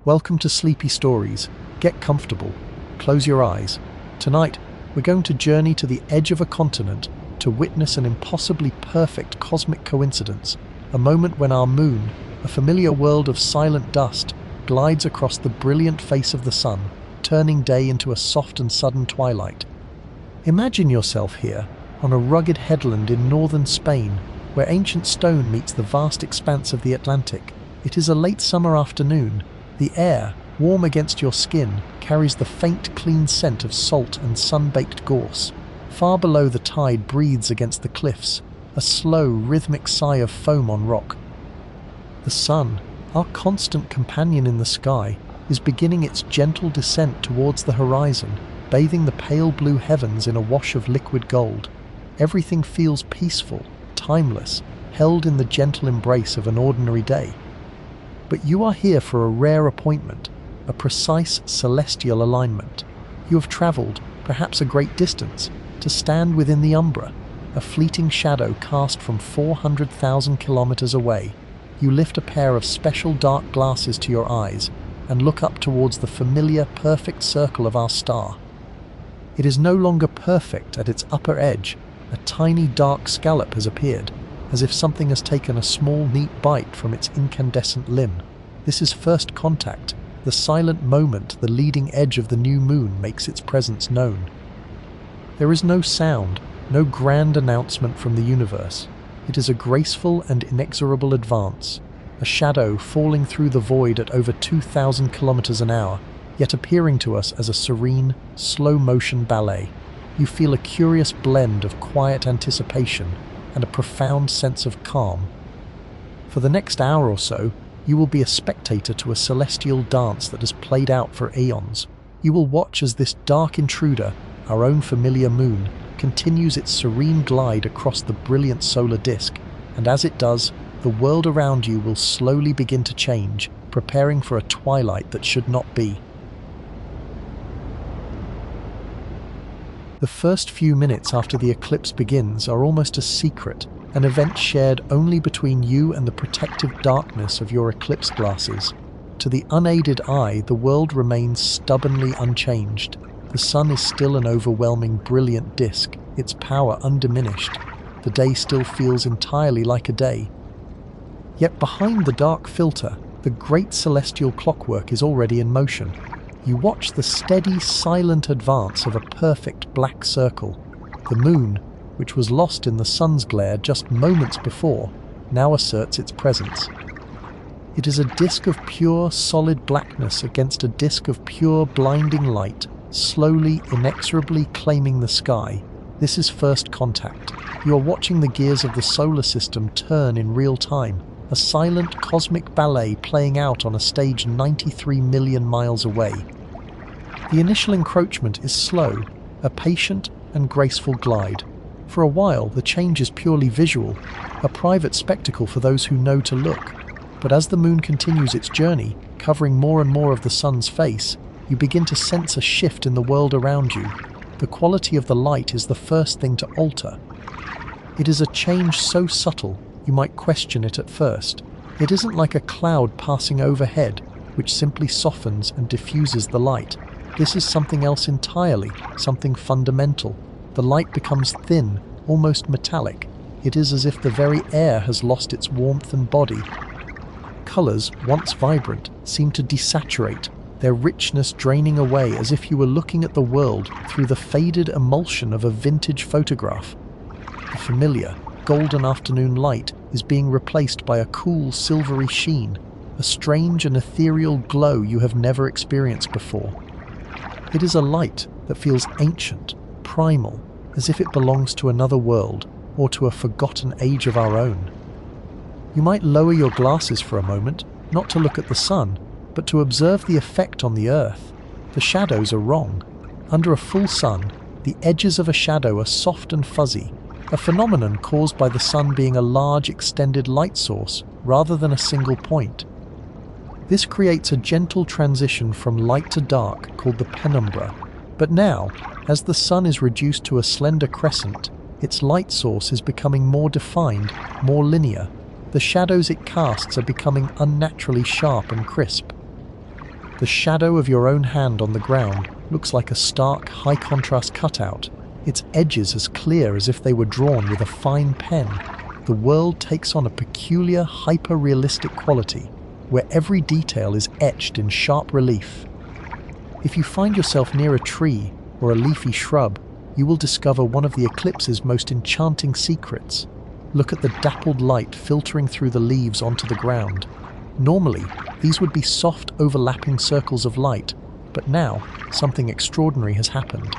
Welcome to Sleepy Stories. Get comfortable. Close your eyes. Tonight, we're going to journey to the edge of a continent to witness an impossibly perfect cosmic coincidence, a moment when our moon, a familiar world of silent dust, glides across the brilliant face of the sun, turning day into a soft and sudden twilight. Imagine yourself here, on a rugged headland in northern Spain, where ancient stone meets the vast expanse of the Atlantic. It is a late summer afternoon. The air, warm against your skin, carries the faint, clean scent of salt and sun-baked gorse. Far below, the tide breathes against the cliffs, a slow, rhythmic sigh of foam on rock. The sun, our constant companion in the sky, is beginning its gentle descent towards the horizon, bathing the pale blue heavens in a wash of liquid gold. Everything feels peaceful, timeless, held in the gentle embrace of an ordinary day. But you are here for a rare appointment, a precise celestial alignment. You have travelled, perhaps a great distance, to stand within the umbra, a fleeting shadow cast from 400,000 kilometers away. You lift a pair of special dark glasses to your eyes and look up towards the familiar, perfect circle of our star. It is no longer perfect at its upper edge. A tiny dark scallop has appeared, as if something has taken a small, neat bite from its incandescent limb. This is first contact, the silent moment the leading edge of the new moon makes its presence known. There is no sound, no grand announcement from the universe. It is a graceful and inexorable advance, a shadow falling through the void at over 2,000 kilometers an hour, yet appearing to us as a serene, slow-motion ballet. You feel a curious blend of quiet anticipation and a profound sense of calm. For the next hour or so, you will be a spectator to a celestial dance that has played out for eons. You will watch as this dark intruder, our own familiar moon, continues its serene glide across the brilliant solar disk, and as it does, the world around you will slowly begin to change, preparing for a twilight that should not be. The first few minutes after the eclipse begins are almost a secret, an event shared only between you and the protective darkness of your eclipse glasses. To the unaided eye, the world remains stubbornly unchanged. The sun is still an overwhelming, brilliant disk, its power undiminished. The day still feels entirely like a day. Yet behind the dark filter, the great celestial clockwork is already in motion. You watch the steady, silent advance of a perfect black circle. The moon, which was lost in the sun's glare just moments before, now asserts its presence. It is a disk of pure, solid blackness against a disk of pure, blinding light, slowly, inexorably claiming the sky. This is first contact. You are watching the gears of the solar system turn in real time, a silent cosmic ballet playing out on a stage 93 million miles away. The initial encroachment is slow, a patient and graceful glide. For a while, the change is purely visual, a private spectacle for those who know to look. But as the moon continues its journey, covering more and more of the sun's face, you begin to sense a shift in the world around you. The quality of the light is the first thing to alter. It is a change so subtle, you might question it at first. It isn't like a cloud passing overhead, which simply softens and diffuses the light. This is something else entirely, something fundamental. The light becomes thin, almost metallic. It is as if the very air has lost its warmth and body. Colors, once vibrant, seem to desaturate, their richness draining away as if you were looking at the world through the faded emulsion of a vintage photograph. The familiar, golden afternoon light is being replaced by a cool, silvery sheen, a strange and ethereal glow you have never experienced before. It is a light that feels ancient, primal, as if it belongs to another world or to a forgotten age of our own. You might lower your glasses for a moment, not to look at the sun, but to observe the effect on the earth. The shadows are wrong. Under a full sun, the edges of a shadow are soft and fuzzy, a phenomenon caused by the sun being a large extended light source rather than a single point. This creates a gentle transition from light to dark called the penumbra. But now, as the sun is reduced to a slender crescent, its light source is becoming more defined, more linear. The shadows it casts are becoming unnaturally sharp and crisp. The shadow of your own hand on the ground looks like a stark, high-contrast cutout, its edges as clear as if they were drawn with a fine pen. The world takes on a peculiar, hyper-realistic quality, where every detail is etched in sharp relief. If you find yourself near a tree or a leafy shrub, you will discover one of the eclipse's most enchanting secrets. Look at the dappled light filtering through the leaves onto the ground. Normally, these would be soft, overlapping circles of light, but now something extraordinary has happened.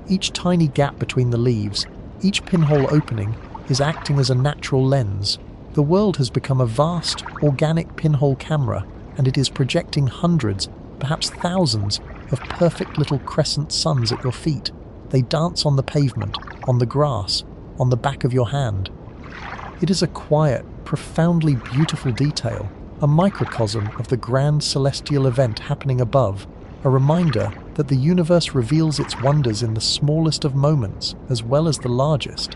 Each tiny gap between the leaves, each pinhole opening, is acting as a natural lens. The world has become a vast, organic pinhole camera, and it is projecting hundreds, perhaps thousands, of perfect little crescent suns at your feet. They dance on the pavement, on the grass, on the back of your hand. It is a quiet, profoundly beautiful detail, a microcosm of the grand celestial event happening above, a reminder that the universe reveals its wonders in the smallest of moments as well as the largest.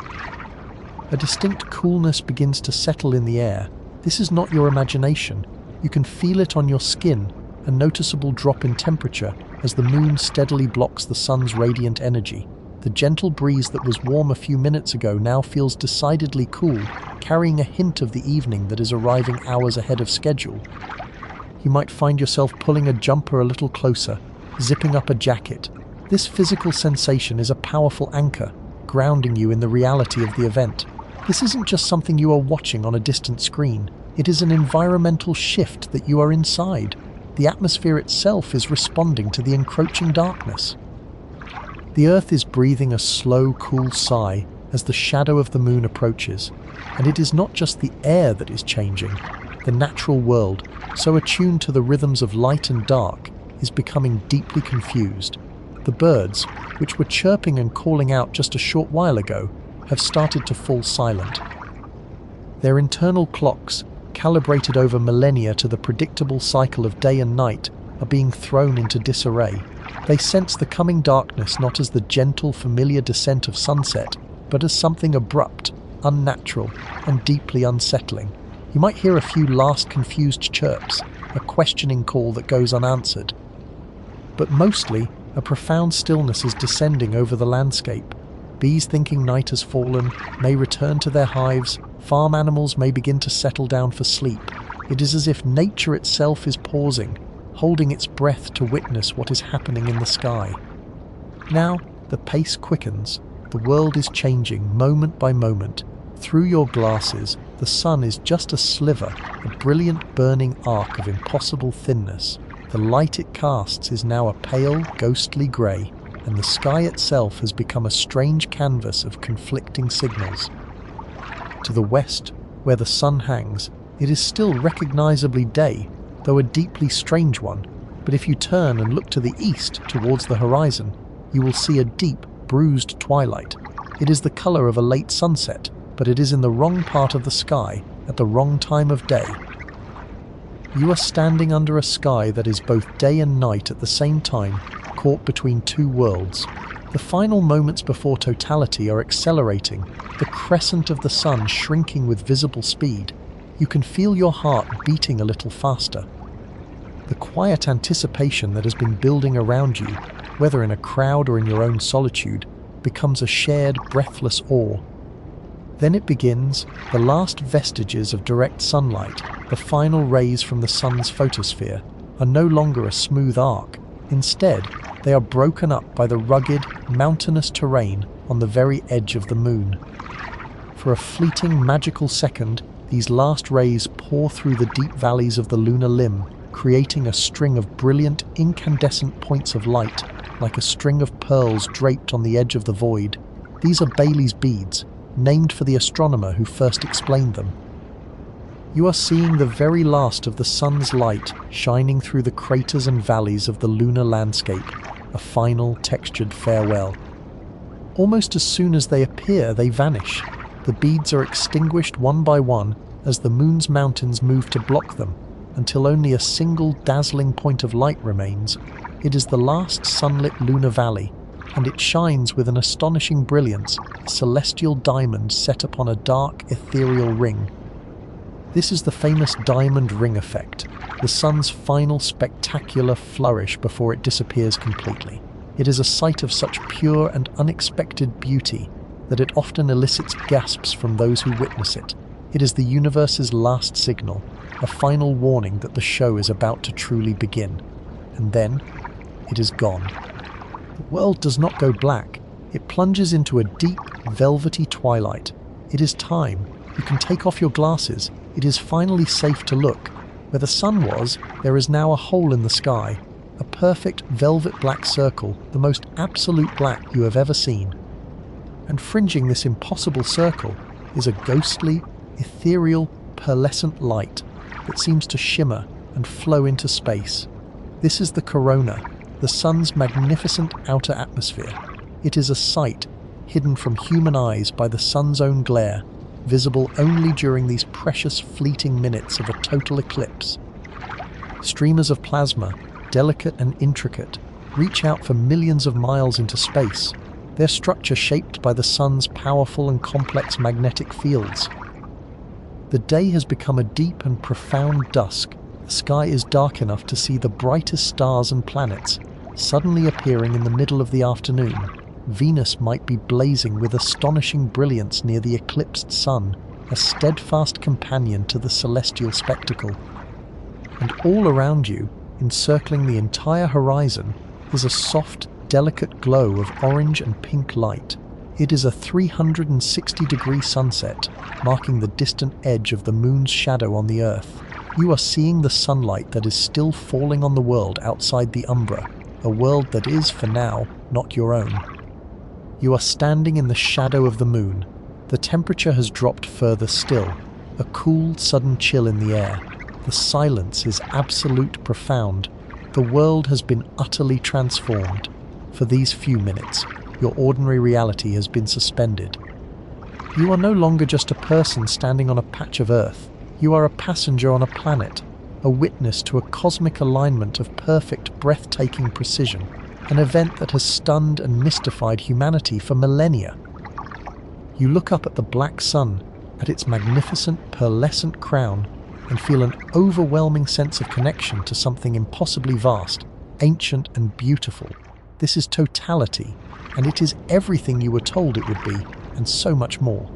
A distinct coolness begins to settle in the air. This is not your imagination. You can feel it on your skin, a noticeable drop in temperature as the moon steadily blocks the sun's radiant energy. The gentle breeze that was warm a few minutes ago now feels decidedly cool, carrying a hint of the evening that is arriving hours ahead of schedule. You might find yourself pulling a jumper a little closer, zipping up a jacket. This physical sensation is a powerful anchor, grounding you in the reality of the event. This isn't just something you are watching on a distant screen. It is an environmental shift that you are inside. The atmosphere itself is responding to the encroaching darkness. The Earth is breathing a slow, cool sigh as the shadow of the moon approaches. And it is not just the air that is changing. The natural world, so attuned to the rhythms of light and dark, is becoming deeply confused. The birds, which were chirping and calling out just a short while ago, have started to fall silent. Their internal clocks, calibrated over millennia to the predictable cycle of day and night, are being thrown into disarray. They sense the coming darkness not as the gentle, familiar descent of sunset, but as something abrupt, unnatural, and deeply unsettling. You might hear a few last confused chirps, a questioning call that goes unanswered. But mostly, a profound stillness is descending over the landscape. Bees thinking night has fallen may return to their hives, farm animals may begin to settle down for sleep. It is as if nature itself is pausing, holding its breath to witness what is happening in the sky. Now, the pace quickens. The world is changing moment by moment. Through your glasses, the sun is just a sliver, a brilliant burning arc of impossible thinness. The light it casts is now a pale, ghostly grey, and the sky itself has become a strange canvas of conflicting signals. To the west, where the sun hangs, it is still recognizably day, though a deeply strange one. But if you turn and look to the east towards the horizon, you will see a deep, bruised twilight. It is the color of a late sunset, but it is in the wrong part of the sky at the wrong time of day. You are standing under a sky that is both day and night at the same time, caught between two worlds. The final moments before totality are accelerating, the crescent of the sun shrinking with visible speed. You can feel your heart beating a little faster. The quiet anticipation that has been building around you, whether in a crowd or in your own solitude, becomes a shared, breathless awe. Then it begins, the last vestiges of direct sunlight, the final rays from the sun's photosphere, are no longer a smooth arc. Instead, they are broken up by the rugged, mountainous terrain on the very edge of the moon. For a fleeting, magical second, these last rays pour through the deep valleys of the lunar limb, creating a string of brilliant, incandescent points of light, like a string of pearls draped on the edge of the void. These are Bailey's beads, named for the astronomer who first explained them. You are seeing the very last of the sun's light shining through the craters and valleys of the lunar landscape, a final, textured farewell. Almost as soon as they appear, they vanish. The beads are extinguished one by one as the moon's mountains move to block them, until only a single dazzling point of light remains. It is the last sunlit lunar valley, and it shines with an astonishing brilliance, a celestial diamond set upon a dark, ethereal ring. This is the famous diamond ring effect, the sun's final spectacular flourish before it disappears completely. It is a sight of such pure and unexpected beauty that it often elicits gasps from those who witness it. It is the universe's last signal, a final warning that the show is about to truly begin. And then, it is gone. The world does not go black. It plunges into a deep, velvety twilight. It is time. You can take off your glasses. It is finally safe to look. Where the sun was, there is now a hole in the sky. A perfect velvet black circle, the most absolute black you have ever seen. And fringing this impossible circle is a ghostly, ethereal, pearlescent light that seems to shimmer and flow into space. This is the corona, the sun's magnificent outer atmosphere. It is a sight hidden from human eyes by the sun's own glare, visible only during these precious fleeting minutes of a total eclipse. Streamers of plasma, delicate and intricate, reach out for millions of miles into space, their structure shaped by the sun's powerful and complex magnetic fields. The day has become a deep and profound dusk. The sky is dark enough to see the brightest stars and planets suddenly appearing in the middle of the afternoon. Venus might be blazing with astonishing brilliance near the eclipsed sun, a steadfast companion to the celestial spectacle. And all around you, encircling the entire horizon, is a soft, delicate glow of orange and pink light. It is a 360-degree sunset, marking the distant edge of the moon's shadow on the Earth. You are seeing the sunlight that is still falling on the world outside the umbra, a world that is, for now, not your own. You are standing in the shadow of the moon. The temperature has dropped further still, a cool, sudden chill in the air. The silence is absolute, profound. The world has been utterly transformed. For these few minutes, your ordinary reality has been suspended. You are no longer just a person standing on a patch of Earth. You are a passenger on a planet, a witness to a cosmic alignment of perfect, breathtaking precision, an event that has stunned and mystified humanity for millennia. You look up at the black sun, at its magnificent, pearlescent crown, and feel an overwhelming sense of connection to something impossibly vast, ancient and beautiful. This is totality, and it is everything you were told it would be, and so much more.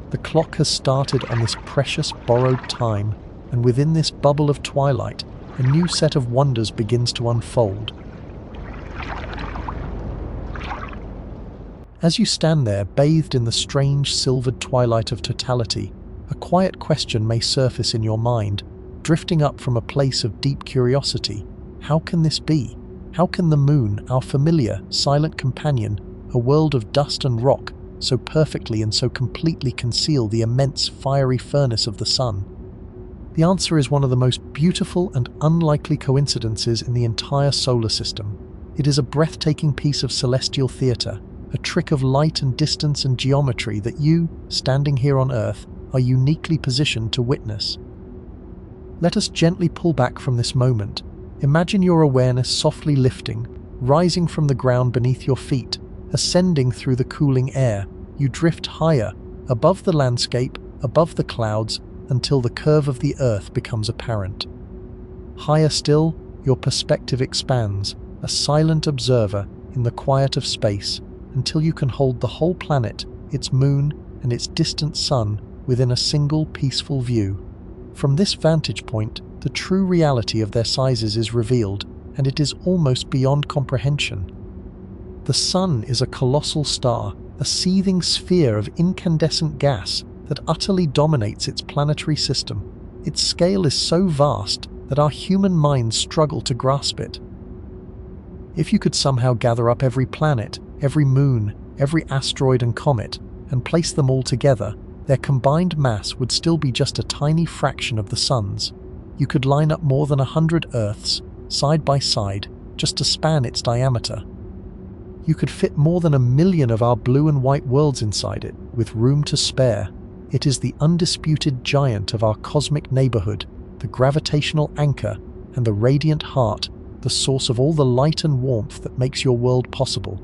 The clock has started on this precious borrowed time, and within this bubble of twilight, a new set of wonders begins to unfold. As you stand there, bathed in the strange silvered twilight of totality, a quiet question may surface in your mind, drifting up from a place of deep curiosity. How can this be? How can the moon, our familiar, silent companion, a world of dust and rock, so perfectly and so completely conceal the immense fiery furnace of the sun? The answer is one of the most beautiful and unlikely coincidences in the entire solar system. It is a breathtaking piece of celestial theatre, a trick of light and distance and geometry that you, standing here on Earth, are uniquely positioned to witness. Let us gently pull back from this moment. Imagine your awareness softly lifting, rising from the ground beneath your feet, ascending through the cooling air. You drift higher, above the landscape, above the clouds, until the curve of the Earth becomes apparent. Higher still, your perspective expands, a silent observer in the quiet of space, until you can hold the whole planet, its moon, and its distant sun within a single peaceful view. From this vantage point, the true reality of their sizes is revealed, and it is almost beyond comprehension. The sun is a colossal star, a seething sphere of incandescent gas that utterly dominates its planetary system. Its scale is so vast that our human minds struggle to grasp it. If you could somehow gather up every planet, every moon, every asteroid and comet, and place them all together, their combined mass would still be just a tiny fraction of the sun's. You could line up more than 100 Earths, side by side, just to span its diameter. You could fit more than 1 million of our blue and white worlds inside it, with room to spare. It is the undisputed giant of our cosmic neighborhood, the gravitational anchor, and the radiant heart, the source of all the light and warmth that makes your world possible.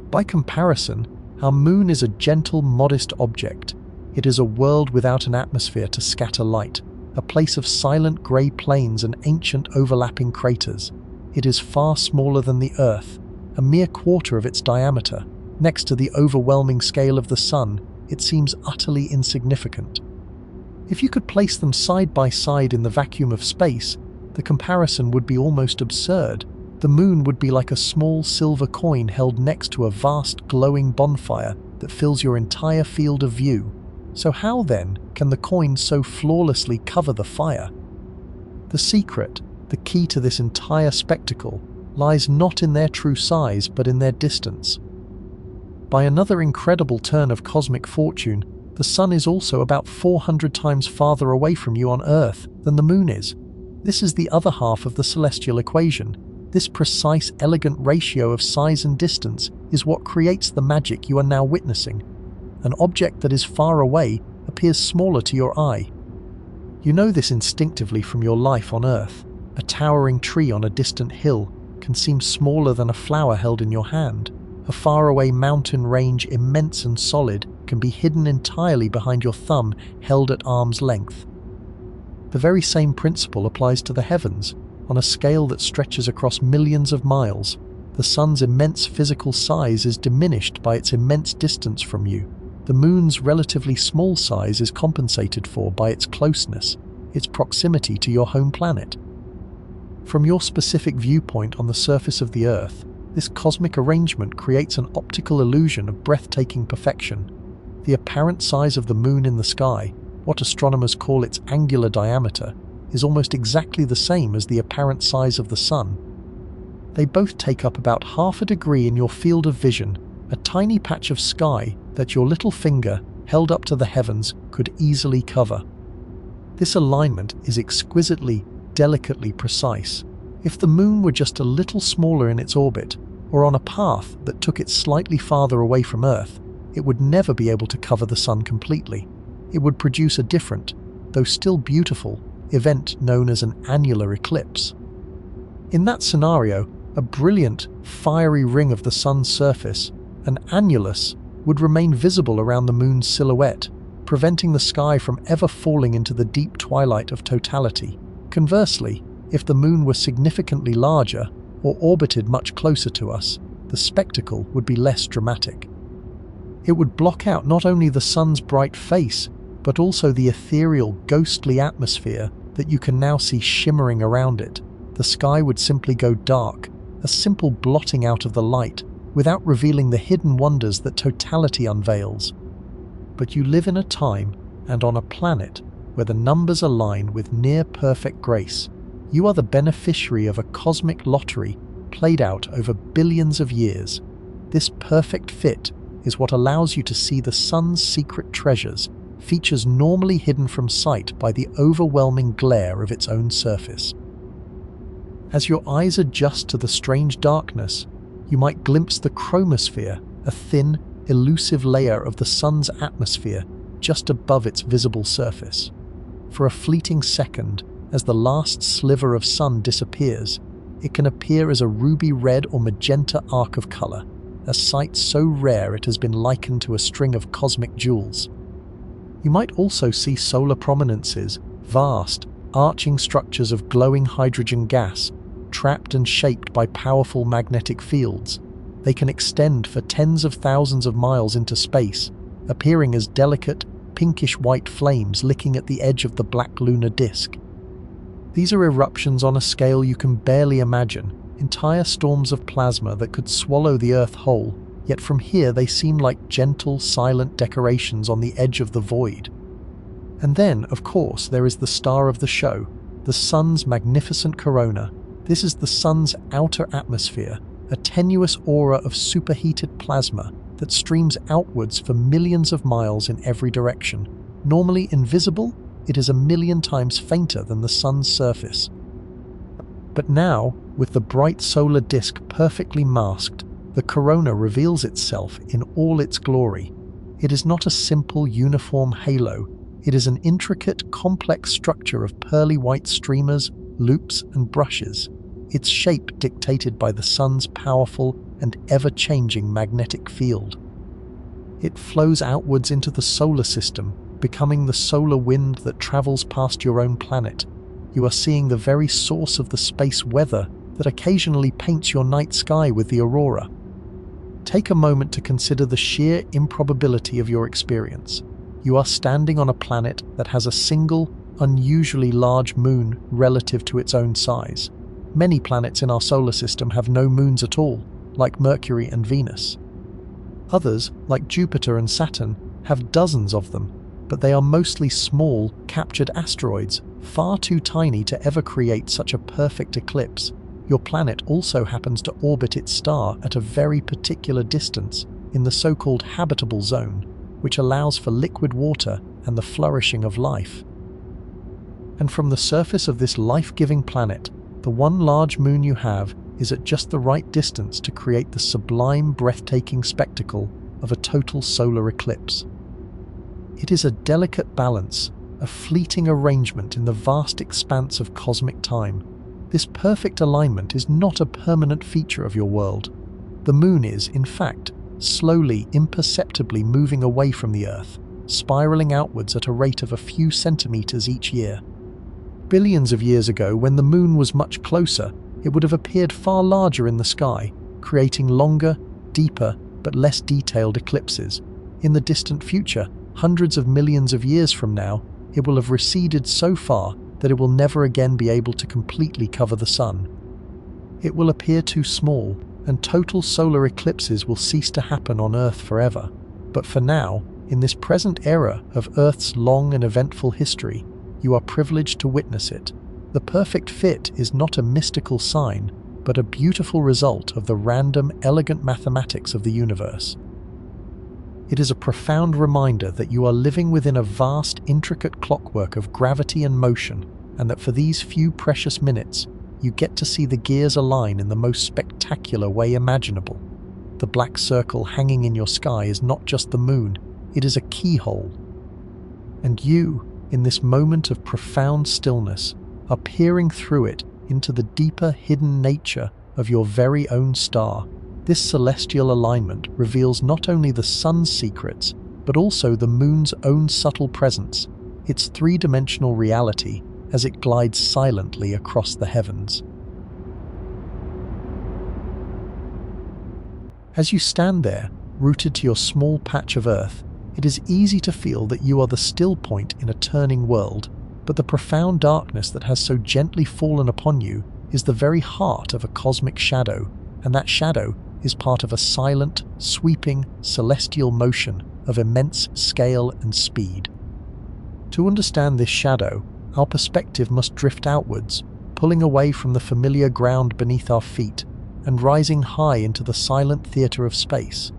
By comparison, our moon is a gentle, modest object. It is a world without an atmosphere to scatter light, a place of silent grey plains and ancient overlapping craters. It is far smaller than the Earth, a mere quarter of its diameter. Next to the overwhelming scale of the Sun, it seems utterly insignificant. If you could place them side by side in the vacuum of space, the comparison would be almost absurd. The Moon would be like a small silver coin held next to a vast glowing bonfire that fills your entire field of view. So how then can the coin so flawlessly cover the fire? The secret, the key to this entire spectacle, lies not in their true size but in their distance. By another incredible turn of cosmic fortune, the Sun is also about 400 times farther away from you on Earth than the Moon is. This is the other half of the celestial equation. This precise, elegant ratio of size and distance is what creates the magic you are now witnessing. An object that is far away appears smaller to your eye. You know this instinctively from your life on Earth. A towering tree on a distant hill can seem smaller than a flower held in your hand. A faraway mountain range, immense and solid, can be hidden entirely behind your thumb held at arm's length. The very same principle applies to the heavens. On a scale that stretches across millions of miles, the Sun's immense physical size is diminished by its immense distance from you. The Moon's relatively small size is compensated for by its closeness, its proximity to your home planet. From your specific viewpoint on the surface of the Earth, this cosmic arrangement creates an optical illusion of breathtaking perfection. The apparent size of the Moon in the sky, what astronomers call its angular diameter, is almost exactly the same as the apparent size of the Sun. They both take up about half a degree in your field of vision, a tiny patch of sky that your little finger, held up to the heavens, could easily cover. This alignment is exquisitely, delicately precise. If the Moon were just a little smaller in its orbit, or on a path that took it slightly farther away from Earth, it would never be able to cover the Sun completely. It would produce a different, though still beautiful, event known as an annular eclipse. In that scenario, a brilliant, fiery ring of the Sun's surface, an annulus, would remain visible around the Moon's silhouette, preventing the sky from ever falling into the deep twilight of totality. Conversely, if the Moon were significantly larger or orbited much closer to us, the spectacle would be less dramatic. It would block out not only the Sun's bright face, but also the ethereal, ghostly atmosphere that you can now see shimmering around it. The sky would simply go dark, a simple blotting out of the light, without revealing the hidden wonders that totality unveils. But you live in a time and on a planet where the numbers align with near-perfect grace. You are the beneficiary of a cosmic lottery played out over billions of years. This perfect fit is what allows you to see the Sun's secret treasures, features normally hidden from sight by the overwhelming glare of its own surface. As your eyes adjust to the strange darkness, you might glimpse the chromosphere, a thin, elusive layer of the Sun's atmosphere just above its visible surface. For a fleeting second, as the last sliver of sun disappears, it can appear as a ruby red or magenta arc of color, a sight so rare it has been likened to a string of cosmic jewels. You might also see solar prominences, vast, arching structures of glowing hydrogen gas, trapped and shaped by powerful magnetic fields. They can extend for tens of thousands of miles into space, appearing as delicate, pinkish-white flames licking at the edge of the black lunar disk. These are eruptions on a scale you can barely imagine, entire storms of plasma that could swallow the Earth whole, yet from here they seem like gentle, silent decorations on the edge of the void. And then, of course, there is the star of the show, the Sun's magnificent corona. This is the Sun's outer atmosphere, a tenuous aura of superheated plasma that streams outwards for millions of miles in every direction. Normally invisible, it is 1,000,000 times fainter than the Sun's surface. But now, with the bright solar disk perfectly masked, the corona reveals itself in all its glory. It is not a simple, uniform halo. It is an intricate, complex structure of pearly white streamers, loops, and brushes, its shape dictated by the Sun's powerful and ever-changing magnetic field. It flows outwards into the solar system, becoming the solar wind that travels past your own planet. You are seeing the very source of the space weather that occasionally paints your night sky with the aurora. Take a moment to consider the sheer improbability of your experience. You are standing on a planet that has a single, unusually large moon relative to its own size. Many planets in our solar system have no moons at all, like Mercury and Venus. Others, like Jupiter and Saturn, have dozens of them, but they are mostly small, captured asteroids, far too tiny to ever create such a perfect eclipse. Your planet also happens to orbit its star at a very particular distance in the so-called habitable zone, which allows for liquid water and the flourishing of life. And from the surface of this life-giving planet, the one large moon you have is at just the right distance to create the sublime, breathtaking spectacle of a total solar eclipse. It is a delicate balance, a fleeting arrangement in the vast expanse of cosmic time. This perfect alignment is not a permanent feature of your world. The moon is, in fact, slowly, imperceptibly moving away from the Earth, spiraling outwards at a rate of a few centimeters each year. Billions of years ago, when the moon was much closer, it would have appeared far larger in the sky, creating longer, deeper, but less detailed eclipses. In the distant future, hundreds of millions of years from now, it will have receded so far that it will never again be able to completely cover the sun. It will appear too small, and total solar eclipses will cease to happen on Earth forever. But for now, in this present era of Earth's long and eventful history, you are privileged to witness it. The perfect fit is not a mystical sign, but a beautiful result of the random, elegant mathematics of the universe. It is a profound reminder that you are living within a vast, intricate clockwork of gravity and motion, and that for these few precious minutes, you get to see the gears align in the most spectacular way imaginable. The black circle hanging in your sky is not just the moon, it is a keyhole. And you, in this moment of profound stillness, are peering through it into the deeper hidden nature of your very own star. This celestial alignment reveals not only the sun's secrets, but also the moon's own subtle presence, its three-dimensional reality as it glides silently across the heavens. As you stand there, rooted to your small patch of Earth, it is easy to feel that you are the still point in a turning world, but the profound darkness that has so gently fallen upon you is the very heart of a cosmic shadow, and that shadow is part of a silent, sweeping, celestial motion of immense scale and speed. To understand this shadow, our perspective must drift outwards, pulling away from the familiar ground beneath our feet and rising high into the silent theatre of space.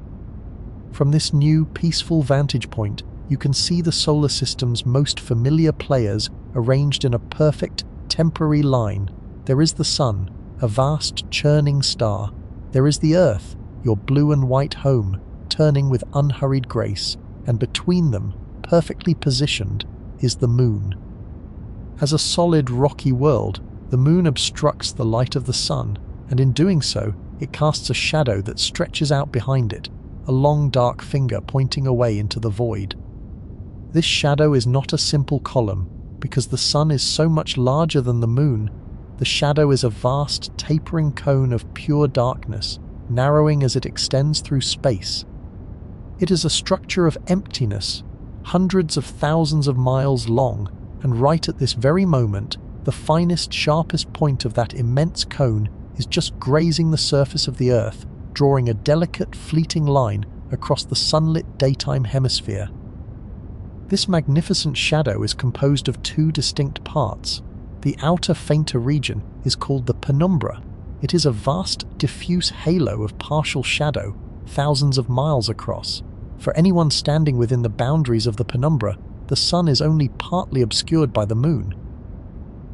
From this new, peaceful vantage point, you can see the solar system's most familiar players arranged in a perfect, temporary line. There is the sun, a vast, churning star. There is the Earth, your blue and white home, turning with unhurried grace, and between them, perfectly positioned, is the moon. As a solid, rocky world, the moon obstructs the light of the sun, and in doing so, it casts a shadow that stretches out behind it, a long dark finger pointing away into the void. This shadow is not a simple column, because the sun is so much larger than the moon. The shadow is a vast, tapering cone of pure darkness, narrowing as it extends through space. It is a structure of emptiness, hundreds of thousands of miles long, and right at this very moment, the finest, sharpest point of that immense cone is just grazing the surface of the Earth, drawing a delicate, fleeting line across the sunlit daytime hemisphere. This magnificent shadow is composed of two distinct parts. The outer, fainter region is called the penumbra. It is a vast, diffuse halo of partial shadow, thousands of miles across. For anyone standing within the boundaries of the penumbra, the sun is only partly obscured by the moon.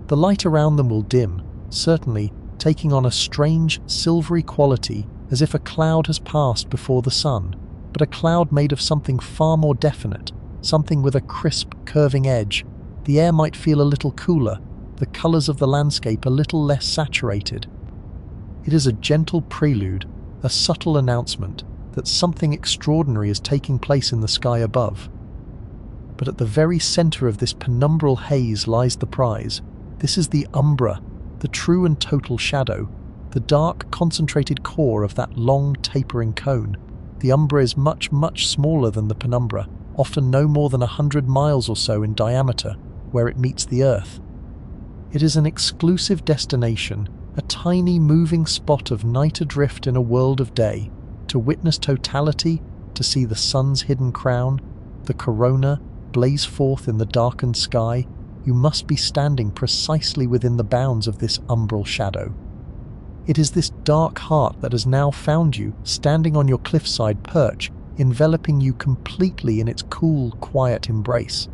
The light around them will dim, certainly taking on a strange, silvery quality, as if a cloud has passed before the sun, but a cloud made of something far more definite, something with a crisp, curving edge. The air might feel a little cooler, the colors of the landscape a little less saturated. It is a gentle prelude, a subtle announcement that something extraordinary is taking place in the sky above. But at the very center of this penumbral haze lies the prize. This is the umbra, the true and total shadow, the dark, concentrated core of that long, tapering cone. The umbra is much, much smaller than the penumbra, often no more than 100 miles or so in diameter, where it meets the Earth. It is an exclusive destination, a tiny moving spot of night adrift in a world of day, to witness totality, to see the sun's hidden crown, the corona, blaze forth in the darkened sky. You must be standing precisely within the bounds of this umbral shadow. It is this dark heart that has now found you, standing on your cliffside perch, enveloping you completely in its cool, quiet embrace.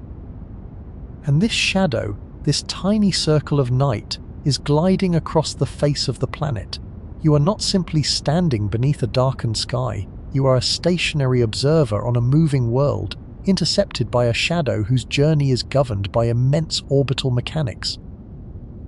And this shadow, this tiny circle of night, is gliding across the face of the planet. You are not simply standing beneath a darkened sky, you are a stationary observer on a moving world, intercepted by a shadow whose journey is governed by immense orbital mechanics.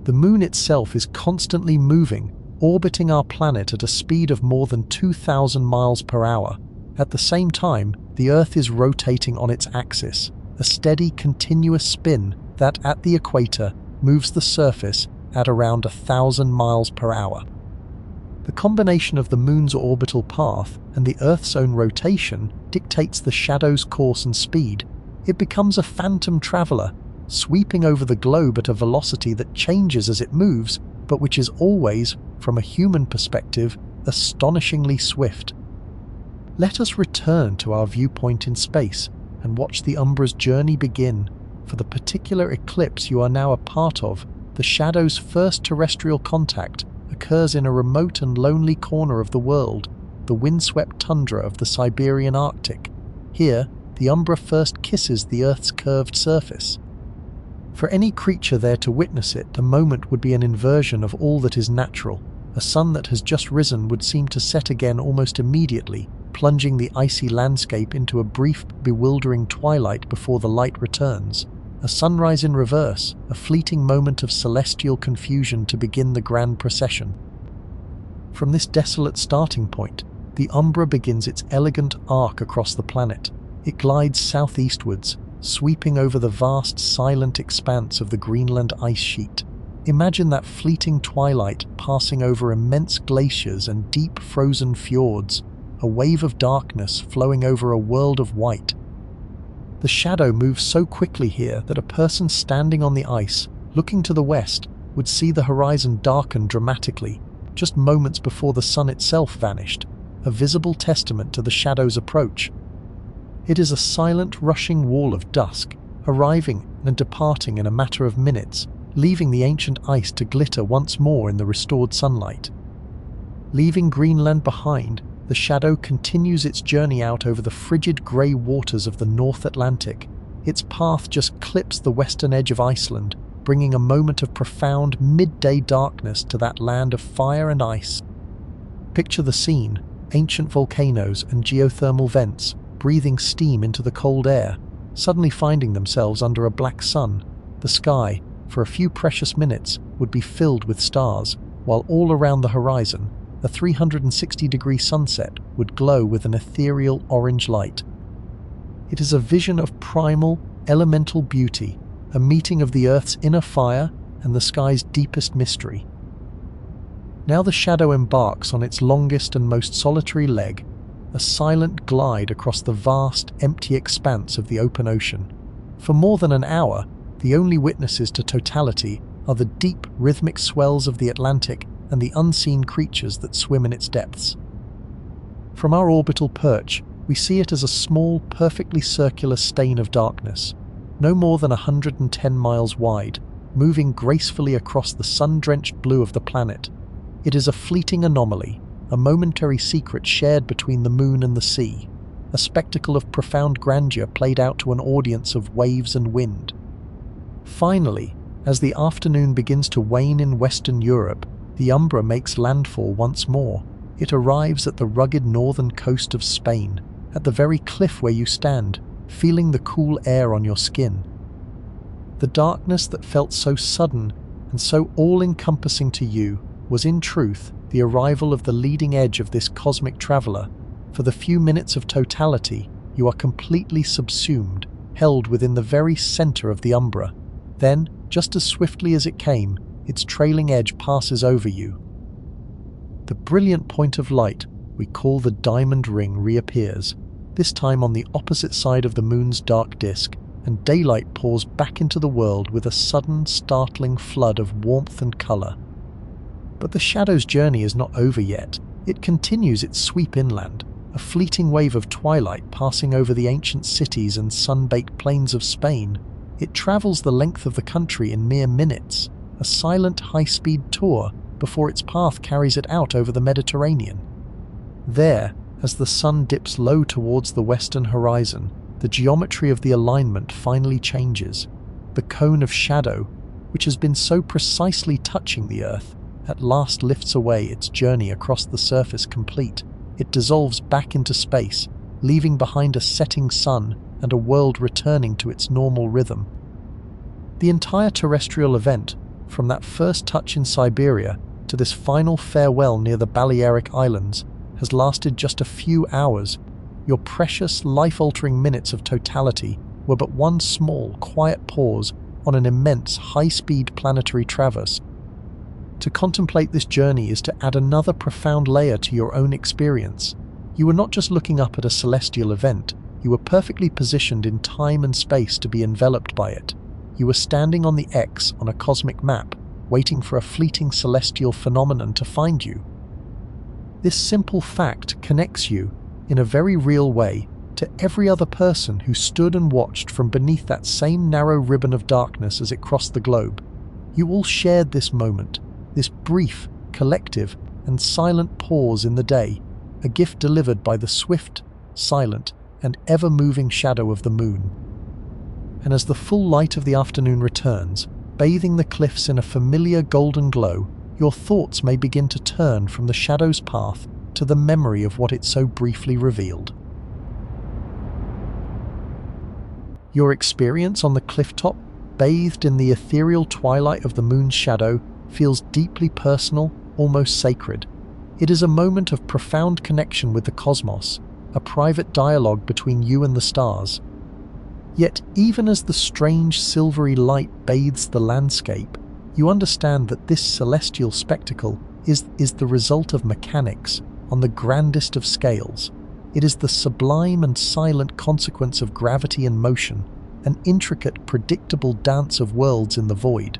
The moon itself is constantly moving, orbiting our planet at a speed of more than 2,000 miles per hour. At the same time, the Earth is rotating on its axis, a steady, continuous spin that, at the equator, moves the surface at around 1,000 miles per hour. The combination of the moon's orbital path and the Earth's own rotation dictates the shadow's course and speed. It becomes a phantom traveler, sweeping over the globe at a velocity that changes as it moves, but which is always, from a human perspective, astonishingly swift. Let us return to our viewpoint in space and watch the umbra's journey begin. For the particular eclipse you are now a part of, the shadow's first terrestrial contact occurs in a remote and lonely corner of the world, the windswept tundra of the Siberian Arctic. Here, the umbra first kisses the Earth's curved surface. For any creature there to witness it, the moment would be an inversion of all that is natural. A sun that has just risen would seem to set again almost immediately, plunging the icy landscape into a brief, bewildering twilight before the light returns. A sunrise in reverse, a fleeting moment of celestial confusion to begin the grand procession. From this desolate starting point, the umbra begins its elegant arc across the planet. It glides southeastwards, sweeping over the vast, silent expanse of the Greenland ice sheet. Imagine that fleeting twilight passing over immense glaciers and deep frozen fjords, a wave of darkness flowing over a world of white. The shadow moves so quickly here that a person standing on the ice, looking to the west, would see the horizon darken dramatically, just moments before the sun itself vanished, a visible testament to the shadow's approach. It is a silent, rushing wall of dusk, arriving and departing in a matter of minutes, leaving the ancient ice to glitter once more in the restored sunlight. Leaving Greenland behind, the shadow continues its journey out over the frigid grey waters of the North Atlantic. Its path just clips the western edge of Iceland, bringing a moment of profound midday darkness to that land of fire and ice. Picture the scene: ancient volcanoes and geothermal vents, breathing steam into the cold air, suddenly finding themselves under a black sun. The sky, for a few precious minutes, would be filled with stars, while all around the horizon, a 360-degree sunset would glow with an ethereal orange light. It is a vision of primal, elemental beauty, a meeting of the Earth's inner fire and the sky's deepest mystery. Now the shadow embarks on its longest and most solitary leg, a silent glide across the vast, empty expanse of the open ocean. For more than an hour, the only witnesses to totality are the deep, rhythmic swells of the Atlantic and the unseen creatures that swim in its depths. From our orbital perch, we see it as a small, perfectly circular stain of darkness, no more than 110 miles wide, moving gracefully across the sun-drenched blue of the planet. It is a fleeting anomaly, a momentary secret shared between the moon and the sea, a spectacle of profound grandeur played out to an audience of waves and wind. Finally, as the afternoon begins to wane in Western Europe, the umbra makes landfall once more. It arrives at the rugged northern coast of Spain, at the very cliff where you stand, feeling the cool air on your skin. The darkness that felt so sudden and so all-encompassing to you was in truth the arrival of the leading edge of this cosmic traveler. For the few minutes of totality, you are completely subsumed, held within the very center of the umbra. Then, just as swiftly as it came, its trailing edge passes over you. The brilliant point of light we call the diamond ring reappears, this time on the opposite side of the moon's dark disk, and daylight pours back into the world with a sudden, startling flood of warmth and color. But the shadow's journey is not over yet. It continues its sweep inland, a fleeting wave of twilight passing over the ancient cities and sun-baked plains of Spain. It travels the length of the country in mere minutes, a silent high-speed tour before its path carries it out over the Mediterranean. There, as the sun dips low towards the western horizon, the geometry of the alignment finally changes. The cone of shadow, which has been so precisely touching the Earth, at last lifts away, its journey across the surface complete. It dissolves back into space, leaving behind a setting sun and a world returning to its normal rhythm. The entire terrestrial event, from that first touch in Siberia to this final farewell near the Balearic Islands, has lasted just a few hours. Your precious, life-altering minutes of totality were but one small, quiet pause on an immense, high-speed planetary traverse. To contemplate this journey is to add another profound layer to your own experience. You were not just looking up at a celestial event, you were perfectly positioned in time and space to be enveloped by it. You were standing on the X on a cosmic map, waiting for a fleeting celestial phenomenon to find you. This simple fact connects you, in a very real way, to every other person who stood and watched from beneath that same narrow ribbon of darkness as it crossed the globe. You all shared this moment, this brief, collective, and silent pause in the day, a gift delivered by the swift, silent, and ever-moving shadow of the moon. And as the full light of the afternoon returns, bathing the cliffs in a familiar golden glow, your thoughts may begin to turn from the shadow's path to the memory of what it so briefly revealed. Your experience on the clifftop, bathed in the ethereal twilight of the moon's shadow, feels deeply personal, almost sacred. It is a moment of profound connection with the cosmos, a private dialogue between you and the stars. Yet, even as the strange silvery light bathes the landscape, you understand that this celestial spectacle is the result of mechanics on the grandest of scales. It is the sublime and silent consequence of gravity and motion, an intricate, predictable dance of worlds in the void.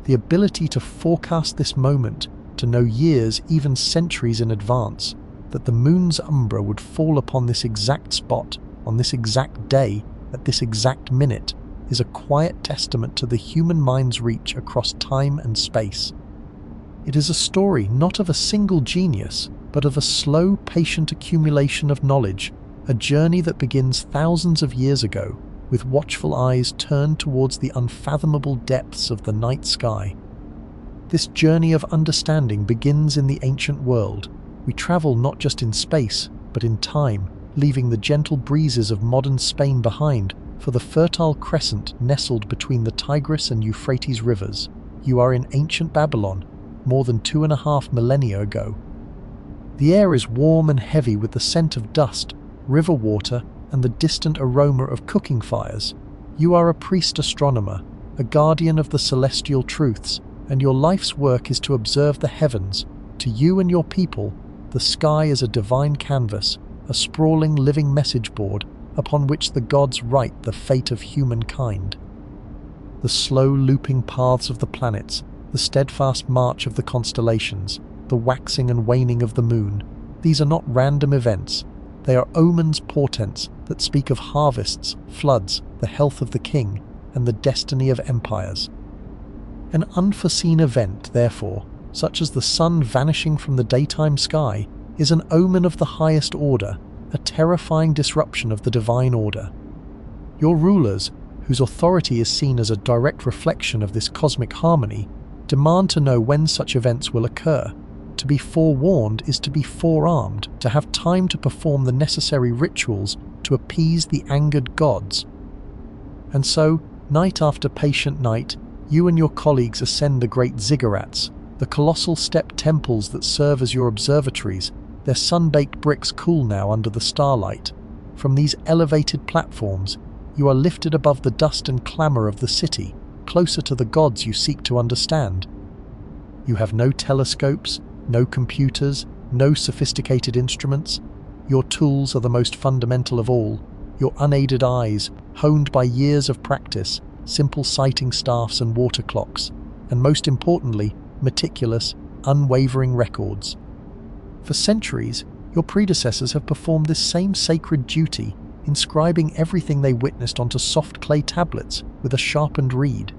The ability to forecast this moment, to know years, even centuries in advance, that the moon's umbra would fall upon this exact spot, on this exact day, at this exact minute, is a quiet testament to the human mind's reach across time and space. It is a story not of a single genius, but of a slow, patient accumulation of knowledge, a journey that begins thousands of years ago, with watchful eyes turned towards the unfathomable depths of the night sky. This journey of understanding begins in the ancient world. We travel not just in space, but in time, leaving the gentle breezes of modern Spain behind for the fertile crescent nestled between the Tigris and Euphrates rivers. You are in ancient Babylon, more than 2.5 millennia ago. The air is warm and heavy with the scent of dust, river water, and the distant aroma of cooking fires. You are a priest astronomer, a guardian of the celestial truths, and your life's work is to observe the heavens. To you and your people, the sky is a divine canvas, a sprawling living message board upon which the gods write the fate of humankind. The slow looping paths of the planets, the steadfast march of the constellations, the waxing and waning of the moon, these are not random events. They are omens, portents that speak of harvests, floods, the health of the king, and the destiny of empires. An unforeseen event, therefore, such as the sun vanishing from the daytime sky, is an omen of the highest order, a terrifying disruption of the divine order. Your rulers, whose authority is seen as a direct reflection of this cosmic harmony, demand to know when such events will occur. To be forewarned is to be forearmed, to have time to perform the necessary rituals to appease the angered gods. And so, night after patient night, you and your colleagues ascend the great ziggurats, the colossal step temples that serve as your observatories. Their sun-baked bricks cool now under the starlight. From these elevated platforms, You are lifted above the dust and clamor of the city, closer to the gods you seek to understand. You have no telescopes, no computers, no sophisticated instruments. Your tools are the most fundamental of all. Your unaided eyes, honed by years of practice, simple sighting staffs and water clocks, and most importantly, meticulous, unwavering records. For centuries, your predecessors have performed this same sacred duty, inscribing everything they witnessed onto soft clay tablets with a sharpened reed.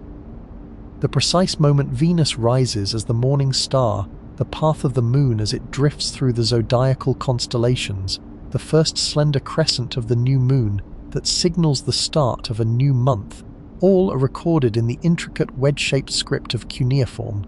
The precise moment Venus rises as the morning star, the path of the moon as it drifts through the zodiacal constellations, the first slender crescent of the new moon that signals the start of a new month, all are recorded in the intricate wedge-shaped script of cuneiform.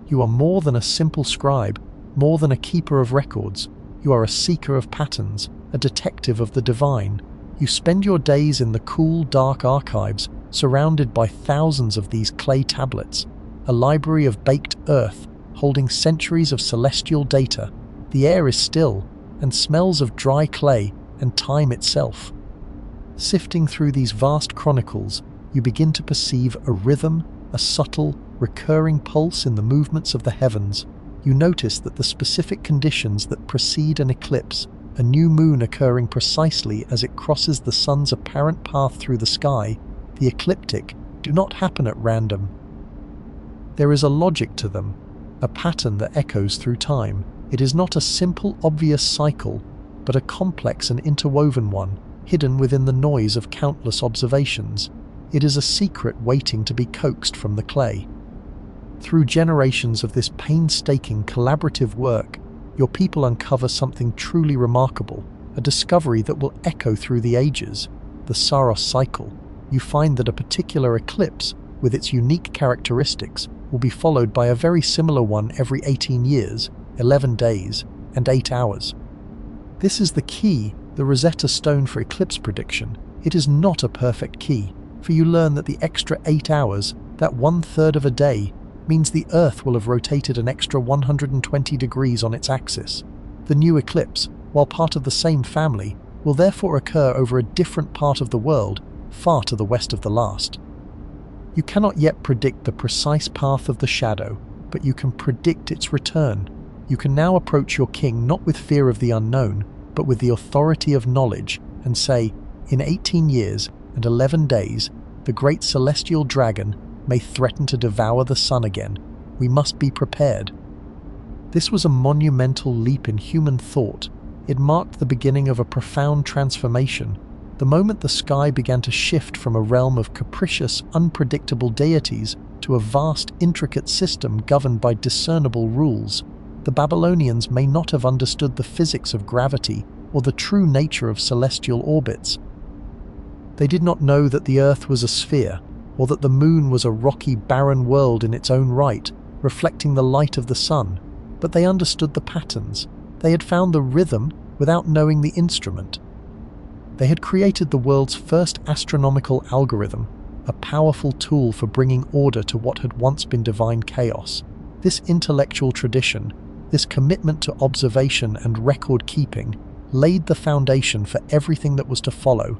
You are more than a simple scribe, more than a keeper of records. You are a seeker of patterns, a detective of the divine. You spend your days in the cool, dark archives, surrounded by thousands of these clay tablets, a library of baked earth holding centuries of celestial data. The air is still and smells of dry clay and time itself. Sifting through these vast chronicles, you begin to perceive a rhythm, a subtle, recurring pulse in the movements of the heavens. You notice that the specific conditions that precede an eclipse, a new moon occurring precisely as it crosses the sun's apparent path through the sky, the ecliptic, do not happen at random. There is a logic to them, a pattern that echoes through time. It is not a simple, obvious cycle, but a complex and interwoven one, hidden within the noise of countless observations. It is a secret waiting to be coaxed from the clay. Through generations of this painstaking collaborative work, your people uncover something truly remarkable, a discovery that will echo through the ages, the Saros cycle. You find that a particular eclipse, with its unique characteristics, will be followed by a very similar one every 18 years, 11 days, and 8 hours. This is the key, the Rosetta Stone for eclipse prediction. It is not a perfect key, for you learn that the extra 8 hours, that 1/3 of a day, means the Earth will have rotated an extra 120 degrees on its axis. The new eclipse, while part of the same family, will therefore occur over a different part of the world, far to the west of the last. You cannot yet predict the precise path of the shadow, but you can predict its return. You can now approach your king not with fear of the unknown, but with the authority of knowledge, and say, in 18 years and 11 days, the great celestial dragon may threaten to devour the sun again. We must be prepared. This was a monumental leap in human thought. It marked the beginning of a profound transformation. The moment the sky began to shift from a realm of capricious, unpredictable deities to a vast, intricate system governed by discernible rules, the Babylonians may not have understood the physics of gravity or the true nature of celestial orbits. They did not know that the Earth was a sphere, or that the moon was a rocky, barren world in its own right, reflecting the light of the sun, but they understood the patterns. They had found the rhythm without knowing the instrument. They had created the world's first astronomical algorithm, a powerful tool for bringing order to what had once been divine chaos. This intellectual tradition, this commitment to observation and record-keeping, laid the foundation for everything that was to follow.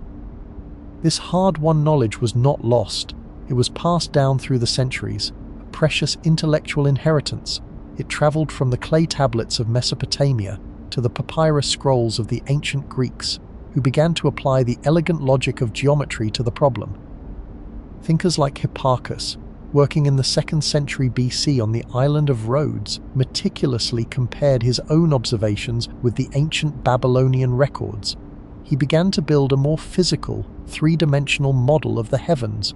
This hard-won knowledge was not lost. It was passed down through the centuries, a precious intellectual inheritance. It traveled from the clay tablets of Mesopotamia to the papyrus scrolls of the ancient Greeks, who began to apply the elegant logic of geometry to the problem. Thinkers like Hipparchus, working in the 2nd century BC on the island of Rhodes, meticulously compared his own observations with the ancient Babylonian records. He began to build a more physical, three-dimensional model of the heavens.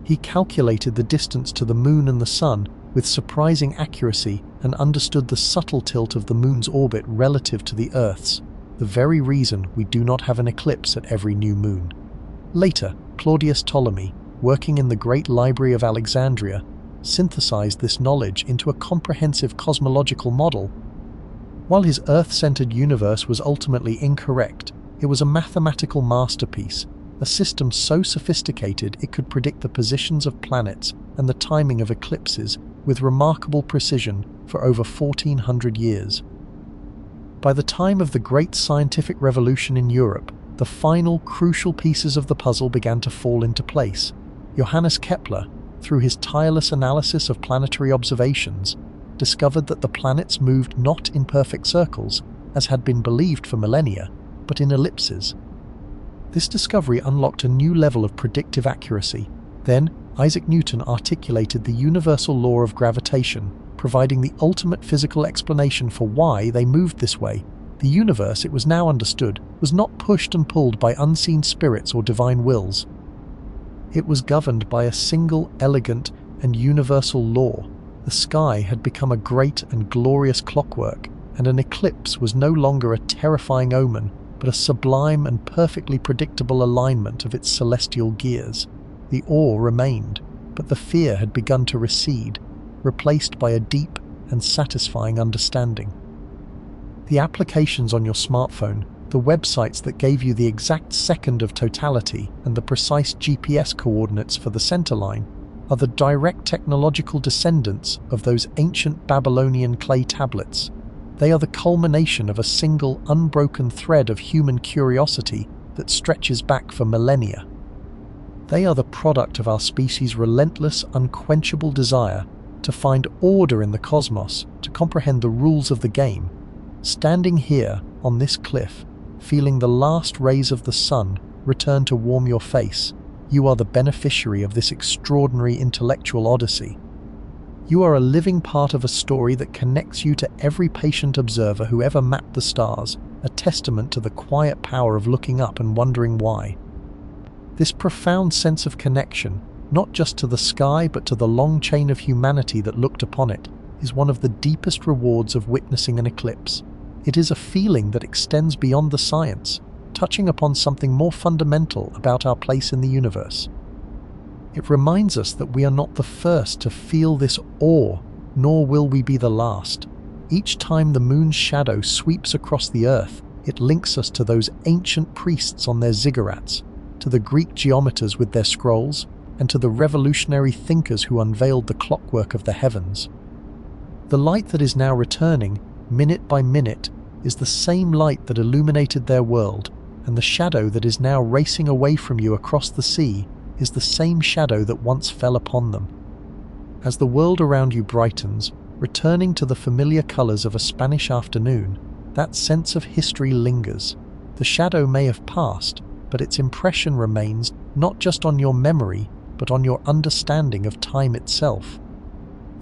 He calculated the distance to the moon and the sun with surprising accuracy and understood the subtle tilt of the moon's orbit relative to the Earth's, the very reason we do not have an eclipse at every new moon. Later, Claudius Ptolemy, working in the Great Library of Alexandria, synthesized this knowledge into a comprehensive cosmological model. While his Earth-centered universe was ultimately incorrect, it was a mathematical masterpiece, a system so sophisticated it could predict the positions of planets and the timing of eclipses with remarkable precision for over 1400 years. By the time of the Great Scientific Revolution in Europe, the final crucial pieces of the puzzle began to fall into place. Johannes Kepler, through his tireless analysis of planetary observations, discovered that the planets moved not in perfect circles, as had been believed for millennia, but in ellipses. This discovery unlocked a new level of predictive accuracy. Then, Isaac Newton articulated the universal law of gravitation, providing the ultimate physical explanation for why they moved this way. The universe, it was now understood, was not pushed and pulled by unseen spirits or divine wills. It was governed by a single, elegant, and universal law. The sky had become a great and glorious clockwork, and an eclipse was no longer a terrifying omen, but a sublime and perfectly predictable alignment of its celestial gears. The awe remained, but the fear had begun to recede, replaced by a deep and satisfying understanding. The applications on your smartphone, the websites that gave you the exact second of totality and the precise GPS coordinates for the center line, are the direct technological descendants of those ancient Babylonian clay tablets. They are the culmination of a single, unbroken thread of human curiosity that stretches back for millennia. They are the product of our species' relentless, unquenchable desire to find order in the cosmos, to comprehend the rules of the game. Standing here, on this cliff, feeling the last rays of the sun return to warm your face, you are the beneficiary of this extraordinary intellectual odyssey. You are a living part of a story that connects you to every patient observer who ever mapped the stars, a testament to the quiet power of looking up and wondering why. This profound sense of connection, not just to the sky but to the long chain of humanity that looked upon it, is one of the deepest rewards of witnessing an eclipse. It is a feeling that extends beyond the science, touching upon something more fundamental about our place in the universe. It reminds us that we are not the first to feel this awe, nor will we be the last. Each time the moon's shadow sweeps across the earth, it links us to those ancient priests on their ziggurats, to the Greek geometers with their scrolls, and to the revolutionary thinkers who unveiled the clockwork of the heavens. The light that is now returning, minute by minute, is the same light that illuminated their world, and the shadow that is now racing away from you across the sea is the same shadow that once fell upon them. As the world around you brightens, returning to the familiar colors of a Spanish afternoon, that sense of history lingers. The shadow may have passed, but its impression remains not just on your memory, but on your understanding of time itself.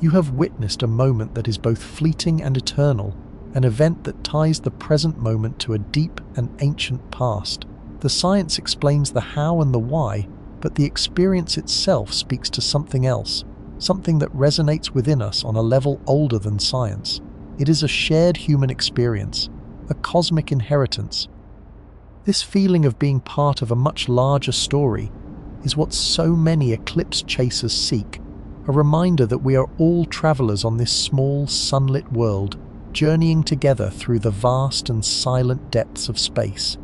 You have witnessed a moment that is both fleeting and eternal, an event that ties the present moment to a deep and ancient past. The science explains the how and the why, but the experience itself speaks to something else, something that resonates within us on a level older than science. It is a shared human experience, a cosmic inheritance. This feeling of being part of a much larger story is what so many eclipse chasers seek, a reminder that we are all travelers on this small, sunlit world, journeying together through the vast and silent depths of space.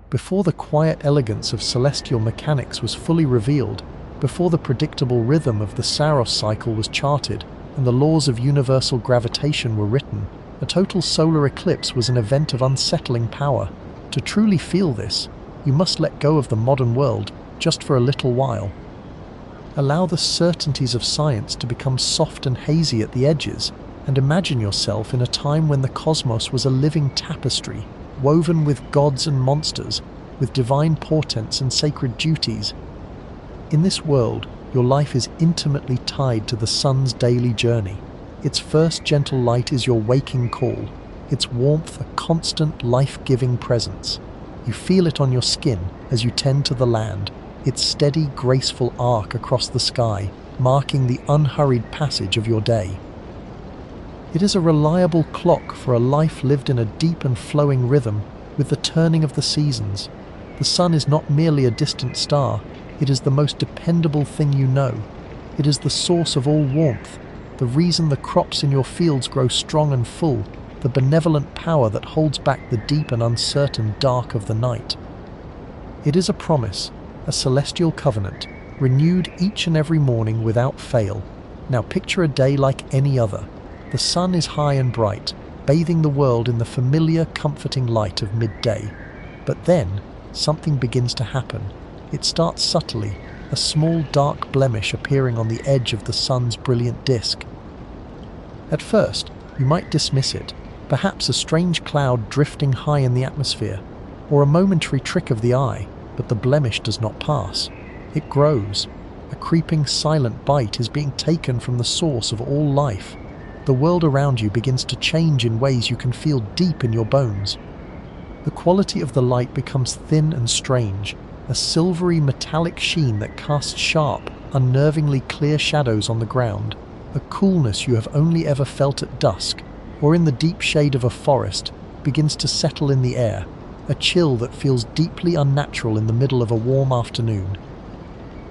Before the quiet elegance of celestial mechanics was fully revealed, before the predictable rhythm of the Saros cycle was charted and the laws of universal gravitation were written, a total solar eclipse was an event of unsettling power. To truly feel this, you must let go of the modern world just for a little while. Allow the certainties of science to become soft and hazy at the edges, and imagine yourself in a time when the cosmos was a living tapestry, woven with gods and monsters, with divine portents and sacred duties. In this world, your life is intimately tied to the sun's daily journey. Its first gentle light is your waking call, its warmth a constant life-giving presence. You feel it on your skin as you tend to the land, its steady, graceful arc across the sky, marking the unhurried passage of your day. It is a reliable clock for a life lived in a deep and flowing rhythm with the turning of the seasons. The sun is not merely a distant star, it is the most dependable thing you know. It is the source of all warmth, the reason the crops in your fields grow strong and full, the benevolent power that holds back the deep and uncertain dark of the night. It is a promise, a celestial covenant, renewed each and every morning without fail. Now picture a day like any other. The sun is high and bright, bathing the world in the familiar, comforting light of midday. But then, something begins to happen. It starts subtly, a small dark blemish appearing on the edge of the sun's brilliant disk. At first, you might dismiss it, perhaps a strange cloud drifting high in the atmosphere, or a momentary trick of the eye, but the blemish does not pass. It grows. A creeping, silent bite is being taken from the source of all life. The world around you begins to change in ways you can feel deep in your bones. The quality of the light becomes thin and strange, a silvery metallic sheen that casts sharp, unnervingly clear shadows on the ground, a coolness you have only ever felt at dusk, or in the deep shade of a forest, begins to settle in the air, a chill that feels deeply unnatural in the middle of a warm afternoon.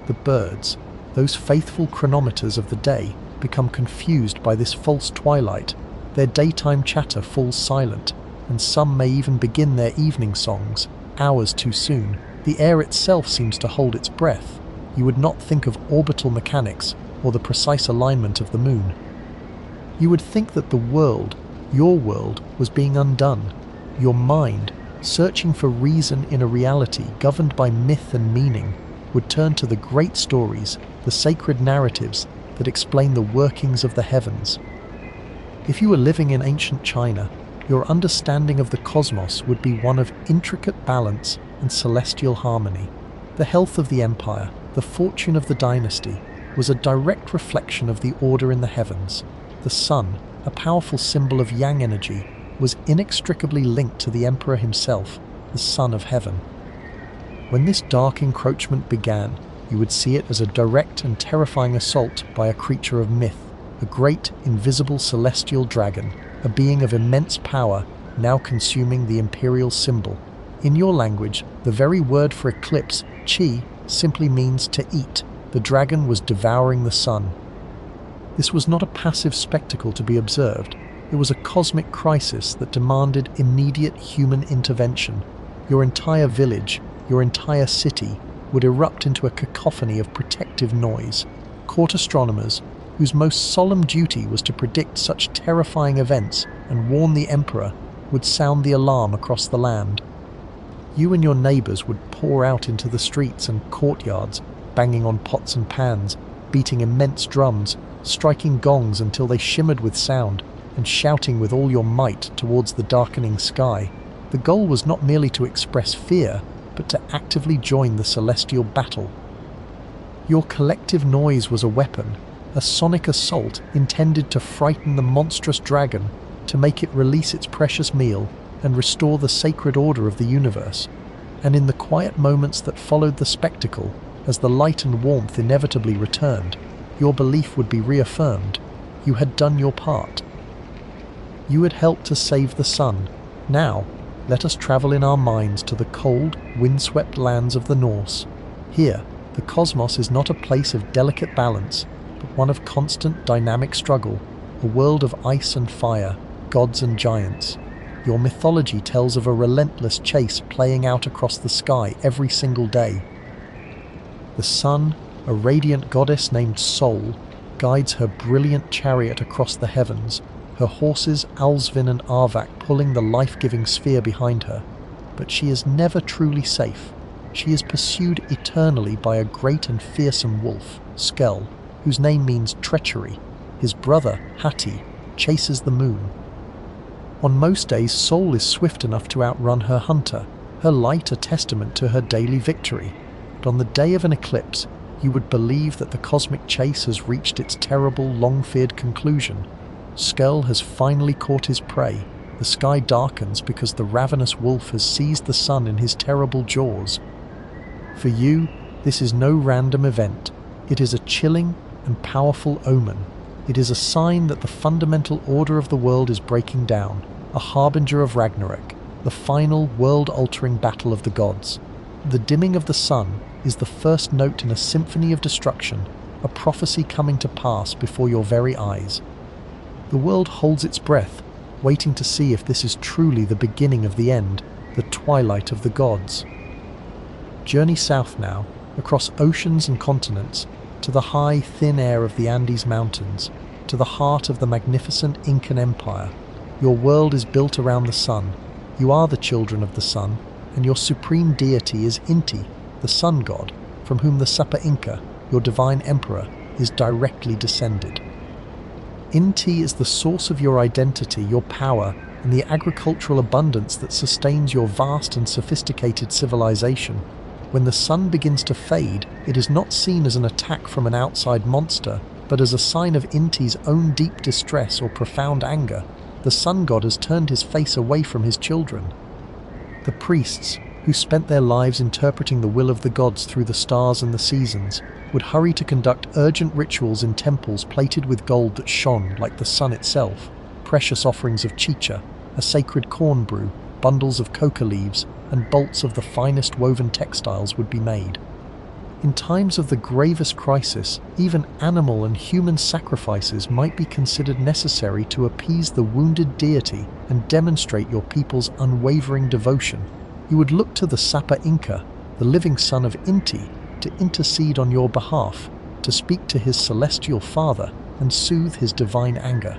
The birds, those faithful chronometers of the day, become confused by this false twilight. Their daytime chatter falls silent, and some may even begin their evening songs, hours too soon. The air itself seems to hold its breath. You would not think of orbital mechanics or the precise alignment of the moon. You would think that the world, your world, was being undone. Your mind, searching for reason in a reality governed by myth and meaning, would turn to the great stories, the sacred narratives that explain the workings of the heavens. If you were living in ancient China, your understanding of the cosmos would be one of intricate balance and celestial harmony. The health of the empire, the fortune of the dynasty, was a direct reflection of the order in the heavens. The sun, a powerful symbol of yang energy, was inextricably linked to the emperor himself, the son of heaven. When this dark encroachment began, you would see it as a direct and terrifying assault by a creature of myth, a great, invisible celestial dragon, a being of immense power, now consuming the imperial symbol. In your language, the very word for eclipse, qi, simply means to eat. The dragon was devouring the sun. This was not a passive spectacle to be observed. It was a cosmic crisis that demanded immediate human intervention. Your entire village, your entire city, would erupt into a cacophony of protective noise. Court astronomers, whose most solemn duty was to predict such terrifying events and warn the emperor, would sound the alarm across the land. You and your neighbors would pour out into the streets and courtyards, banging on pots and pans, beating immense drums, striking gongs until they shimmered with sound, and shouting with all your might towards the darkening sky. The goal was not merely to express fear, but to actively join the celestial battle. Your collective noise was a weapon, a sonic assault intended to frighten the monstrous dragon, to make it release its precious meal and restore the sacred order of the universe. And in the quiet moments that followed the spectacle, as the light and warmth inevitably returned, your belief would be reaffirmed. You had done your part. You had helped to save the sun. Now, let us travel in our minds to the cold, windswept lands of the Norse. Here, the cosmos is not a place of delicate balance, but one of constant dynamic struggle, a world of ice and fire, gods and giants. Your mythology tells of a relentless chase playing out across the sky every single day. The sun, a radiant goddess named Sol, guides her brilliant chariot across the heavens, her horses Alsvin and Arvak pulling the life-giving sphere behind her. But she is never truly safe. She is pursued eternally by a great and fearsome wolf, Skell, whose name means treachery. His brother, Hati, chases the moon. On most days, Sol is swift enough to outrun her hunter, her light a testament to her daily victory. But on the day of an eclipse, you would believe that the cosmic chase has reached its terrible, long-feared conclusion. Skell has finally caught his prey. The sky darkens because the ravenous wolf has seized the sun in his terrible jaws. For you, this is no random event. It is a chilling and powerful omen. It is a sign that the fundamental order of the world is breaking down, a harbinger of Ragnarok, the final world-altering battle of the gods. The dimming of the sun is the first note in a symphony of destruction, a prophecy coming to pass before your very eyes. The world holds its breath, waiting to see if this is truly the beginning of the end, the twilight of the gods. Journey south now, across oceans and continents, to the high, thin air of the Andes Mountains, to the heart of the magnificent Incan Empire. Your world is built around the sun. You are the children of the sun, and your supreme deity is Inti, the sun god, from whom the Sapa Inca, your divine emperor, is directly descended. Inti is the source of your identity, your power, and the agricultural abundance that sustains your vast and sophisticated civilization. When the sun begins to fade, it is not seen as an attack from an outside monster, but as a sign of Inti's own deep distress or profound anger. The sun god has turned his face away from his children. The priests, who spent their lives interpreting the will of the gods through the stars and the seasons, would hurry to conduct urgent rituals in temples plated with gold that shone like the sun itself. Precious offerings of chicha, a sacred corn brew, bundles of coca leaves, and bolts of the finest woven textiles would be made. In times of the gravest crisis, even animal and human sacrifices might be considered necessary to appease the wounded deity and demonstrate your people's unwavering devotion. You would look to the Sapa Inca, the living son of Inti, to intercede on your behalf, to speak to his celestial father and soothe his divine anger.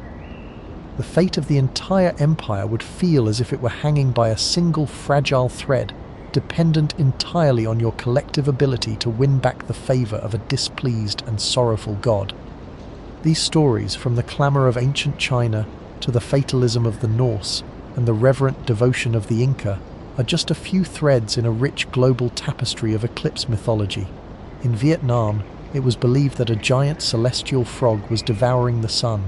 The fate of the entire empire would feel as if it were hanging by a single fragile thread, dependent entirely on your collective ability to win back the favor of a displeased and sorrowful god. These stories, from the clamor of ancient China to the fatalism of the Norse and the reverent devotion of the Inca, are just a few threads in a rich global tapestry of eclipse mythology. In Vietnam, it was believed that a giant celestial frog was devouring the sun.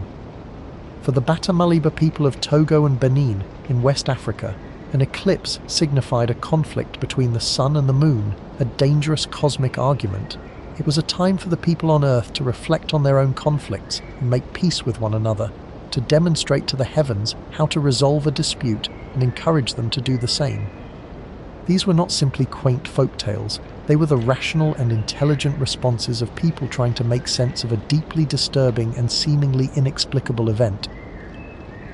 For the Batamaliba people of Togo and Benin in West Africa, an eclipse signified a conflict between the sun and the moon, a dangerous cosmic argument. It was a time for the people on Earth to reflect on their own conflicts and make peace with one another, to demonstrate to the heavens how to resolve a dispute and encourage them to do the same. These were not simply quaint folk tales, they were the rational and intelligent responses of people trying to make sense of a deeply disturbing and seemingly inexplicable event.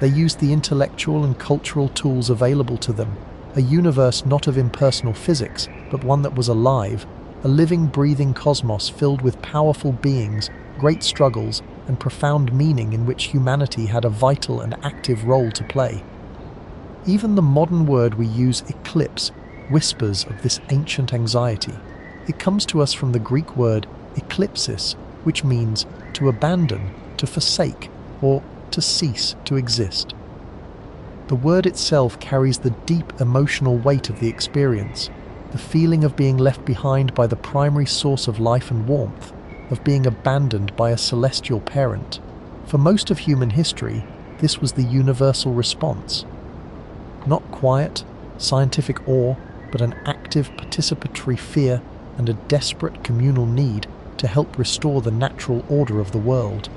They used the intellectual and cultural tools available to them, a universe not of impersonal physics, but one that was alive, a living, breathing cosmos filled with powerful beings, great struggles, and profound meaning in which humanity had a vital and active role to play. Even the modern word we use, eclipse, whispers of this ancient anxiety. It comes to us from the Greek word eklipsis, which means to abandon, to forsake, or to cease to exist. The word itself carries the deep emotional weight of the experience, the feeling of being left behind by the primary source of life and warmth, of being abandoned by a celestial parent. For most of human history, this was the universal response. Not quiet, scientific awe, but an active participatory fear and a desperate communal need to help restore the natural order of the world.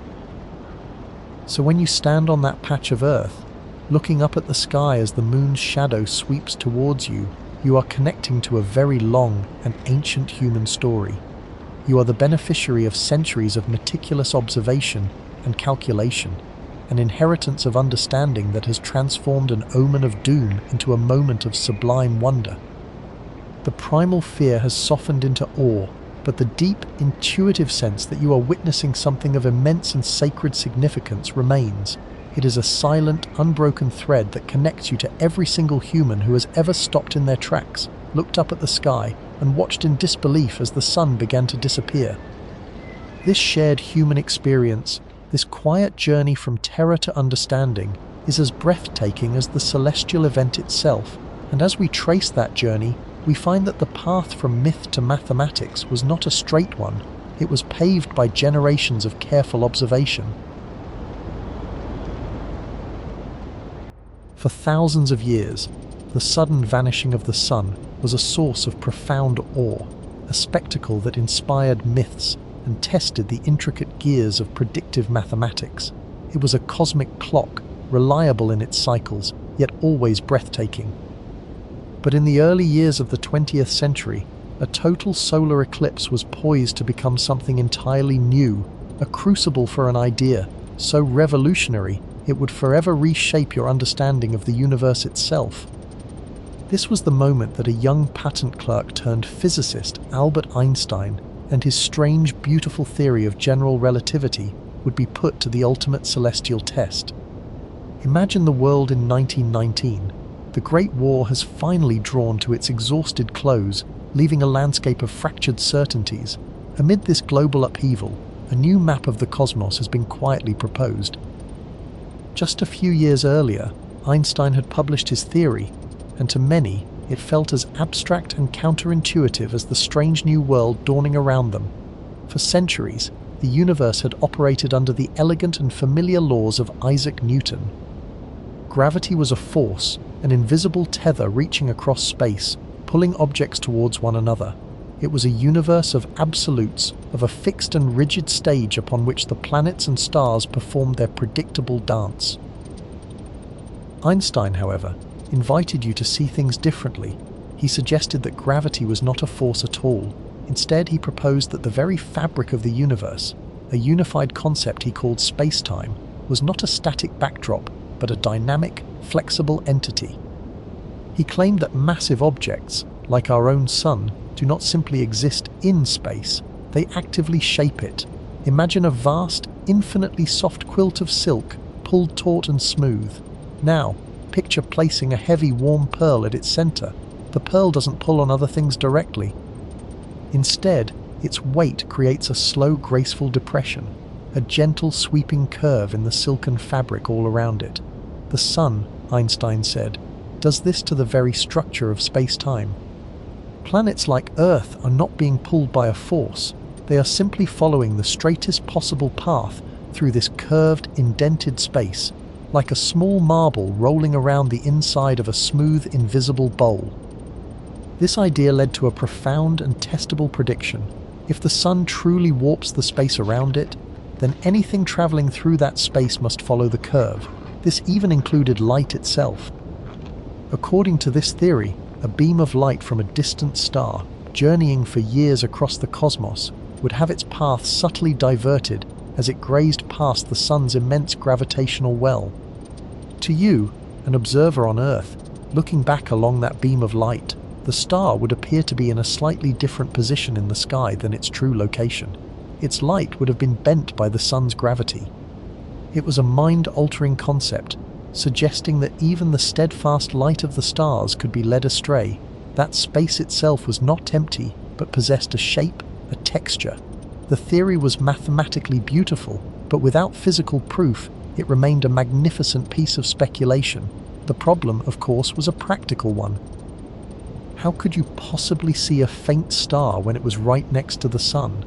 So when you stand on that patch of earth, looking up at the sky as the moon's shadow sweeps towards you, you are connecting to a very long and ancient human story. You are the beneficiary of centuries of meticulous observation and calculation, an inheritance of understanding that has transformed an omen of doom into a moment of sublime wonder. The primal fear has softened into awe, but the deep, intuitive sense that you are witnessing something of immense and sacred significance remains. It is a silent, unbroken thread that connects you to every single human who has ever stopped in their tracks, looked up at the sky, and watched in disbelief as the sun began to disappear. This shared human experience, this quiet journey from terror to understanding, is as breathtaking as the celestial event itself, and as we trace that journey, we find that the path from myth to mathematics was not a straight one. It was paved by generations of careful observation. For thousands of years, the sudden vanishing of the sun was a source of profound awe, a spectacle that inspired myths and tested the intricate gears of predictive mathematics. It was a cosmic clock, reliable in its cycles, yet always breathtaking. But in the early years of the 20th century, a total solar eclipse was poised to become something entirely new, a crucible for an idea, so revolutionary it would forever reshape your understanding of the universe itself. This was the moment that a young patent clerk turned physicist, Albert Einstein, and his strange, beautiful theory of general relativity would be put to the ultimate celestial test. Imagine the world in 1919. The Great War has finally drawn to its exhausted close, leaving a landscape of fractured certainties. Amid this global upheaval, a new map of the cosmos has been quietly proposed. Just a few years earlier, Einstein had published his theory, and to many, it felt as abstract and counterintuitive as the strange new world dawning around them. For centuries, the universe had operated under the elegant and familiar laws of Isaac Newton. Gravity was a force, an invisible tether reaching across space, pulling objects towards one another. It was a universe of absolutes, of a fixed and rigid stage upon which the planets and stars performed their predictable dance. Einstein, however, invited you to see things differently. He suggested that gravity was not a force at all. Instead, he proposed that the very fabric of the universe, a unified concept he called space-time, was not a static backdrop, but a dynamic, flexible entity. He claimed that massive objects, like our own sun, do not simply exist in space, they actively shape it. Imagine a vast, infinitely soft quilt of silk, pulled taut and smooth. Now, picture placing a heavy, warm pearl at its center. The pearl doesn't pull on other things directly. Instead, its weight creates a slow, graceful depression, a gentle, sweeping curve in the silken fabric all around it. The sun, Einstein said, does this to the very structure of space-time. Planets like Earth are not being pulled by a force, they are simply following the straightest possible path through this curved, indented space, like a small marble rolling around the inside of a smooth, invisible bowl. This idea led to a profound and testable prediction. If the sun truly warps the space around it, then anything traveling through that space must follow the curve. This even included light itself. According to this theory, a beam of light from a distant star, journeying for years across the cosmos, would have its path subtly diverted as it grazed past the sun's immense gravitational well. To you, an observer on Earth, looking back along that beam of light, the star would appear to be in a slightly different position in the sky than its true location. Its light would have been bent by the sun's gravity. It was a mind-altering concept, suggesting that even the steadfast light of the stars could be led astray, that space itself was not empty, but possessed a shape, a texture. The theory was mathematically beautiful, but without physical proof, it remained a magnificent piece of speculation. The problem, of course, was a practical one. How could you possibly see a faint star when it was right next to the sun?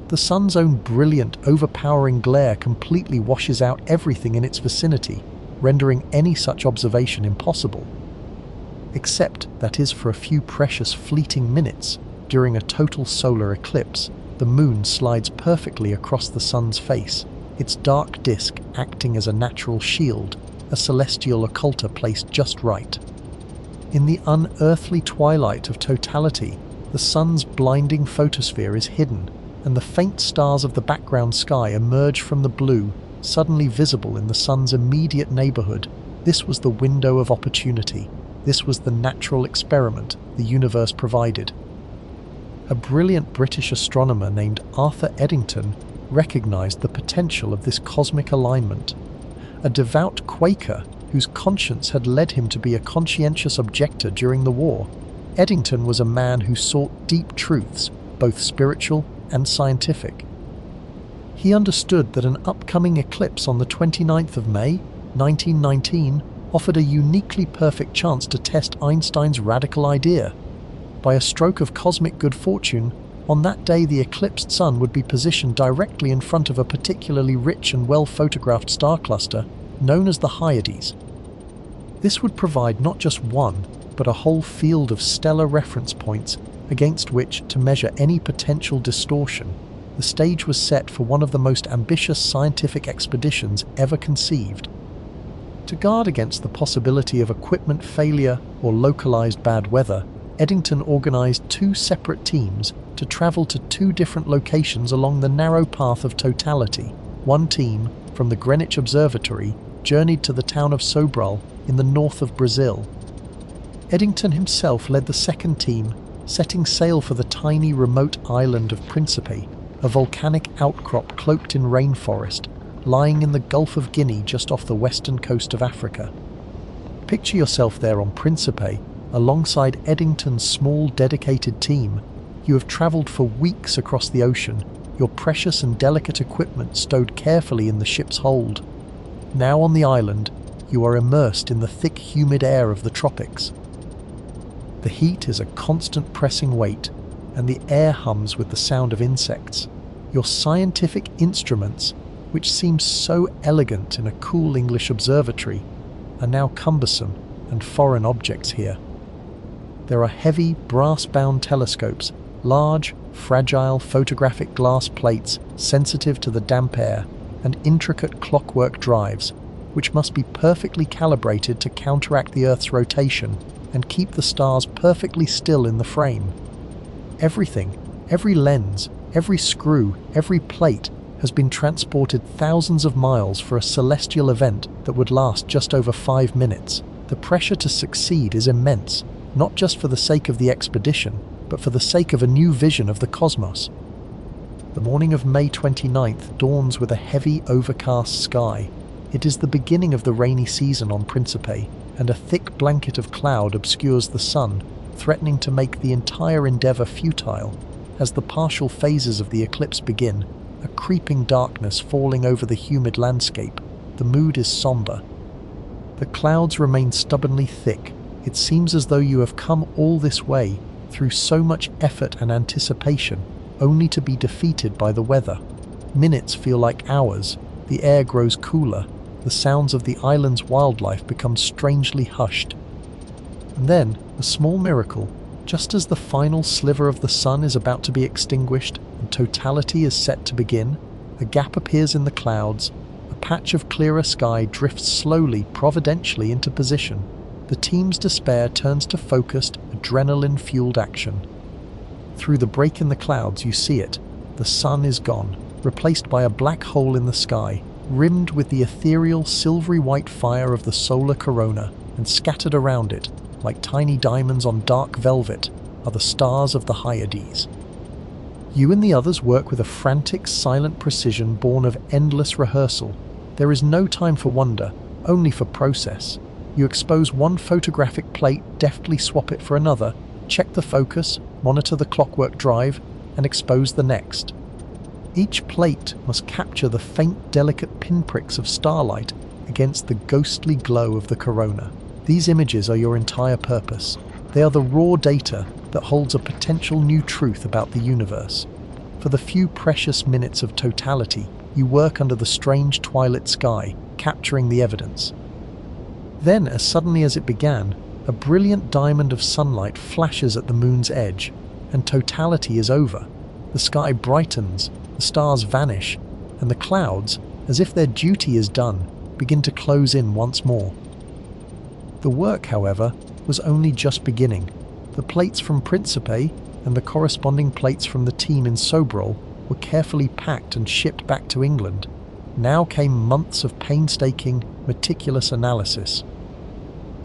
The sun's own brilliant, overpowering glare completely washes out everything in its vicinity, rendering any such observation impossible. Except, that is, for a few precious fleeting minutes, during a total solar eclipse, the moon slides perfectly across the sun's face, its dark disk acting as a natural shield, a celestial occulter placed just right. In the unearthly twilight of totality, the sun's blinding photosphere is hidden, and the faint stars of the background sky emerge from the blue, suddenly visible in the sun's immediate neighborhood. This was the window of opportunity. This was the natural experiment the universe provided. A brilliant British astronomer named Arthur Eddington recognized the potential of this cosmic alignment. A devout Quaker whose conscience had led him to be a conscientious objector during the war, Eddington was a man who sought deep truths, both spiritual and scientific. He understood that an upcoming eclipse on the 29th of May, 1919, offered a uniquely perfect chance to test Einstein's radical idea. By a stroke of cosmic good fortune, on that day the eclipsed sun would be positioned directly in front of a particularly rich and well-photographed star cluster known as the Hyades. This would provide not just one, but a whole field of stellar reference points against which to measure any potential distortion. The stage was set for one of the most ambitious scientific expeditions ever conceived. To guard against the possibility of equipment failure or localized bad weather, Eddington organized two separate teams to travel to two different locations along the narrow path of totality. One team, from the Greenwich Observatory, journeyed to the town of Sobral in the north of Brazil. Eddington himself led the second team, setting sail for the tiny remote island of Principe, a volcanic outcrop cloaked in rainforest. lying in the Gulf of Guinea just off the western coast of Africa. Picture yourself there on Principe, alongside Eddington's small dedicated team. You have travelled for weeks across the ocean, your precious and delicate equipment stowed carefully in the ship's hold. Now on the island, you are immersed in the thick, humid air of the tropics. The heat is a constant pressing weight, and the air hums with the sound of insects. Your scientific instruments, which seem so elegant in a cool English observatory, are now cumbersome and foreign objects here. There are heavy, brass-bound telescopes, large, fragile photographic glass plates sensitive to the damp air, and intricate clockwork drives, which must be perfectly calibrated to counteract the Earth's rotation and keep the stars perfectly still in the frame. Everything, every lens, every screw, every plate has been transported thousands of miles for a celestial event that would last just over 5 minutes. The pressure to succeed is immense, not just for the sake of the expedition, but for the sake of a new vision of the cosmos. The morning of May 29th dawns with a heavy, overcast sky. It is the beginning of the rainy season on Principe, and a thick blanket of cloud obscures the sun, threatening to make the entire endeavour futile. As the partial phases of the eclipse begin, a creeping darkness falling over the humid landscape, the mood is sombre. The clouds remain stubbornly thick. It seems as though you have come all this way, through so much effort and anticipation, only to be defeated by the weather. Minutes feel like hours, the air grows cooler, the sounds of the island's wildlife become strangely hushed. And then, a small miracle, just as the final sliver of the sun is about to be extinguished and totality is set to begin, a gap appears in the clouds, a patch of clearer sky drifts slowly, providentially into position. The team's despair turns to focused, adrenaline-fueled action. Through the break in the clouds you see it. The sun is gone, replaced by a black hole in the sky, rimmed with the ethereal silvery white fire of the solar corona, and scattered around it, like tiny diamonds on dark velvet, are the stars of the Hyades. You and the others work with a frantic, silent precision born of endless rehearsal. There is no time for wonder, only for process. You expose one photographic plate, deftly swap it for another, check the focus, monitor the clockwork drive, and expose the next. Each plate must capture the faint, delicate pinpricks of starlight against the ghostly glow of the corona. These images are your entire purpose. They are the raw data that holds a potential new truth about the universe. For the few precious minutes of totality, you work under the strange twilight sky, capturing the evidence. Then, as suddenly as it began, a brilliant diamond of sunlight flashes at the moon's edge, and totality is over. The sky brightens, the stars vanish, and the clouds, as if their duty is done, begin to close in once more. The work, however, was only just beginning. The plates from Principe and the corresponding plates from the team in Sobral were carefully packed and shipped back to England. Now came months of painstaking, meticulous analysis.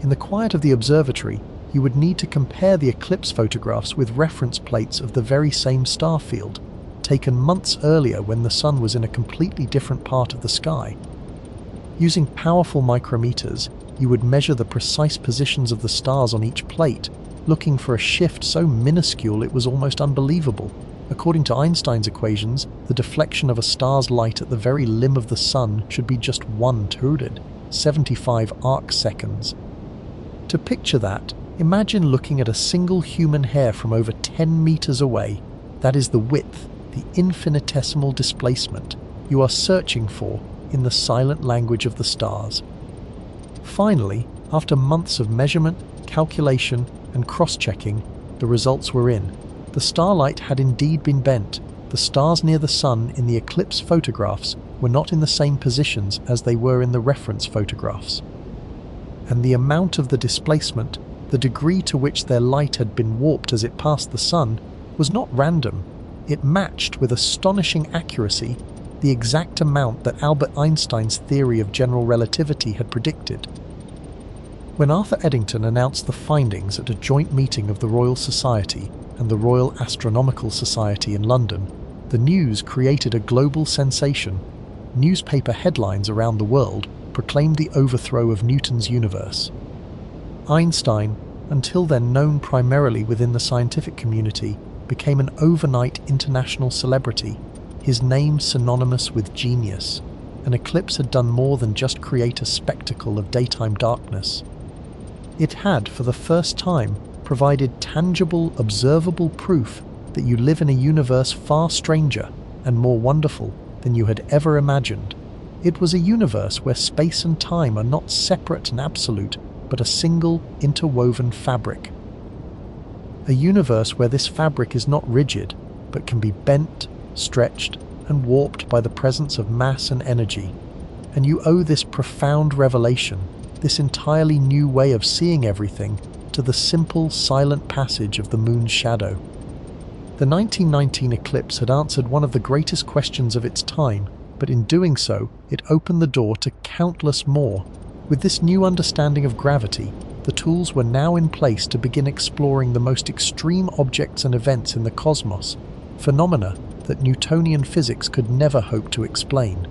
In the quiet of the observatory, you would need to compare the eclipse photographs with reference plates of the very same star field, taken months earlier when the sun was in a completely different part of the sky. Using powerful micrometers, you would measure the precise positions of the stars on each plate, looking for a shift so minuscule it was almost unbelievable. According to Einstein's equations, the deflection of a star's light at the very limb of the sun should be just 1/75 arc seconds. To picture that, imagine looking at a single human hair from over 10 meters away. That is the width, the infinitesimal displacement you are searching for in the silent language of the stars. Finally, after months of measurement, calculation, and cross-checking, the results were in. The starlight had indeed been bent. The stars near the sun in the eclipse photographs were not in the same positions as they were in the reference photographs. And the amount of the displacement, the degree to which their light had been warped as it passed the sun, was not random. It matched with astonishing accuracy the exact amount that Albert Einstein's theory of general relativity had predicted. When Arthur Eddington announced the findings at a joint meeting of the Royal Society and the Royal Astronomical Society in London, the news created a global sensation. newspaper headlines around the world proclaimed the overthrow of Newton's universe. Einstein, until then known primarily within the scientific community, became an overnight international celebrity, his name synonymous with genius. An eclipse had done more than just create a spectacle of daytime darkness. It had, for the first time, provided tangible, observable proof that you live in a universe far stranger and more wonderful than you had ever imagined. It was a universe where space and time are not separate and absolute, but a single, interwoven fabric. A universe where this fabric is not rigid, but can be bent, stretched, and warped by the presence of mass and energy. And you owe this profound revelation, this entirely new way of seeing everything, to the simple, silent passage of the moon's shadow. The 1919 eclipse had answered one of the greatest questions of its time, but in doing so, it opened the door to countless more. With this new understanding of gravity, the tools were now in place to begin exploring the most extreme objects and events in the cosmos, phenomena that Newtonian physics could never hope to explain.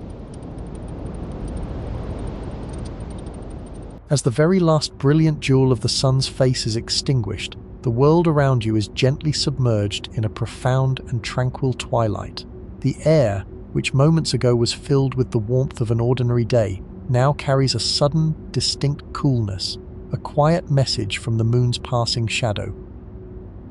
As the very last brilliant jewel of the sun's face is extinguished, the world around you is gently submerged in a profound and tranquil twilight. The air, which moments ago was filled with the warmth of an ordinary day, now carries a sudden, distinct coolness, a quiet message from the moon's passing shadow.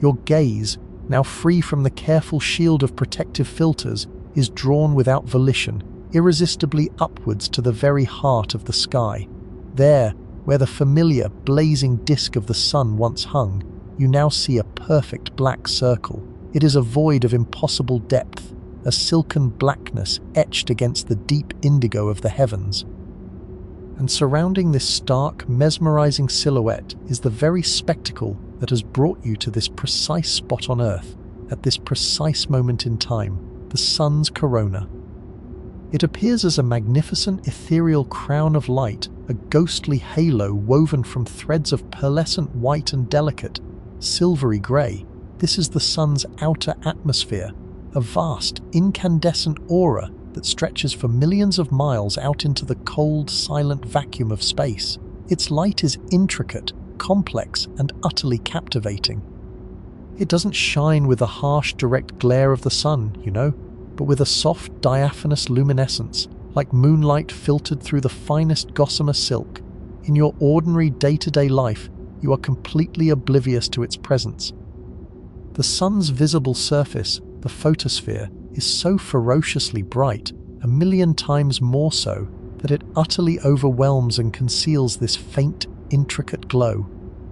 Your gaze, now free from the careful shield of protective filters, is drawn without volition, irresistibly upwards to the very heart of the sky. There, where the familiar, blazing disk of the sun once hung, you now see a perfect black circle. It is a void of impossible depth, a silken blackness etched against the deep indigo of the heavens. And surrounding this stark, mesmerizing silhouette is the very spectacle that has brought you to this precise spot on Earth, at this precise moment in time, the sun's corona. It appears as a magnificent ethereal crown of light, a ghostly halo woven from threads of pearlescent white and delicate, silvery grey. This is the sun's outer atmosphere, a vast, incandescent aura that stretches for millions of miles out into the cold, silent vacuum of space. Its light is intricate, complex, and utterly captivating. It doesn't shine with the harsh, direct glare of the sun, but with a soft, diaphanous luminescence, like moonlight filtered through the finest gossamer silk. In your ordinary day-to-day life, you are completely oblivious to its presence. The sun's visible surface, the photosphere, is so ferociously bright, 1,000,000 times more so, that it utterly overwhelms and conceals this faint, intricate glow.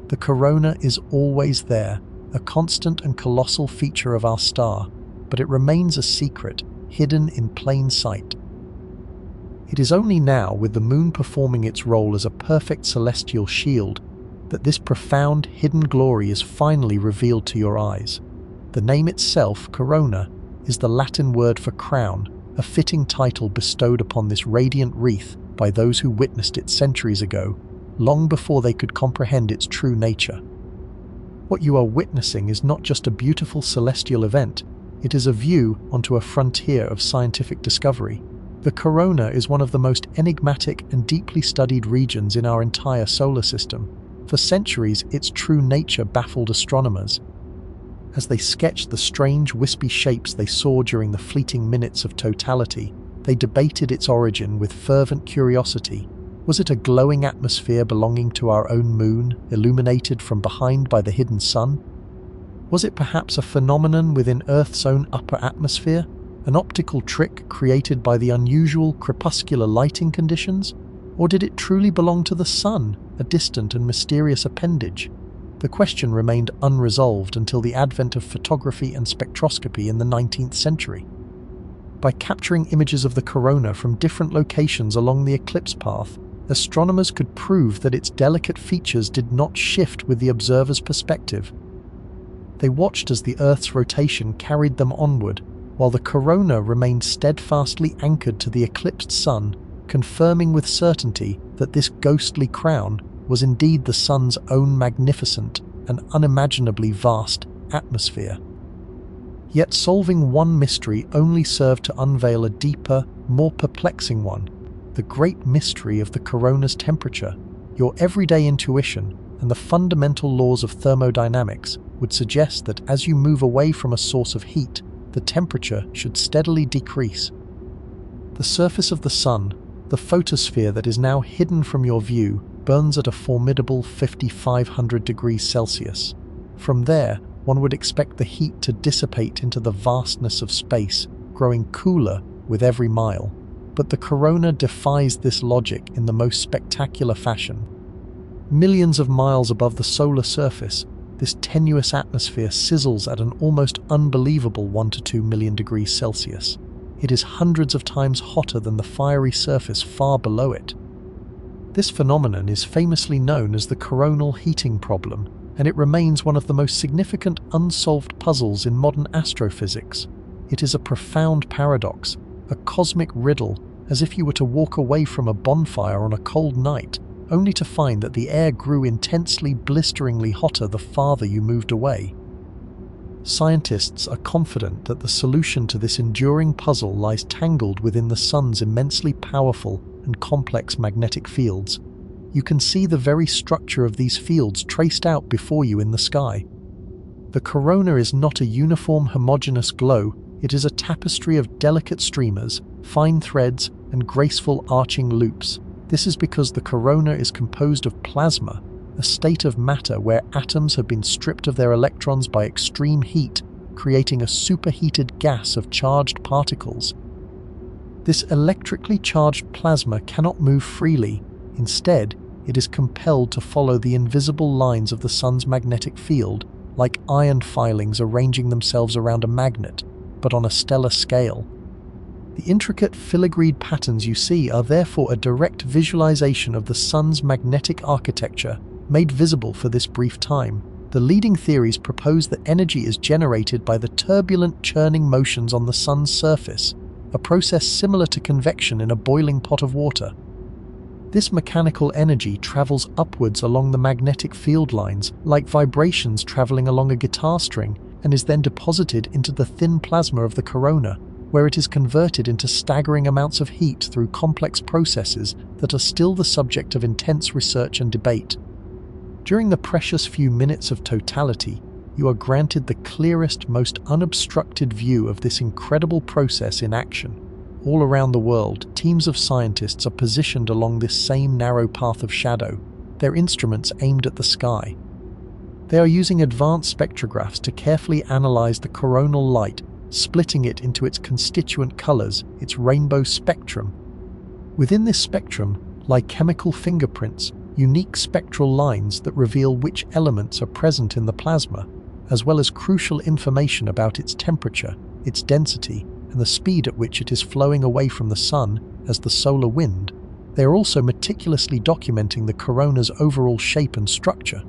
The corona is always there, a constant and colossal feature of our star, but it remains a secret, hidden in plain sight. It is only now, with the moon performing its role as a perfect celestial shield, that this profound, hidden glory is finally revealed to your eyes. The name itself, corona, is the Latin word for crown, a fitting title bestowed upon this radiant wreath by those who witnessed it centuries ago, long before they could comprehend its true nature. What you are witnessing is not just a beautiful celestial event, it is a view onto a frontier of scientific discovery. The corona is one of the most enigmatic and deeply studied regions in our entire solar system. For centuries, its true nature baffled astronomers. As they sketched the strange, wispy shapes they saw during the fleeting minutes of totality, they debated its origin with fervent curiosity. Was it a glowing atmosphere belonging to our own moon, illuminated from behind by the hidden sun? Was it perhaps a phenomenon within Earth's own upper atmosphere, an optical trick created by the unusual crepuscular lighting conditions? Or did it truly belong to the sun, a distant and mysterious appendage? The question remained unresolved until the advent of photography and spectroscopy in the 19th century. By capturing images of the corona from different locations along the eclipse path, astronomers could prove that its delicate features did not shift with the observer's perspective. They watched as the Earth's rotation carried them onward, while the corona remained steadfastly anchored to the eclipsed sun, confirming with certainty that this ghostly crown was indeed the sun's own magnificent and unimaginably vast atmosphere. Yet solving one mystery only served to unveil a deeper, more perplexing one: the great mystery of the corona's temperature. Your everyday intuition and the fundamental laws of thermodynamics would suggest that as you move away from a source of heat, the temperature should steadily decrease. The surface of the sun, the photosphere that is now hidden from your view, burns at a formidable 5,500 degrees Celsius. From there, one would expect the heat to dissipate into the vastness of space, growing cooler with every mile. But the corona defies this logic in the most spectacular fashion. Millions of miles above the solar surface, this tenuous atmosphere sizzles at an almost unbelievable 1 to 2 million degrees Celsius. It is hundreds of times hotter than the fiery surface far below it. This phenomenon is famously known as the coronal heating problem, and it remains one of the most significant unsolved puzzles in modern astrophysics. It is a profound paradox, a cosmic riddle, as if you were to walk away from a bonfire on a cold night, only to find that the air grew intensely, blisteringly hotter the farther you moved away. Scientists are confident that the solution to this enduring puzzle lies tangled within the sun's immensely powerful and complex magnetic fields. You can see the very structure of these fields traced out before you in the sky. The corona is not a uniform, homogeneous glow. It is a tapestry of delicate streamers, fine threads, and graceful arching loops. This is because the corona is composed of plasma, a state of matter where atoms have been stripped of their electrons by extreme heat, creating a superheated gas of charged particles. This electrically charged plasma cannot move freely. Instead, it is compelled to follow the invisible lines of the sun's magnetic field, like iron filings arranging themselves around a magnet, but on a stellar scale. The intricate filigreed patterns you see are therefore a direct visualization of the sun's magnetic architecture, made visible for this brief time. The leading theories propose that energy is generated by the turbulent churning motions on the sun's surface, a process similar to convection in a boiling pot of water. This mechanical energy travels upwards along the magnetic field lines, like vibrations traveling along a guitar string, and is then deposited into the thin plasma of the corona, where it is converted into staggering amounts of heat through complex processes that are still the subject of intense research and debate. During the precious few minutes of totality, you are granted the clearest, most unobstructed view of this incredible process in action. All around the world, teams of scientists are positioned along this same narrow path of shadow, their instruments aimed at the sky. They are using advanced spectrographs to carefully analyze the coronal light, splitting it into its constituent colors, its rainbow spectrum. Within this spectrum lie chemical fingerprints, unique spectral lines that reveal which elements are present in the plasma, as well as crucial information about its temperature, its density, and the speed at which it is flowing away from the sun as the solar wind. They are also meticulously documenting the corona's overall shape and structure.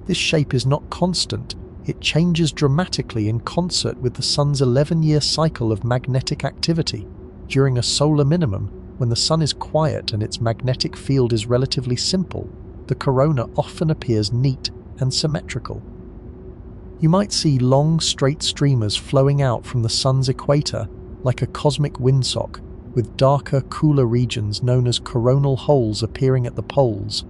This shape is not constant. It changes dramatically in concert with the sun's 11-year cycle of magnetic activity. During a solar minimum, when the sun is quiet and its magnetic field is relatively simple, the corona often appears neat and symmetrical. You might see long, straight streamers flowing out from the sun's equator, like a cosmic windsock, with darker, cooler regions known as coronal holes appearing at the poles.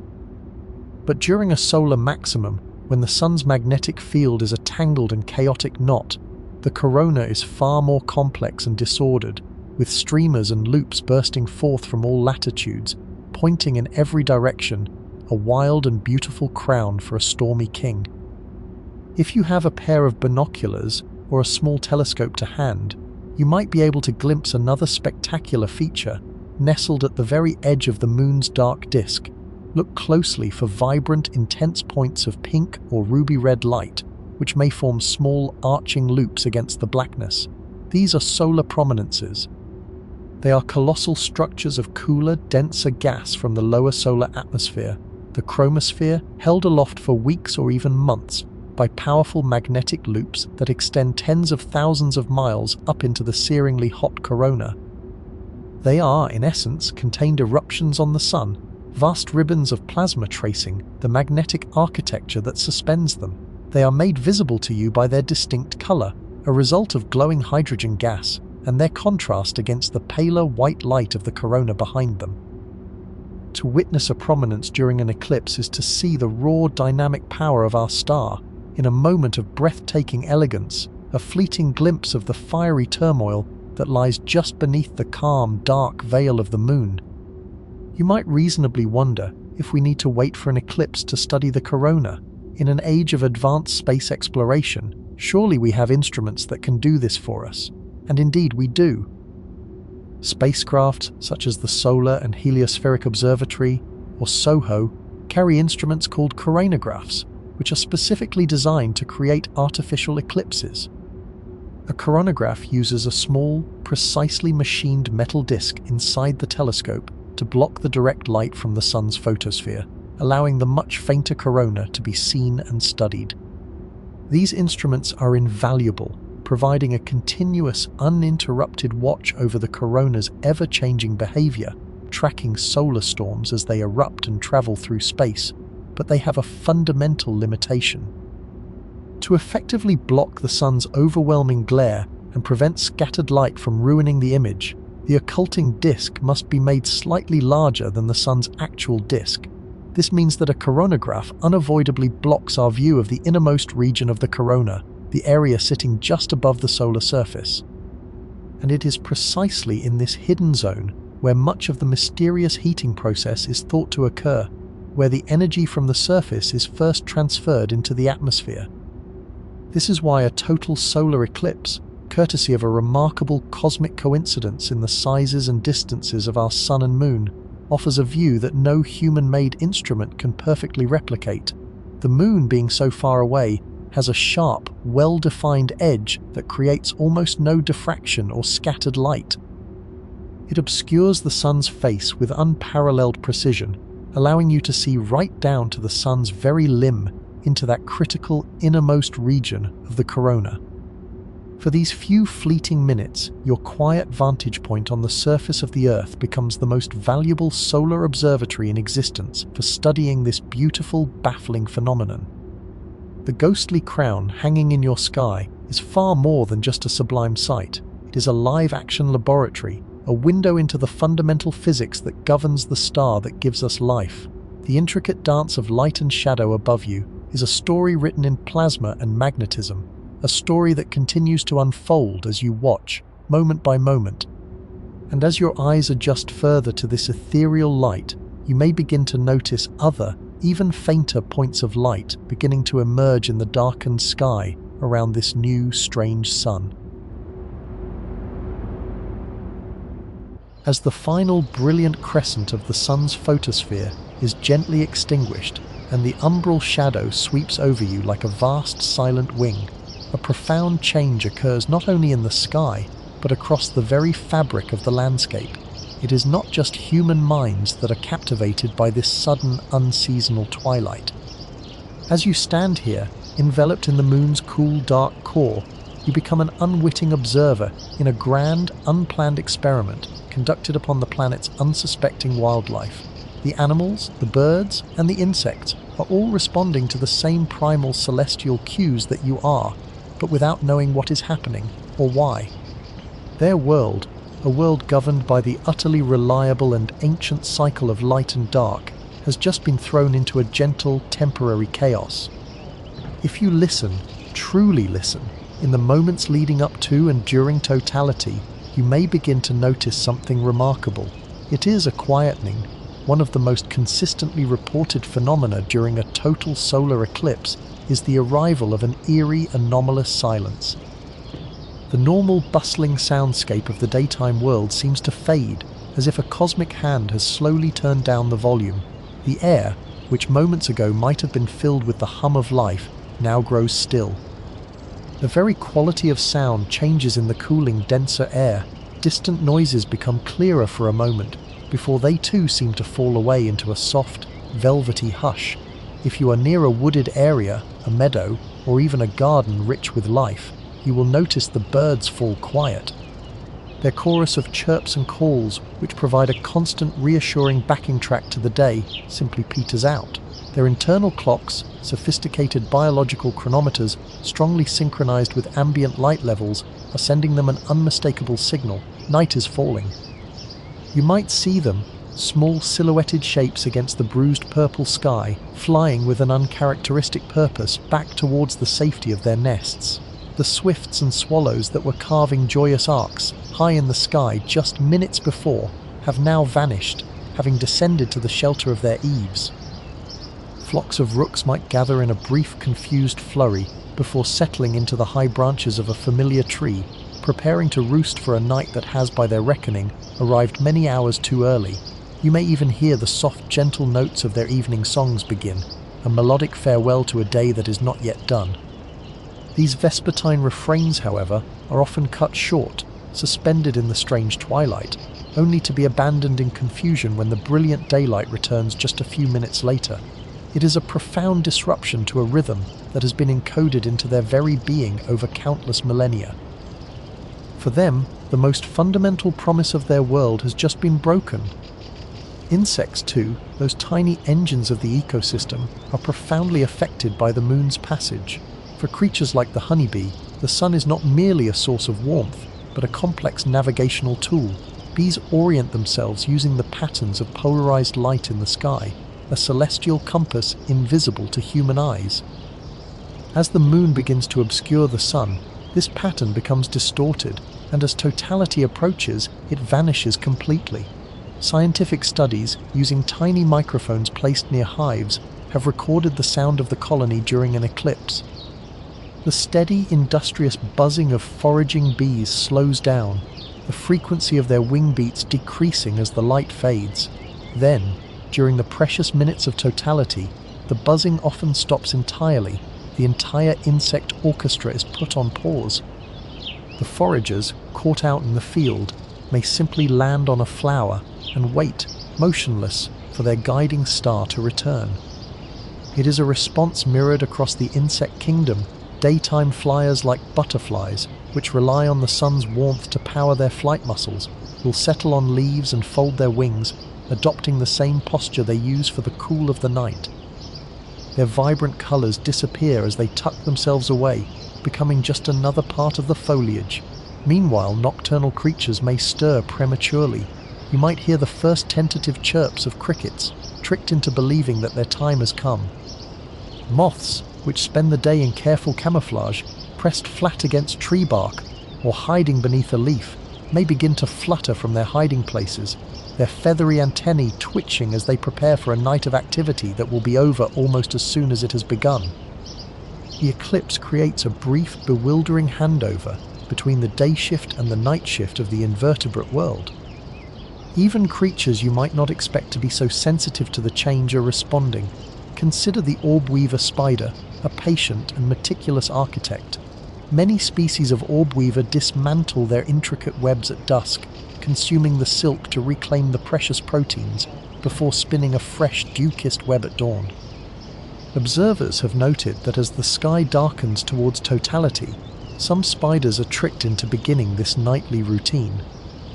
But during a solar maximum, when the sun's magnetic field is a tangled and chaotic knot, the corona is far more complex and disordered, with streamers and loops bursting forth from all latitudes, pointing in every direction, a wild and beautiful crown for a stormy king. If you have a pair of binoculars or a small telescope to hand, you might be able to glimpse another spectacular feature, nestled at the very edge of the moon's dark disk. Look closely for vibrant, intense points of pink or ruby-red light, which may form small, arching loops against the blackness. These are solar prominences. They are colossal structures of cooler, denser gas from the lower solar atmosphere, the chromosphere, held aloft for weeks or even months by powerful magnetic loops that extend tens of thousands of miles up into the searingly hot corona. They are, in essence, contained eruptions on the sun, vast ribbons of plasma tracing the magnetic architecture that suspends them. They are made visible to you by their distinct color, a result of glowing hydrogen gas, and their contrast against the paler white light of the corona behind them. To witness a prominence during an eclipse is to see the raw dynamic power of our star in a moment of breathtaking elegance, a fleeting glimpse of the fiery turmoil that lies just beneath the calm, dark veil of the moon. You might reasonably wonder if we need to wait for an eclipse to study the corona. In an age of advanced space exploration, surely we have instruments that can do this for us. And indeed we do. Spacecraft such as the Solar and Heliospheric Observatory, or SOHO, carry instruments called coronagraphs, which are specifically designed to create artificial eclipses. A coronagraph uses a small, precisely machined metal disc inside the telescope to block the direct light from the sun's photosphere, allowing the much fainter corona to be seen and studied. These instruments are invaluable, providing a continuous, uninterrupted watch over the corona's ever-changing behavior, tracking solar storms as they erupt and travel through space, but they have a fundamental limitation. To effectively block the sun's overwhelming glare and prevent scattered light from ruining the image, the occulting disk must be made slightly larger than the sun's actual disk. This means that a coronagraph unavoidably blocks our view of the innermost region of the corona, the area sitting just above the solar surface. And it is precisely in this hidden zone where much of the mysterious heating process is thought to occur, where the energy from the surface is first transferred into the atmosphere. This is why a total solar eclipse, courtesy of a remarkable cosmic coincidence in the sizes and distances of our sun and moon, offers a view that no human-made instrument can perfectly replicate. The moon, being so far away, has a sharp, well-defined edge that creates almost no diffraction or scattered light. It obscures the sun's face with unparalleled precision, allowing you to see right down to the sun's very limb into that critical innermost region of the corona. For these few fleeting minutes, your quiet vantage point on the surface of the Earth becomes the most valuable solar observatory in existence for studying this beautiful, baffling phenomenon. The ghostly crown hanging in your sky is far more than just a sublime sight. It is a live-action laboratory, a window into the fundamental physics that governs the star that gives us life. The intricate dance of light and shadow above you is a story written in plasma and magnetism, a story that continues to unfold as you watch, moment by moment. And as your eyes adjust further to this ethereal light, you may begin to notice other, even fainter points of light beginning to emerge in the darkened sky around this new, strange sun. As the final brilliant crescent of the sun's photosphere is gently extinguished and the umbral shadow sweeps over you like a vast silent wing, a profound change occurs not only in the sky, but across the very fabric of the landscape. It is not just human minds that are captivated by this sudden, unseasonal twilight. As you stand here, enveloped in the moon's cool, dark core, you become an unwitting observer in a grand, unplanned experiment conducted upon the planet's unsuspecting wildlife. The animals, the birds, and the insects are all responding to the same primal celestial cues that you are, but without knowing what is happening or why. Their world, a world governed by the utterly reliable and ancient cycle of light and dark, has just been thrown into a gentle, temporary chaos. If you listen, truly listen, in the moments leading up to and during totality, you may begin to notice something remarkable. It is a quietening. One of the most consistently reported phenomena during a total solar eclipse is the arrival of an eerie, anomalous silence. The normal bustling soundscape of the daytime world seems to fade, as if a cosmic hand has slowly turned down the volume. The air, which moments ago might have been filled with the hum of life, now grows still. The very quality of sound changes in the cooling, denser air. Distant noises become clearer for a moment, before they too seem to fall away into a soft, velvety hush. If you are near a wooded area, a meadow, or even a garden rich with life, you will notice the birds fall quiet. Their chorus of chirps and calls, which provide a constant reassuring backing track to the day, simply peters out. Their internal clocks, sophisticated biological chronometers strongly synchronized with ambient light levels, are sending them an unmistakable signal: night is falling. You might see them, small silhouetted shapes against the bruised purple sky, flying with an uncharacteristic purpose back towards the safety of their nests. The swifts and swallows that were carving joyous arcs high in the sky just minutes before have now vanished, having descended to the shelter of their eaves. Flocks of rooks might gather in a brief, confused flurry before settling into the high branches of a familiar tree, preparing to roost for a night that has, by their reckoning, arrived many hours too early. You may even hear the soft, gentle notes of their evening songs begin, a melodic farewell to a day that is not yet done. These vespertine refrains, however, are often cut short, suspended in the strange twilight, only to be abandoned in confusion when the brilliant daylight returns just a few minutes later. It is a profound disruption to a rhythm that has been encoded into their very being over countless millennia. For them, the most fundamental promise of their world has just been broken. Insects, too, those tiny engines of the ecosystem, are profoundly affected by the moon's passage. For creatures like the honeybee, the sun is not merely a source of warmth, but a complex navigational tool. Bees orient themselves using the patterns of polarized light in the sky, a celestial compass invisible to human eyes. As the moon begins to obscure the sun, this pattern becomes distorted, and as totality approaches, it vanishes completely. Scientific studies, using tiny microphones placed near hives, have recorded the sound of the colony during an eclipse. The steady, industrious buzzing of foraging bees slows down, the frequency of their wing beats decreasing as the light fades. Then, during the precious minutes of totality, the buzzing often stops entirely. The entire insect orchestra is put on pause. The foragers, caught out in the field, may simply land on a flower and wait, motionless, for their guiding star to return. It is a response mirrored across the insect kingdom. Daytime flyers like butterflies, which rely on the sun's warmth to power their flight muscles, will settle on leaves and fold their wings, adopting the same posture they use for the cool of the night. Their vibrant colours disappear as they tuck themselves away, becoming just another part of the foliage. Meanwhile, nocturnal creatures may stir prematurely. You might hear the first tentative chirps of crickets, tricked into believing that their time has come. Moths, which spend the day in careful camouflage, pressed flat against tree bark, or hiding beneath a leaf, may begin to flutter from their hiding places, their feathery antennae twitching as they prepare for a night of activity that will be over almost as soon as it has begun. The eclipse creates a brief, bewildering handover between the day shift and the night shift of the invertebrate world. Even creatures you might not expect to be so sensitive to the change are responding. Consider the orb weaver spider, a patient and meticulous architect. Many species of orb weaver dismantle their intricate webs at dusk, consuming the silk to reclaim the precious proteins before spinning a fresh, dew-kissed web at dawn. Observers have noted that as the sky darkens towards totality, some spiders are tricked into beginning this nightly routine.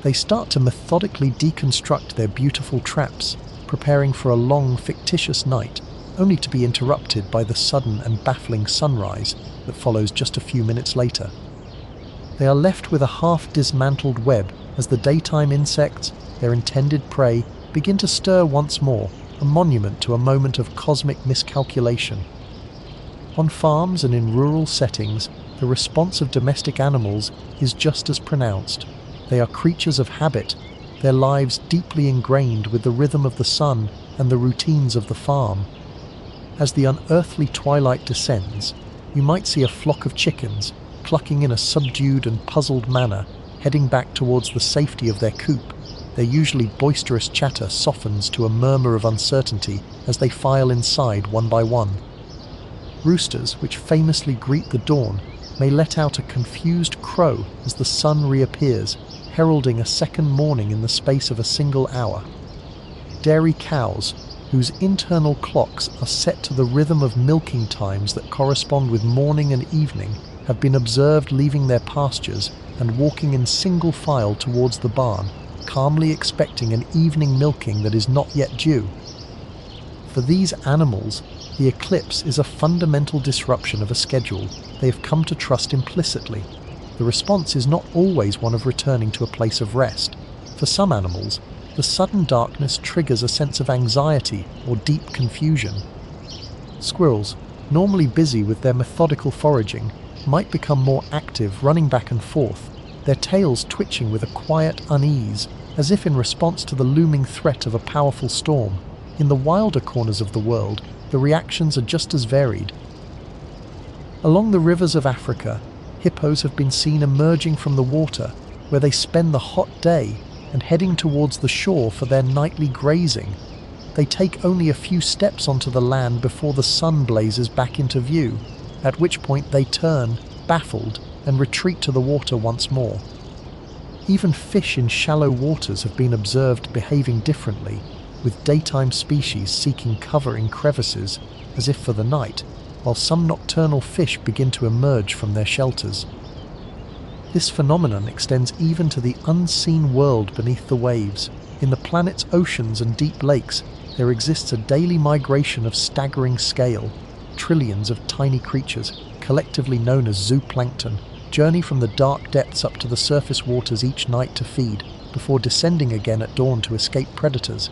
They start to methodically deconstruct their beautiful traps, preparing for a long, fictitious night, only to be interrupted by the sudden and baffling sunrise that follows just a few minutes later. They are left with a half-dismantled web as the daytime insects, their intended prey, begin to stir once more, a monument to a moment of cosmic miscalculation. On farms and in rural settings, the response of domestic animals is just as pronounced. They are creatures of habit, their lives deeply ingrained with the rhythm of the sun and the routines of the farm. As the unearthly twilight descends, you might see a flock of chickens, clucking in a subdued and puzzled manner, heading back towards the safety of their coop. Their usually boisterous chatter softens to a murmur of uncertainty as they file inside one by one. Roosters, which famously greet the dawn, may let out a confused crow as the sun reappears, heralding a second morning in the space of a single hour. Dairy cows, whose internal clocks are set to the rhythm of milking times that correspond with morning and evening, have been observed leaving their pastures and walking in single file towards the barn, calmly expecting an evening milking that is not yet due. For these animals, the eclipse is a fundamental disruption of a schedule they have come to trust implicitly. The response is not always one of returning to a place of rest. For some animals, the sudden darkness triggers a sense of anxiety or deep confusion. Squirrels, normally busy with their methodical foraging, might become more active, running back and forth, their tails twitching with a quiet unease, as if in response to the looming threat of a powerful storm. In the wilder corners of the world, the reactions are just as varied. Along the rivers of Africa, hippos have been seen emerging from the water, where they spend the hot day, and heading towards the shore for their nightly grazing. They take only a few steps onto the land before the sun blazes back into view, at which point they turn, baffled, and retreat to the water once more. Even fish in shallow waters have been observed behaving differently, with daytime species seeking cover in crevices as if for the night, while some nocturnal fish begin to emerge from their shelters. This phenomenon extends even to the unseen world beneath the waves. In the planet's oceans and deep lakes, there exists a daily migration of staggering scale. Trillions of tiny creatures, collectively known as zooplankton, journey from the dark depths up to the surface waters each night to feed, before descending again at dawn to escape predators.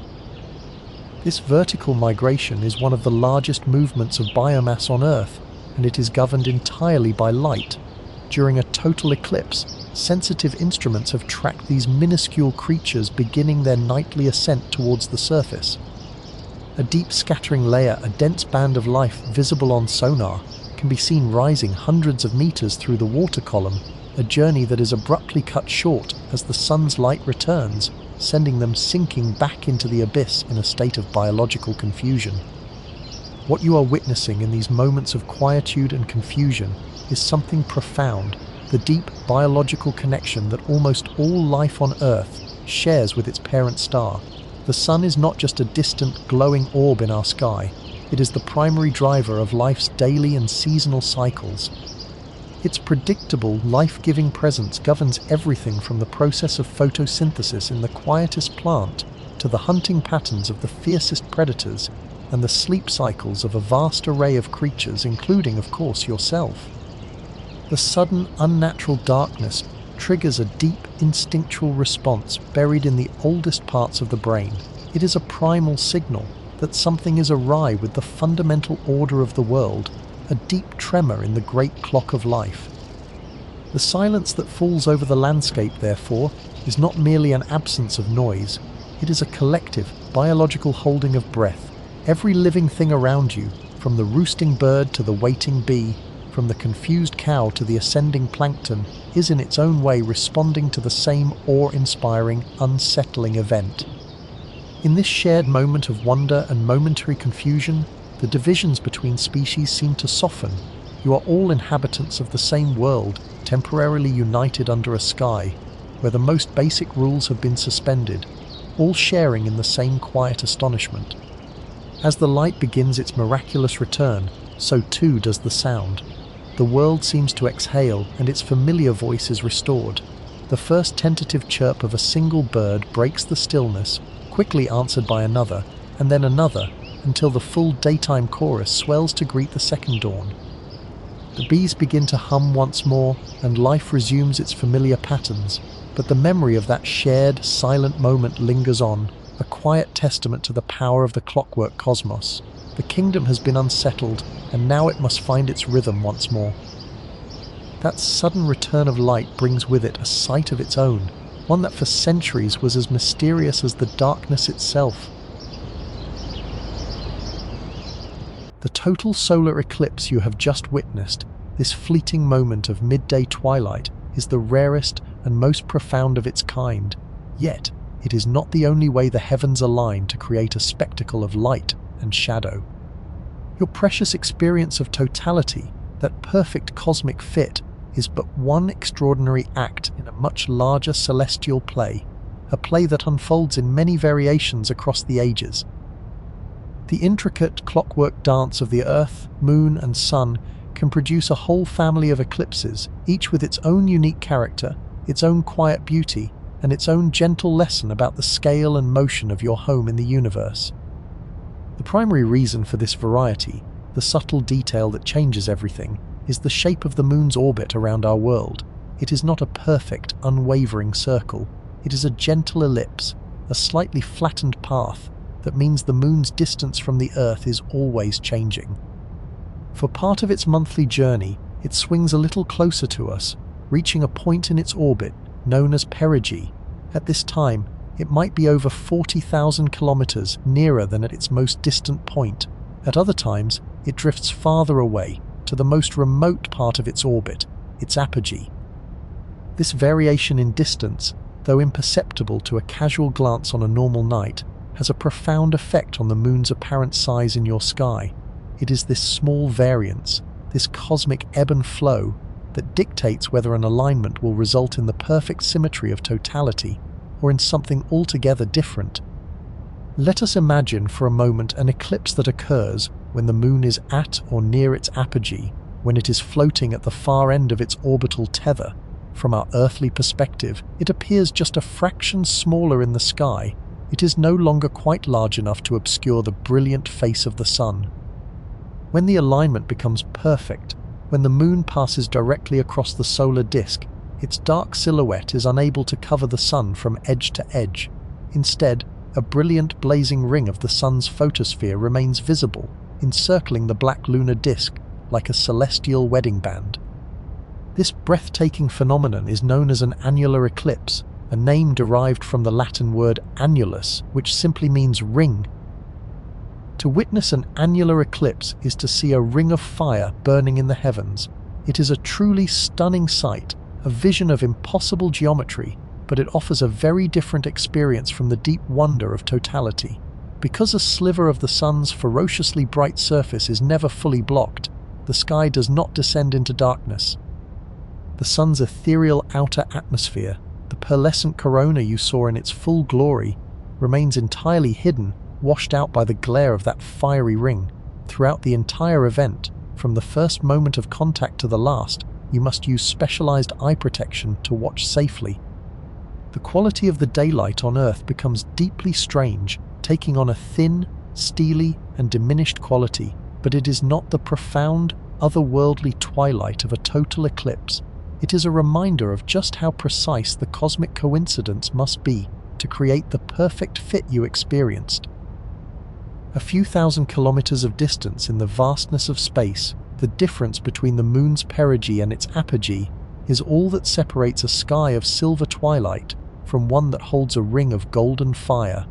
This vertical migration is one of the largest movements of biomass on Earth, and it is governed entirely by light. During a total eclipse, sensitive instruments have tracked these minuscule creatures beginning their nightly ascent towards the surface. A deep scattering layer, a dense band of light visible on sonar, can be seen rising hundreds of meters through the water column, a journey that is abruptly cut short as the sun's light returns, sending them sinking back into the abyss in a state of biological confusion. What you are witnessing in these moments of quietude and confusion is something profound, the deep biological connection that almost all life on Earth shares with its parent star. The sun is not just a distant, glowing orb in our sky. It is the primary driver of life's daily and seasonal cycles. Its predictable, life-giving presence governs everything from the process of photosynthesis in the quietest plant to the hunting patterns of the fiercest predators and the sleep cycles of a vast array of creatures, including, of course, yourself. The sudden, unnatural darkness triggers a deep, instinctual response buried in the oldest parts of the brain. It is a primal signal that something is awry with the fundamental order of the world, a deep tremor in the great clock of life. The silence that falls over the landscape, therefore, is not merely an absence of noise. It is a collective, biological holding of breath. Every living thing around you, from the roosting bird to the waiting bee, from the confused cow to the ascending plankton, is in its own way responding to the same awe-inspiring, unsettling event. In this shared moment of wonder and momentary confusion, the divisions between species seem to soften. You are all inhabitants of the same world, temporarily united under a sky, where the most basic rules have been suspended, all sharing in the same quiet astonishment. As the light begins its miraculous return, so too does the sound. The world seems to exhale, and its familiar voice is restored. The first tentative chirp of a single bird breaks the stillness, quickly answered by another, and then another, until the full daytime chorus swells to greet the second dawn. The bees begin to hum once more, and life resumes its familiar patterns, but the memory of that shared, silent moment lingers on, a quiet testament to the power of the clockwork cosmos. The kingdom has been unsettled, and now it must find its rhythm once more. That sudden return of light brings with it a sight of its own, one that for centuries was as mysterious as the darkness itself. The total solar eclipse you have just witnessed, this fleeting moment of midday twilight, is the rarest and most profound of its kind. Yet, it is not the only way the heavens align to create a spectacle of light and shadow. Your precious experience of totality, that perfect cosmic fit, is but one extraordinary act in a much larger celestial play, a play that unfolds in many variations across the ages. The intricate clockwork dance of the Earth, Moon, and Sun can produce a whole family of eclipses, each with its own unique character, its own quiet beauty, and its own gentle lesson about the scale and motion of your home in the universe. The primary reason for this variety, the subtle detail that changes everything, is the shape of the Moon's orbit around our world. It is not a perfect, unwavering circle. It is a gentle ellipse, a slightly flattened path that means the moon's distance from the Earth is always changing. For part of its monthly journey, it swings a little closer to us, reaching a point in its orbit known as perigee. At this time, it might be over 40,000 kilometers nearer than at its most distant point. At other times, it drifts farther away to the most remote part of its orbit, its apogee. This variation in distance, though imperceptible to a casual glance on a normal night, has a profound effect on the moon's apparent size in your sky. It is this small variance, this cosmic ebb and flow, that dictates whether an alignment will result in the perfect symmetry of totality or in something altogether different. Let us imagine for a moment an eclipse that occurs when the moon is at or near its apogee, when it is floating at the far end of its orbital tether. From our earthly perspective, it appears just a fraction smaller in the sky. It is no longer quite large enough to obscure the brilliant face of the sun. When the alignment becomes perfect, when the moon passes directly across the solar disk, its dark silhouette is unable to cover the sun from edge to edge. Instead, a brilliant blazing ring of the sun's photosphere remains visible, encircling the black lunar disk like a celestial wedding band. This breathtaking phenomenon is known as an annular eclipse, a name derived from the Latin word annulus, which simply means ring. To witness an annular eclipse is to see a ring of fire burning in the heavens. It is a truly stunning sight, a vision of impossible geometry, but it offers a very different experience from the deep wonder of totality. Because a sliver of the sun's ferociously bright surface is never fully blocked, the sky does not descend into darkness. The sun's ethereal outer atmosphere, the pearlescent corona you saw in its full glory, remains entirely hidden, washed out by the glare of that fiery ring. Throughout the entire event, from the first moment of contact to the last, you must use specialized eye protection to watch safely. The quality of the daylight on Earth becomes deeply strange, taking on a thin, steely, and diminished quality, but it is not the profound, otherworldly twilight of a total eclipse. It is a reminder of just how precise the cosmic coincidence must be to create the perfect fit you experienced. A few thousand kilometers of distance in the vastness of space, the difference between the moon's perigee and its apogee is all that separates a sky of silver twilight from one that holds a ring of golden fire.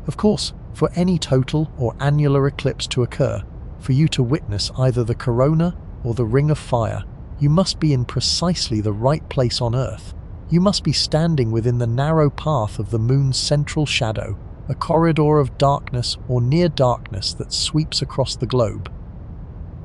Of course, for any total or annular eclipse to occur, for you to witness either the corona or the ring of fire, you must be in precisely the right place on Earth. You must be standing within the narrow path of the moon's central shadow, a corridor of darkness or near darkness that sweeps across the globe.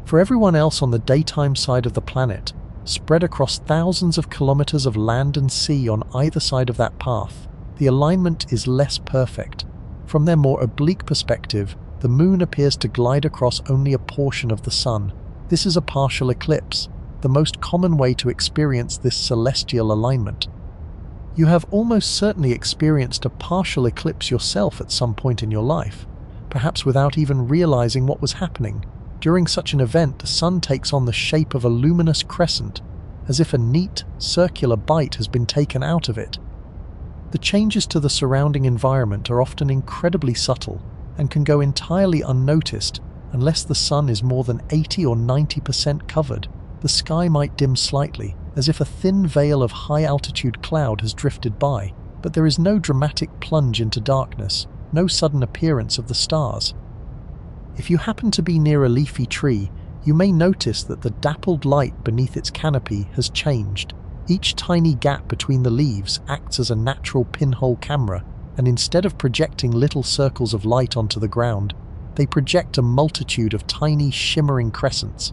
For everyone else on the daytime side of the planet, spread across thousands of kilometers of land and sea on either side of that path, the alignment is less perfect. From their more oblique perspective, the moon appears to glide across only a portion of the sun. This is a partial eclipse, the most common way to experience this celestial alignment. You have almost certainly experienced a partial eclipse yourself at some point in your life, perhaps without even realizing what was happening. During such an event, the sun takes on the shape of a luminous crescent, as if a neat, circular bite has been taken out of it. The changes to the surrounding environment are often incredibly subtle and can go entirely unnoticed unless the sun is more than 80 or 90% covered. The sky might dim slightly, as if a thin veil of high-altitude cloud has drifted by, but there is no dramatic plunge into darkness, no sudden appearance of the stars. If you happen to be near a leafy tree, you may notice that the dappled light beneath its canopy has changed. Each tiny gap between the leaves acts as a natural pinhole camera, and instead of projecting little circles of light onto the ground, they project a multitude of tiny, shimmering crescents.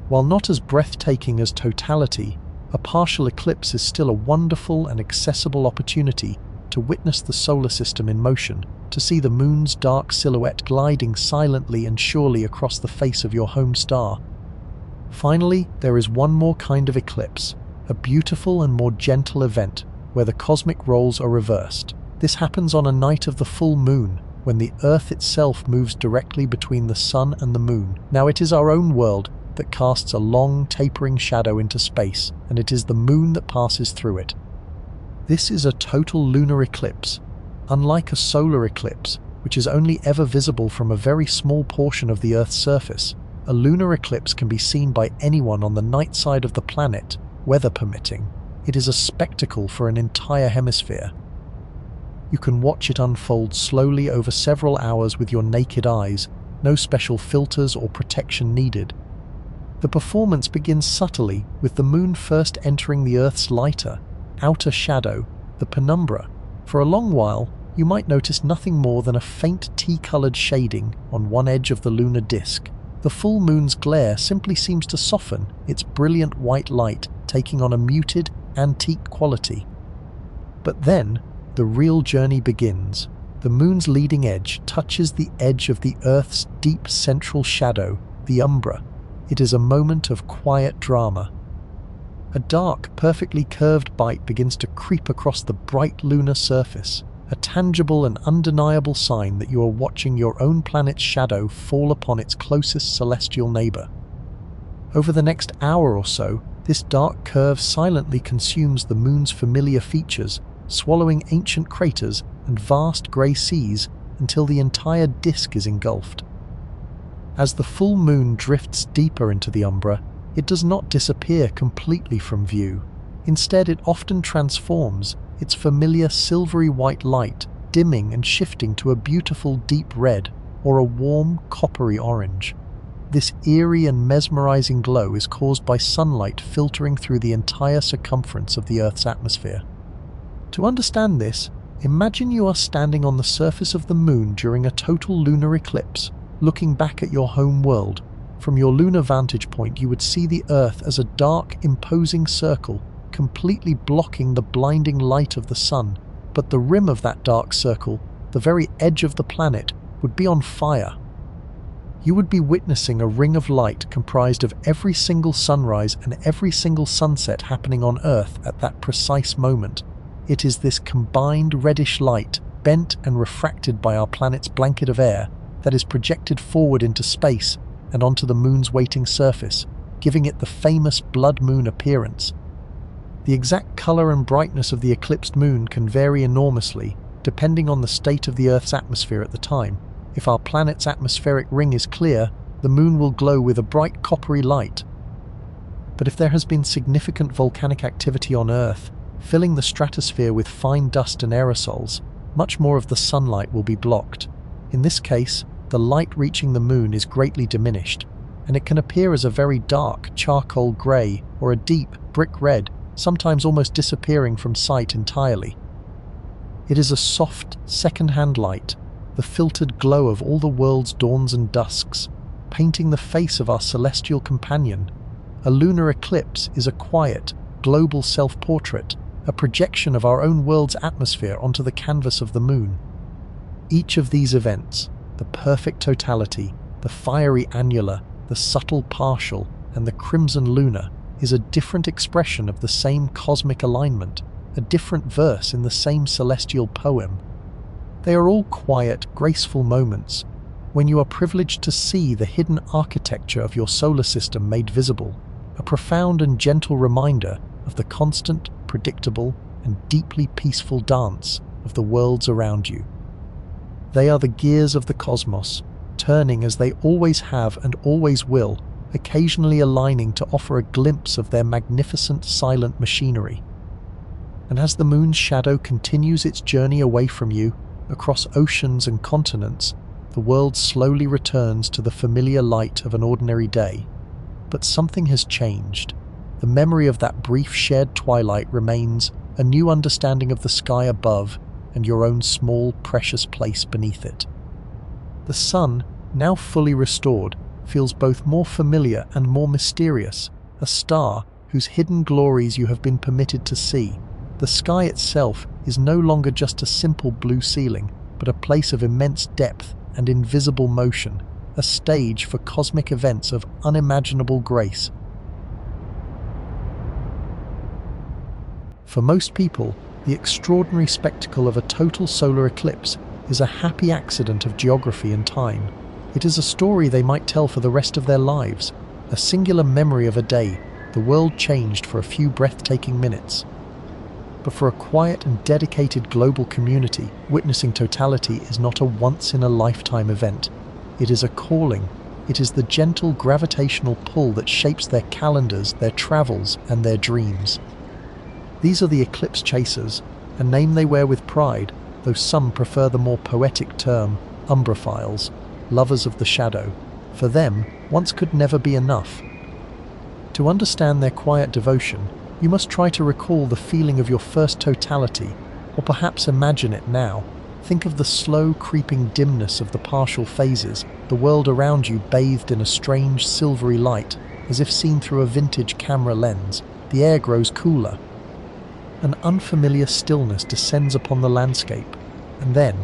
While not as breathtaking as totality, a partial eclipse is still a wonderful and accessible opportunity to witness the solar system in motion, to see the moon's dark silhouette gliding silently and surely across the face of your home star. Finally, there is one more kind of eclipse, a beautiful and more gentle event where the cosmic roles are reversed. This happens on a night of the full moon, when the Earth itself moves directly between the sun and the moon. Now, it is our own world, that casts a long, tapering shadow into space, and it is the moon that passes through it. This is a total lunar eclipse. Unlike a solar eclipse, which is only ever visible from a very small portion of the Earth's surface, a lunar eclipse can be seen by anyone on the night side of the planet, weather permitting. It is a spectacle for an entire hemisphere. You can watch it unfold slowly over several hours with your naked eyes, no special filters or protection needed. The performance begins subtly, with the moon first entering the Earth's lighter, outer shadow, the penumbra. For a long while, you might notice nothing more than a faint tea-colored shading on one edge of the lunar disk. The full moon's glare simply seems to soften, its brilliant white light taking on a muted, antique quality. But then, the real journey begins. The moon's leading edge touches the edge of the Earth's deep central shadow, the umbra. It is a moment of quiet drama. A dark, perfectly curved bite begins to creep across the bright lunar surface, a tangible and undeniable sign that you are watching your own planet's shadow fall upon its closest celestial neighbor. Over the next hour or so, this dark curve silently consumes the moon's familiar features, swallowing ancient craters and vast grey seas until the entire disk is engulfed. As the full moon drifts deeper into the umbra, it does not disappear completely from view. Instead, it often transforms, its familiar silvery white light dimming and shifting to a beautiful deep red or a warm coppery orange. This eerie and mesmerizing glow is caused by sunlight filtering through the entire circumference of the Earth's atmosphere. To understand this, imagine you are standing on the surface of the moon during a total lunar eclipse, looking back at your home world. From your lunar vantage point, you would see the Earth as a dark, imposing circle, completely blocking the blinding light of the sun. But the rim of that dark circle, the very edge of the planet, would be on fire. You would be witnessing a ring of light comprised of every single sunrise and every single sunset happening on Earth at that precise moment. It is this combined reddish light, bent and refracted by our planet's blanket of air, that is projected forward into space and onto the moon's waiting surface, giving it the famous blood moon appearance. The exact color and brightness of the eclipsed moon can vary enormously, depending on the state of the Earth's atmosphere at the time. If our planet's atmospheric ring is clear, the moon will glow with a bright coppery light. But if there has been significant volcanic activity on Earth, filling the stratosphere with fine dust and aerosols, much more of the sunlight will be blocked. In this case, the light reaching the moon is greatly diminished, and it can appear as a very dark charcoal grey or a deep brick red, sometimes almost disappearing from sight entirely. It is a soft, second-hand light, the filtered glow of all the world's dawns and dusks, painting the face of our celestial companion. A lunar eclipse is a quiet, global self-portrait, a projection of our own world's atmosphere onto the canvas of the moon. Each of these events, the perfect totality, the fiery annular, the subtle partial, and the crimson lunar, is a different expression of the same cosmic alignment, a different verse in the same celestial poem. They are all quiet, graceful moments when you are privileged to see the hidden architecture of your solar system made visible, a profound and gentle reminder of the constant, predictable, and deeply peaceful dance of the worlds around you. They are the gears of the cosmos, turning as they always have and always will, occasionally aligning to offer a glimpse of their magnificent silent machinery. And as the moon's shadow continues its journey away from you, across oceans and continents, the world slowly returns to the familiar light of an ordinary day. But something has changed. The memory of that brief shared twilight remains, a new understanding of the sky above and your own small, precious place beneath it. The sun, now fully restored, feels both more familiar and more mysterious, a star whose hidden glories you have been permitted to see. The sky itself is no longer just a simple blue ceiling, but a place of immense depth and invisible motion, a stage for cosmic events of unimaginable grace. For most people, the extraordinary spectacle of a total solar eclipse is a happy accident of geography and time. It is a story they might tell for the rest of their lives, a singular memory of a day, the world changed for a few breathtaking minutes. But for a quiet and dedicated global community, witnessing totality is not a once-in-a-lifetime event. It is a calling. It is the gentle gravitational pull that shapes their calendars, their travels, and their dreams. These are the eclipse chasers, a name they wear with pride, though some prefer the more poetic term, umbraphiles, lovers of the shadow. For them, once could never be enough. To understand their quiet devotion, you must try to recall the feeling of your first totality, or perhaps imagine it now. Think of the slow, creeping dimness of the partial phases, the world around you bathed in a strange, silvery light, as if seen through a vintage camera lens. The air grows cooler. An unfamiliar stillness descends upon the landscape, and then,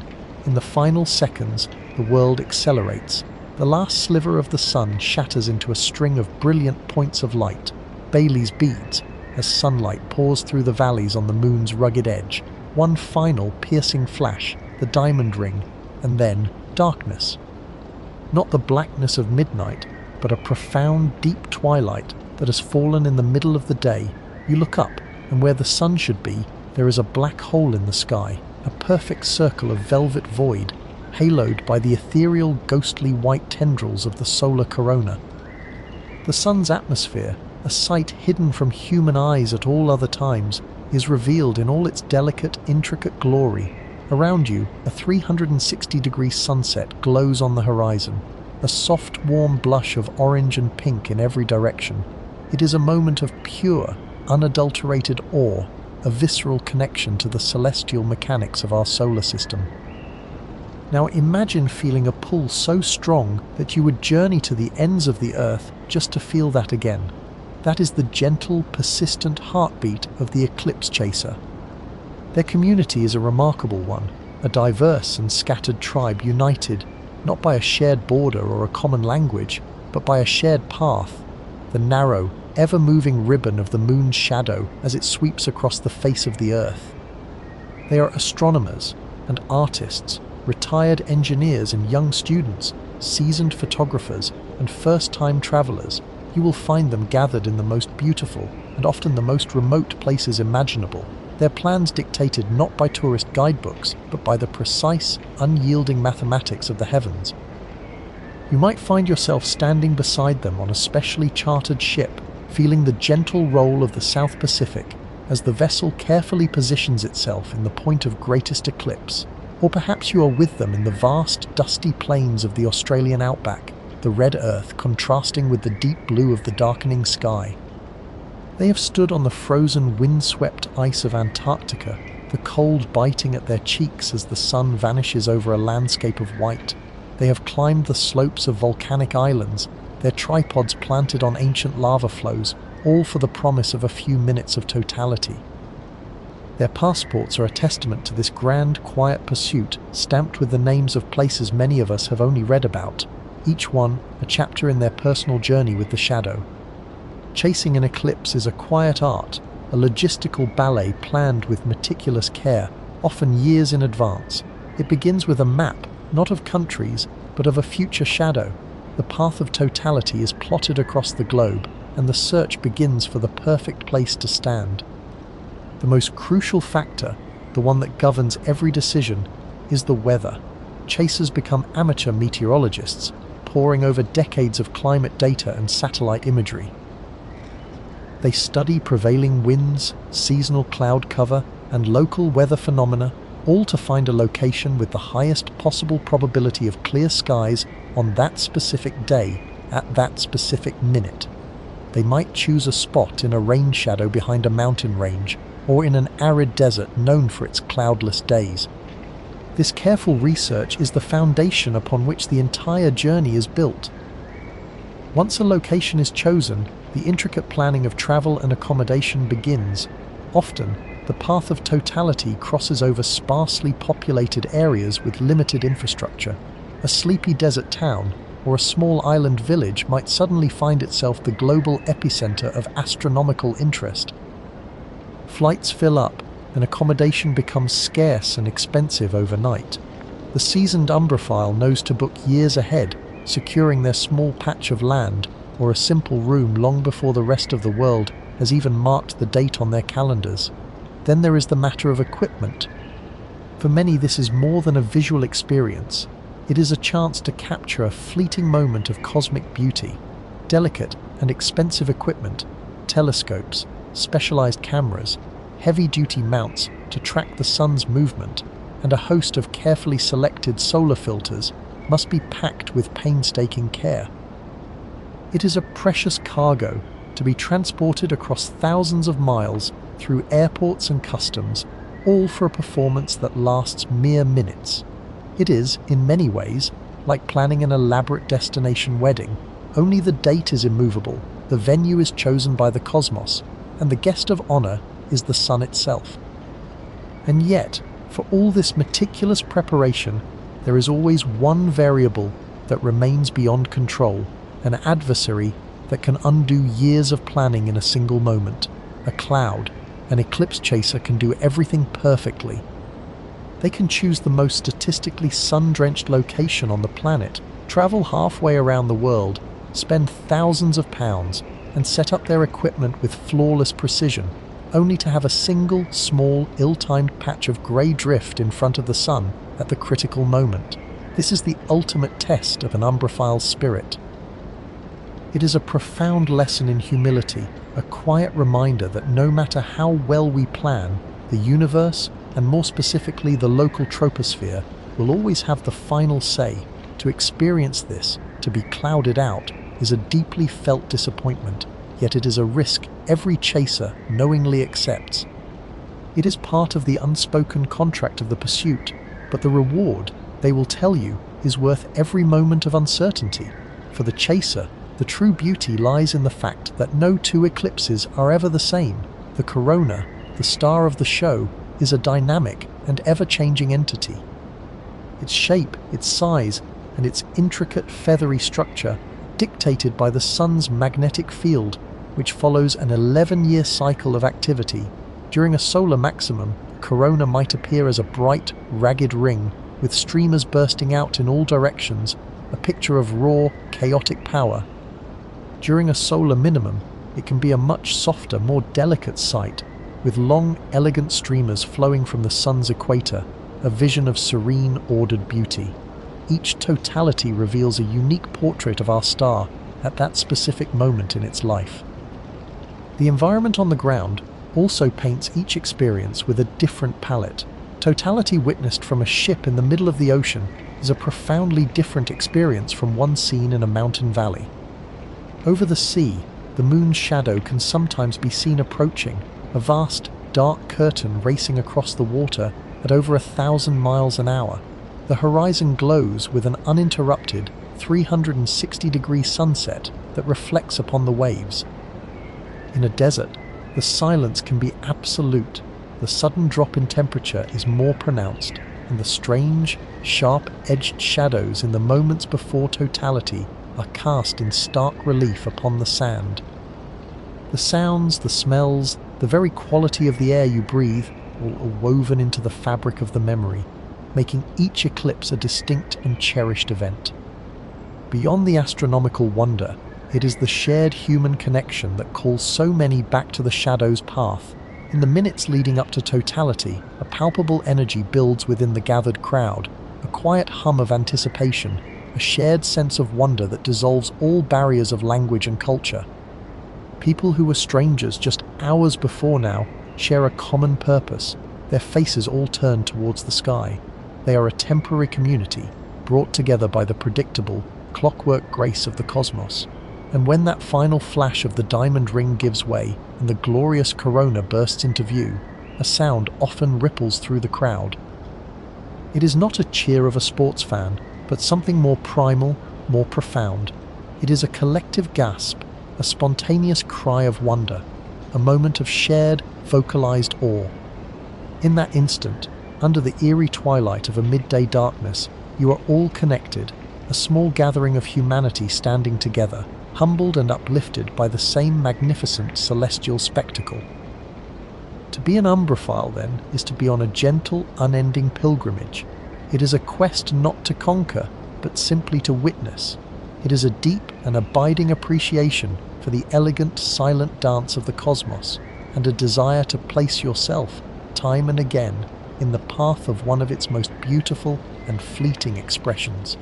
in the final seconds, the world accelerates. The last sliver of the sun shatters into a string of brilliant points of light, Bailey's beads, as sunlight pours through the valleys on the moon's rugged edge. One final piercing flash, the diamond ring, and then darkness. Not the blackness of midnight, but a profound, deep twilight that has fallen in the middle of the day. You look up, and where the sun should be, there is a black hole in the sky, a perfect circle of velvet void, haloed by the ethereal, ghostly white tendrils of the solar corona. The sun's atmosphere, a sight hidden from human eyes at all other times, is revealed in all its delicate, intricate glory. Around you, a 360-degree sunset glows on the horizon, a soft, warm blush of orange and pink in every direction. It is a moment of pure, unadulterated awe, a visceral connection to the celestial mechanics of our solar system. Now imagine feeling a pull so strong that you would journey to the ends of the earth just to feel that again. That is the gentle, persistent heartbeat of the eclipse chaser. Their community is a remarkable one, a diverse and scattered tribe united not by a shared border or a common language, but by a shared path, the narrow, ever-moving ribbon of the moon's shadow as it sweeps across the face of the earth. They are astronomers and artists, retired engineers and young students, seasoned photographers and first-time travelers. You will find them gathered in the most beautiful and often the most remote places imaginable, their plans dictated not by tourist guidebooks, but by the precise, unyielding mathematics of the heavens. You might find yourself standing beside them on a specially chartered ship, feeling the gentle roll of the South Pacific as the vessel carefully positions itself in the point of greatest eclipse. Or perhaps you are with them in the vast, dusty plains of the Australian outback, the red earth contrasting with the deep blue of the darkening sky. They have stood on the frozen, wind-swept ice of Antarctica, the cold biting at their cheeks as the sun vanishes over a landscape of white. They have climbed the slopes of volcanic islands, their tripods planted on ancient lava flows, all for the promise of a few minutes of totality. Their passports are a testament to this grand, quiet pursuit, stamped with the names of places many of us have only read about, each one a chapter in their personal journey with the shadow. Chasing an eclipse is a quiet art, a logistical ballet planned with meticulous care, often years in advance. It begins with a map, not of countries, but of a future shadow. The path of totality is plotted across the globe, and the search begins for the perfect place to stand. The most crucial factor, the one that governs every decision, is the weather. Chasers become amateur meteorologists, poring over decades of climate data and satellite imagery. They study prevailing winds, seasonal cloud cover, and local weather phenomena, all to find a location with the highest possible probability of clear skies on that specific day, at that specific minute. They might choose a spot in a rain shadow behind a mountain range, or in an arid desert known for its cloudless days. This careful research is the foundation upon which the entire journey is built. Once a location is chosen, the intricate planning of travel and accommodation begins. Often, the path of totality crosses over sparsely populated areas with limited infrastructure. A sleepy desert town or a small island village might suddenly find itself the global epicenter of astronomical interest. Flights fill up, and accommodation becomes scarce and expensive overnight. The seasoned umbraphile knows to book years ahead, securing their small patch of land, or a simple room long before the rest of the world has even marked the date on their calendars. Then there is the matter of equipment. For many, this is more than a visual experience. It is a chance to capture a fleeting moment of cosmic beauty. Delicate and expensive equipment, telescopes, specialized cameras, heavy-duty mounts to track the sun's movement, and a host of carefully selected solar filters must be packed with painstaking care. It is a precious cargo to be transported across thousands of miles through airports and customs, all for a performance that lasts mere minutes. It is, in many ways, like planning an elaborate destination wedding. Only the date is immovable, the venue is chosen by the cosmos, and the guest of honor is the sun itself. And yet, for all this meticulous preparation, there is always one variable that remains beyond control, an adversary that can undo years of planning in a single moment. A cloud. An eclipse chaser can do everything perfectly. They can choose the most statistically sun-drenched location on the planet, travel halfway around the world, spend thousands of pounds, and set up their equipment with flawless precision, only to have a single, small, ill-timed patch of grey drift in front of the sun at the critical moment. This is the ultimate test of an umbraphile's spirit. It is a profound lesson in humility, a quiet reminder that no matter how well we plan, the universe, and more specifically the local troposphere, will always have the final say. To experience this, to be clouded out, is a deeply felt disappointment, yet it is a risk every chaser knowingly accepts. It is part of the unspoken contract of the pursuit, but the reward, they will tell you, is worth every moment of uncertainty. For the chaser, the true beauty lies in the fact that no two eclipses are ever the same. The corona, the star of the show, is a dynamic and ever-changing entity. Its shape, its size, and its intricate feathery structure dictated by the sun's magnetic field, which follows an 11-year cycle of activity. During a solar maximum, the corona might appear as a bright, ragged ring, with streamers bursting out in all directions, a picture of raw, chaotic power. During a solar minimum, it can be a much softer, more delicate sight, with long, elegant streamers flowing from the sun's equator, a vision of serene, ordered beauty. Each totality reveals a unique portrait of our star at that specific moment in its life. The environment on the ground also paints each experience with a different palette. Totality witnessed from a ship in the middle of the ocean is a profoundly different experience from one seen in a mountain valley. Over the sea, the moon's shadow can sometimes be seen approaching, a vast, dark curtain racing across the water at over 1,000 miles an hour. The horizon glows with an uninterrupted 360-degree sunset that reflects upon the waves. In a desert, the silence can be absolute. The sudden drop in temperature is more pronounced, and the strange, sharp-edged shadows in the moments before totality are cast in stark relief upon the sand. The sounds, the smells, the very quality of the air you breathe, all are woven into the fabric of the memory, making each eclipse a distinct and cherished event. Beyond the astronomical wonder, it is the shared human connection that calls so many back to the shadow's path. In the minutes leading up to totality, a palpable energy builds within the gathered crowd, a quiet hum of anticipation, a shared sense of wonder that dissolves all barriers of language and culture. People who were strangers just hours before now share a common purpose, their faces all turned towards the sky. They are a temporary community, brought together by the predictable, clockwork grace of the cosmos. And when that final flash of the diamond ring gives way and the glorious corona bursts into view, a sound often ripples through the crowd. It is not a cheer of a sports fan, but something more primal, more profound. It is a collective gasp, a spontaneous cry of wonder, a moment of shared, vocalized awe. In that instant, under the eerie twilight of a midday darkness, you are all connected, a small gathering of humanity standing together, humbled and uplifted by the same magnificent celestial spectacle. To be an umbraphile, then, is to be on a gentle, unending pilgrimage. It is a quest not to conquer, but simply to witness. It is a deep, an abiding appreciation for the elegant, silent dance of the cosmos, and a desire to place yourself, time and again, in the path of one of its most beautiful and fleeting expressions.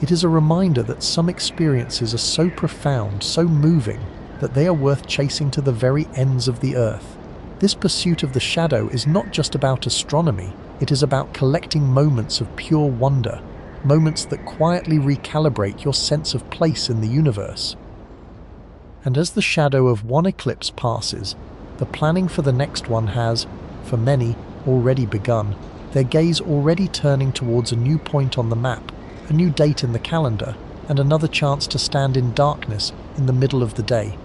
It is a reminder that some experiences are so profound, so moving, that they are worth chasing to the very ends of the earth. This pursuit of the shadow is not just about astronomy, it is about collecting moments of pure wonder, moments that quietly recalibrate your sense of place in the universe. And as the shadow of one eclipse passes, the planning for the next one has, for many, already begun, their gaze already turning towards a new point on the map, a new date in the calendar, and another chance to stand in darkness in the middle of the day.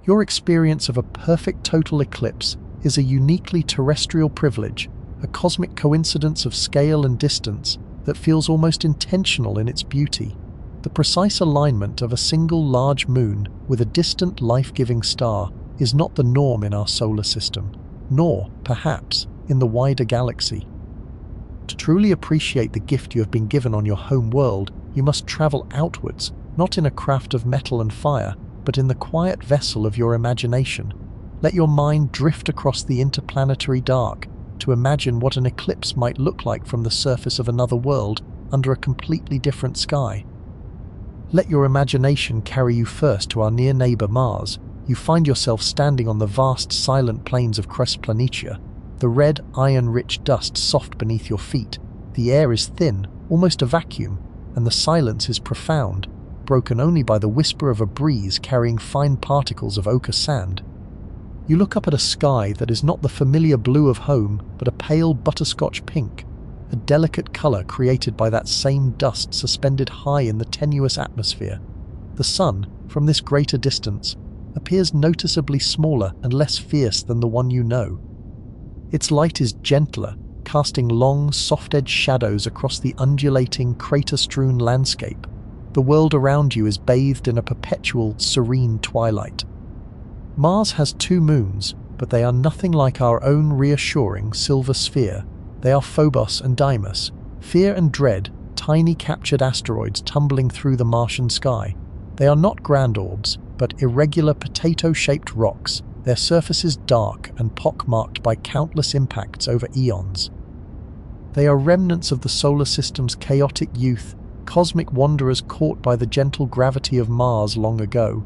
Your experience of a perfect total eclipse is a uniquely terrestrial privilege, a cosmic coincidence of scale and distance that feels almost intentional in its beauty. The precise alignment of a single large moon with a distant life-giving star is not the norm in our solar system, nor, perhaps, in the wider galaxy. To truly appreciate the gift you have been given on your home world, you must travel outwards, not in a craft of metal and fire, but in the quiet vessel of your imagination. Let your mind drift across the interplanetary dark to imagine what an eclipse might look like from the surface of another world under a completely different sky. Let your imagination carry you first to our near neighbor Mars. You find yourself standing on the vast silent plains of Planitia, the red, iron-rich dust soft beneath your feet. The air is thin, almost a vacuum, and the silence is profound, broken only by the whisper of a breeze carrying fine particles of ochre sand. You look up at a sky that is not the familiar blue of home, but a pale butterscotch pink, a delicate color created by that same dust suspended high in the tenuous atmosphere. The sun, from this greater distance, appears noticeably smaller and less fierce than the one you know. Its light is gentler, casting long, soft-edged shadows across the undulating, crater-strewn landscape. The world around you is bathed in a perpetual, serene twilight. Mars has 2 moons, but they are nothing like our own reassuring silver sphere. They are Phobos and Deimos, fear and dread, tiny captured asteroids tumbling through the Martian sky. They are not grand orbs, but irregular potato-shaped rocks, their surfaces dark and pockmarked by countless impacts over eons. They are remnants of the solar system's chaotic youth, cosmic wanderers caught by the gentle gravity of Mars long ago.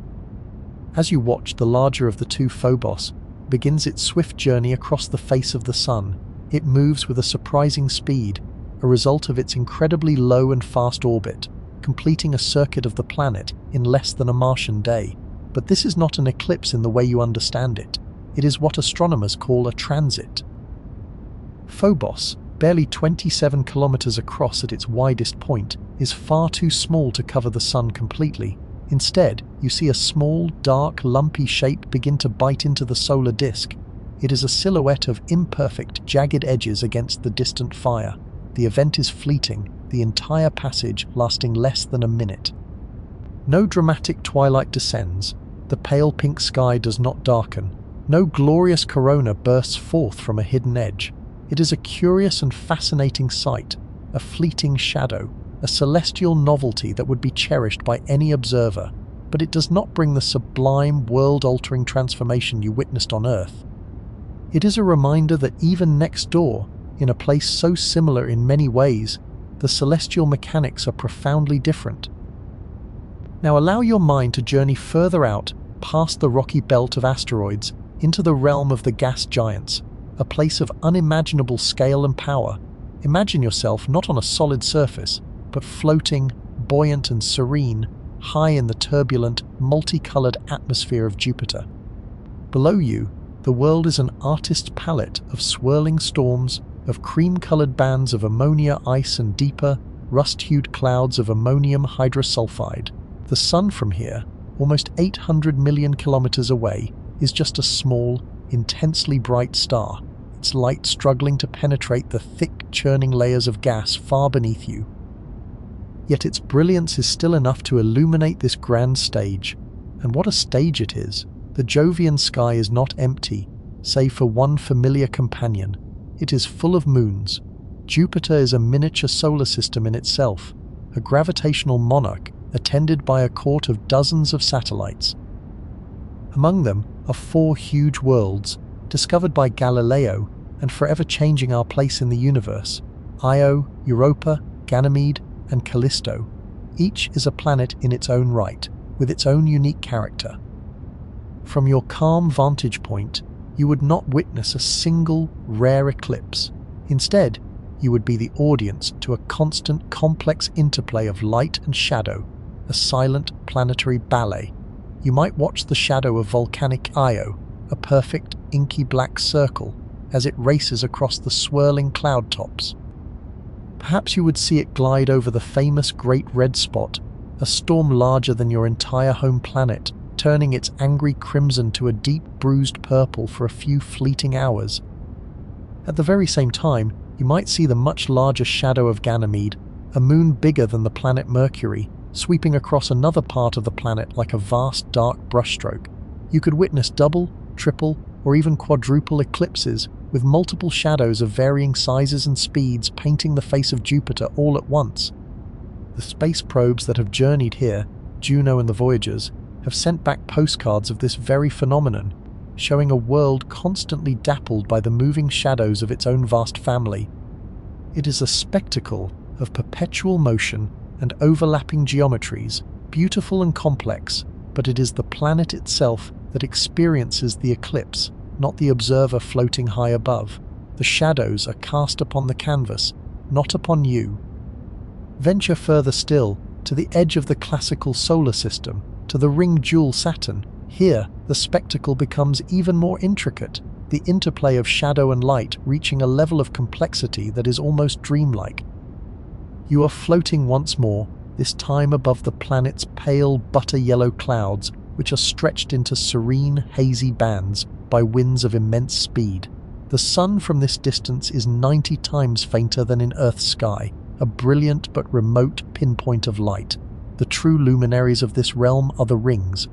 As you watch, the larger of the 2 Phobos begins its swift journey across the face of the sun. It moves with a surprising speed, a result of its incredibly low and fast orbit, completing a circuit of the planet in less than a Martian day. But this is not an eclipse in the way you understand it. It is what astronomers call a transit. Phobos, barely 27 kilometers across at its widest point, is far too small to cover the sun completely. Instead, you see a small, dark, lumpy shape begin to bite into the solar disk. It is a silhouette of imperfect, jagged edges against the distant fire. The event is fleeting, the entire passage lasting less than a minute. No dramatic twilight descends. The pale pink sky does not darken. No glorious corona bursts forth from a hidden edge. It is a curious and fascinating sight, a fleeting shadow, a celestial novelty that would be cherished by any observer, but it does not bring the sublime, world-altering transformation you witnessed on Earth. It is a reminder that even next door, in a place so similar in many ways, the celestial mechanics are profoundly different. Now allow your mind to journey further out, past the rocky belt of asteroids, into the realm of the gas giants, a place of unimaginable scale and power. Imagine yourself not on a solid surface, but floating, buoyant and serene, high in the turbulent, multicolored atmosphere of Jupiter. Below you, the world is an artist's palette of swirling storms, of cream-colored bands of ammonia ice and deeper, rust-hued clouds of ammonium hydrosulfide. The sun from here, almost 800 million kilometers away, is just a small, intensely bright star, its light struggling to penetrate the thick, churning layers of gas far beneath you. Yet its brilliance is still enough to illuminate this grand stage. And what a stage it is! The Jovian sky is not empty, save for one familiar companion. It is full of moons. Jupiter is a miniature solar system in itself, a gravitational monarch attended by a court of dozens of satellites. Among them are 4 huge worlds, discovered by Galileo and forever changing our place in the universe: Io, Europa, Ganymede, and Callisto. Each is a planet in its own right, with its own unique character. From your calm vantage point, you would not witness a single rare eclipse. Instead, you would be the audience to a constant, complex interplay of light and shadow, a silent planetary ballet. You might watch the shadow of volcanic Io, a perfect, inky black circle, as it races across the swirling cloud tops. Perhaps you would see it glide over the famous Great Red Spot, a storm larger than your entire home planet, turning its angry crimson to a deep bruised purple for a few fleeting hours. At the very same time, you might see the much larger shadow of Ganymede, a moon bigger than the planet Mercury, sweeping across another part of the planet like a vast dark brushstroke. You could witness double, triple, or even quadruple eclipses, with multiple shadows of varying sizes and speeds painting the face of Jupiter all at once. The space probes that have journeyed here, Juno and the Voyagers, have sent back postcards of this very phenomenon, showing a world constantly dappled by the moving shadows of its own vast family. It is a spectacle of perpetual motion and overlapping geometries, beautiful and complex, but it is the planet itself that experiences the eclipse, not the observer floating high above. The shadows are cast upon the canvas, not upon you. Venture further still, to the edge of the classical solar system, to the ring jewel Saturn. Here, the spectacle becomes even more intricate, the interplay of shadow and light reaching a level of complexity that is almost dreamlike. You are floating once more, this time above the planet's pale butter-yellow clouds, which are stretched into serene, hazy bands by winds of immense speed. The sun from this distance is 90 times fainter than in Earth's sky, a brilliant but remote pinpoint of light. The true luminaries of this realm are the rings.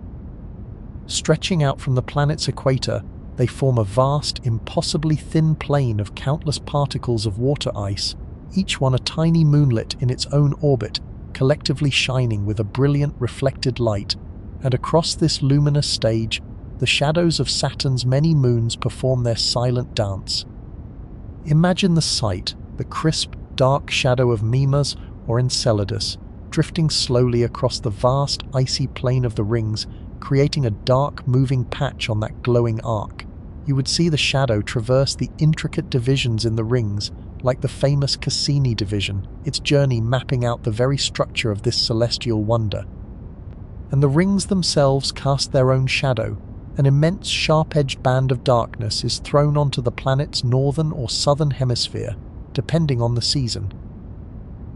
Stretching out from the planet's equator, they form a vast, impossibly thin plain of countless particles of water ice, each one a tiny moonlet in its own orbit, collectively shining with a brilliant reflected light. And across this luminous stage, the shadows of Saturn's many moons perform their silent dance. Imagine the sight, the crisp, dark shadow of Mimas or Enceladus, drifting slowly across the vast, icy plain of the rings, creating a dark, moving patch on that glowing arc. You would see the shadow traverse the intricate divisions in the rings, like the famous Cassini division, its journey mapping out the very structure of this celestial wonder. And the rings themselves cast their own shadow. An immense sharp-edged band of darkness is thrown onto the planet's northern or southern hemisphere, depending on the season.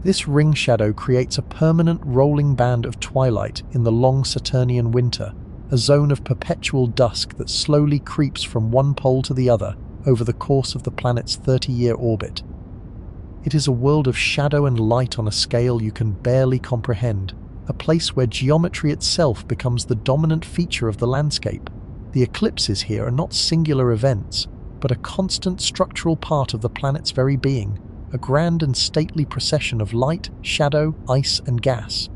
This ring shadow creates a permanent rolling band of twilight in the long Saturnian winter, a zone of perpetual dusk that slowly creeps from one pole to the other over the course of the planet's 30-year orbit. It is a world of shadow and light on a scale you can barely comprehend, a place where geometry itself becomes the dominant feature of the landscape. The eclipses here are not singular events, but a constant structural part of the planet's very being, a grand and stately procession of light, shadow, ice, and gas.